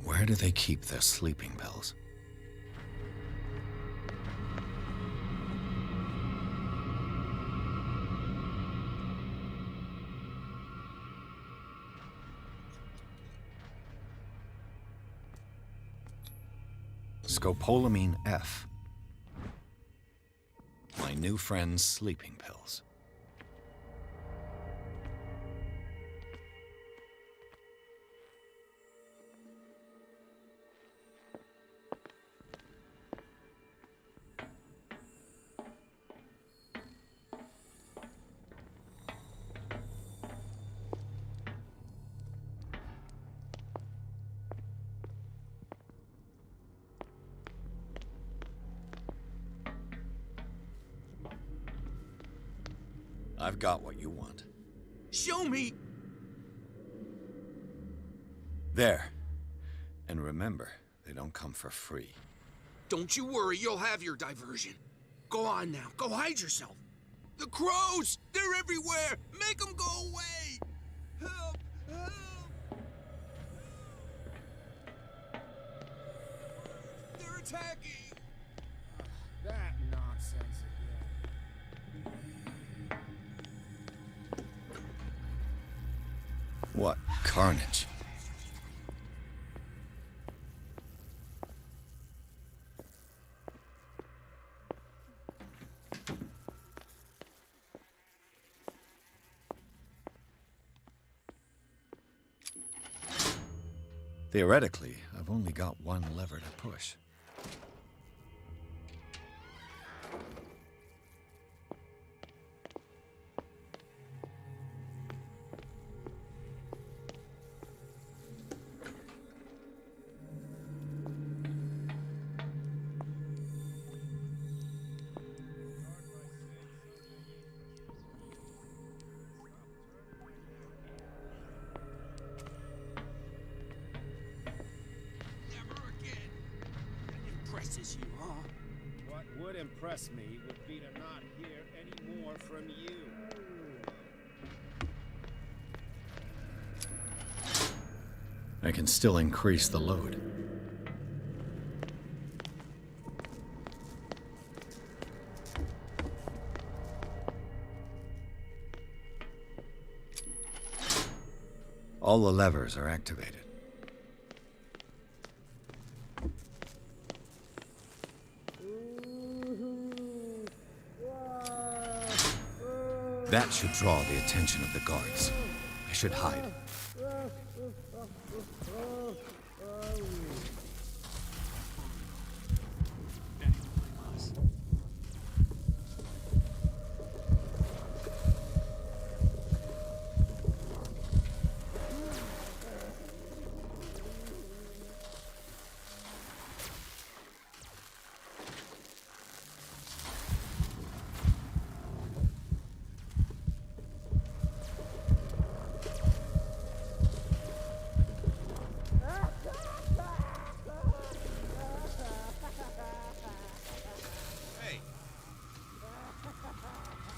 Where do they keep their sleeping pills? Scopolamine F. My new friend's sleeping pills. I've got what you want. Show me! There. And remember, they don't come for free. Don't you worry, you'll have your diversion. Go on now, go hide yourself. The crows! They're everywhere! Make them go away! Help! Help! They're attacking! That nonsense again. What carnage. Theoretically, I've only got one lever to push. Impresses you, huh? What would impress me would be to not hear any more from you. I can still increase the load. All the levers are activated. That should draw the attention of the guards. I should hide.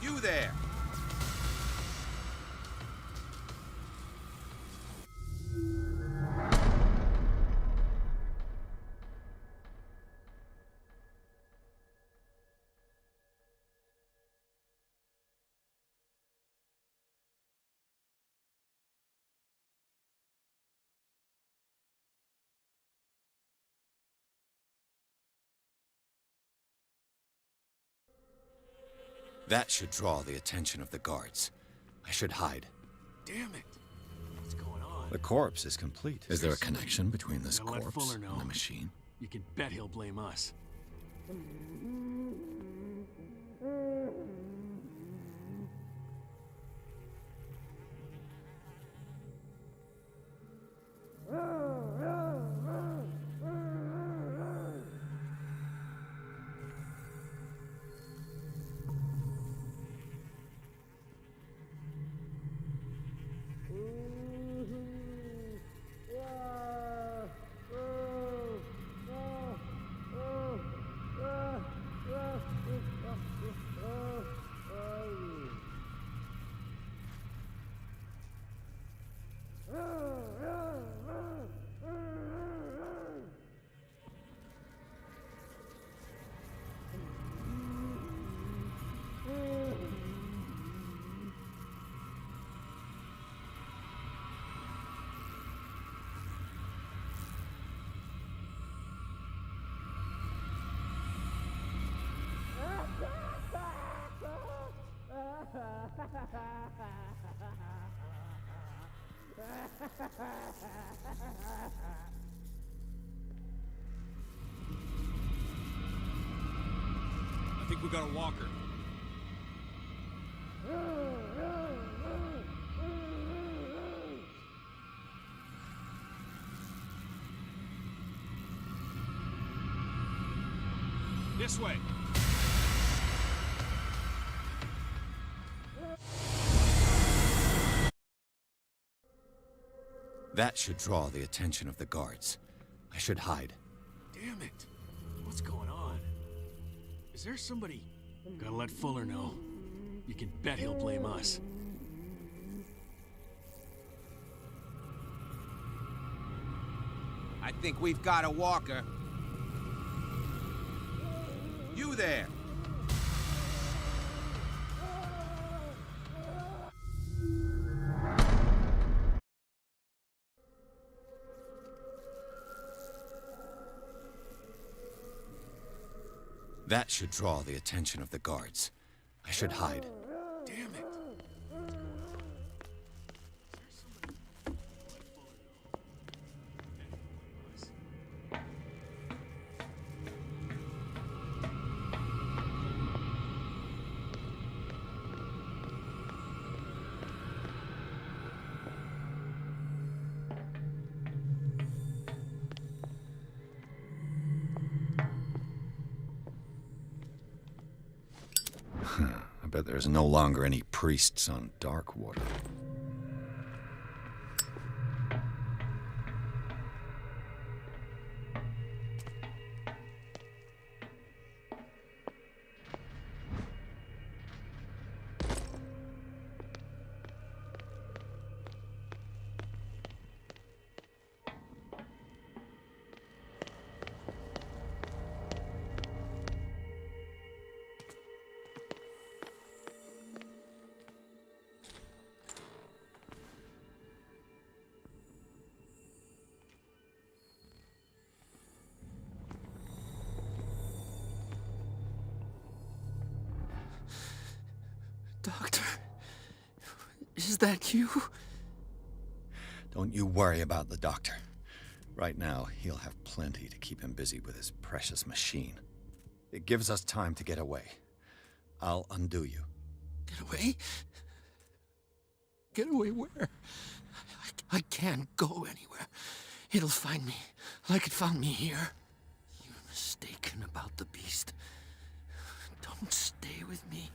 You there! That should draw the attention of the guards. I should hide. Damn it! What's going on? The corpse is complete. Is there a connection between this Now let corpse Fuller and know. the machine? You can bet he'll blame us. I think we got a walker. This way. That should draw the attention of the guards. I should hide. Damn it! What's going on? Is there somebody? Gotta let Fuller know. You can bet he'll blame us. I think we've got a walker. You there! That should draw the attention of the guards. I should hide. Damn it! I bet there's no longer any priests on Darkwater. that you? Don't you worry about the doctor. Right now, he'll have plenty to keep him busy with his precious machine. It gives us time to get away. I'll undo you. Get away? Get away where? I can't go anywhere. It'll find me, like it found me here. You're mistaken about the beast. Don't stay with me,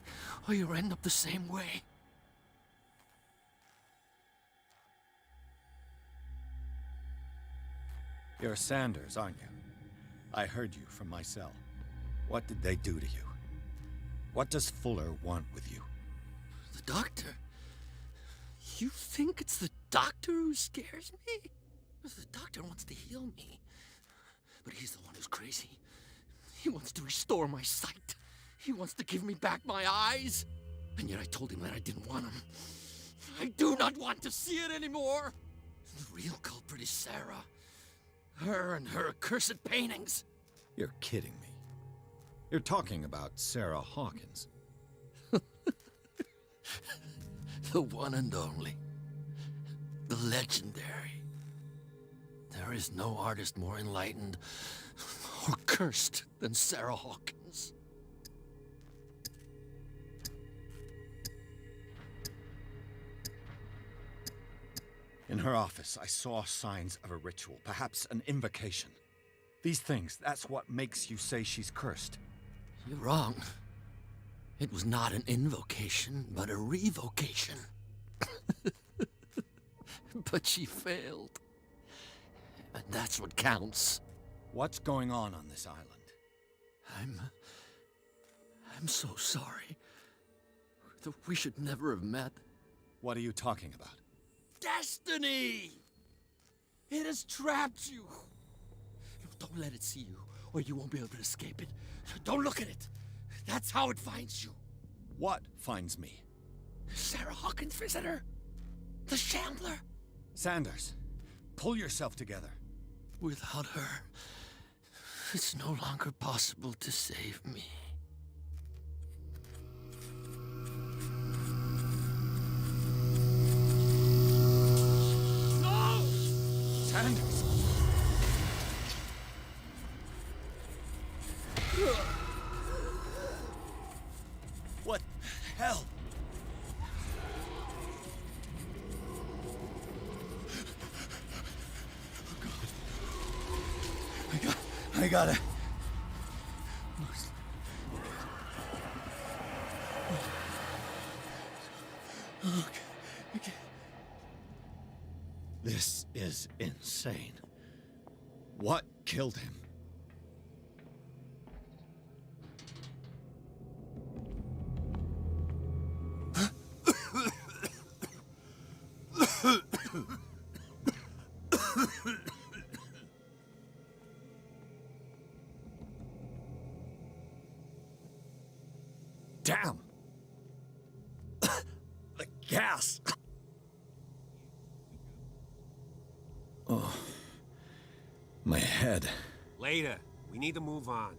or you'll end up the same way. You're Sanders, aren't you? I heard you from my cell. What did they do to you? What does Fuller want with you? The doctor? You think it's the doctor who scares me? The doctor wants to heal me. But he's the one who's crazy. He wants to restore my sight. He wants to give me back my eyes. And yet I told him that I didn't want him. I do not want to see it anymore. The real culprit is Sarah. Her and her accursed paintings. You're kidding me. You're talking about Sarah Hawkins. The one and only. The legendary. There is no artist more enlightened or cursed than Sarah Hawkins. In her office, I saw signs of a ritual, perhaps an invocation. These things, that's what makes you say she's cursed. You're wrong. It was not an invocation, but a revocation. But she failed. And that's what counts. What's going on this island? I'm so sorry. We should never have met. What are you talking about? Destiny! It has trapped you. Don't let it see you, or you won't be able to escape it. Don't look at it. That's how it finds you. What finds me? Sarah Hawkins' visitor. The Shambler. Sanders, pull yourself together. Without her, it's no longer possible to save me. No! Sanders! What the hell? I gotta... Okay. This is insane. What killed him? Damn! The gas! Oh. My head. Later. We need to move on.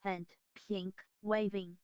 And pink, waving.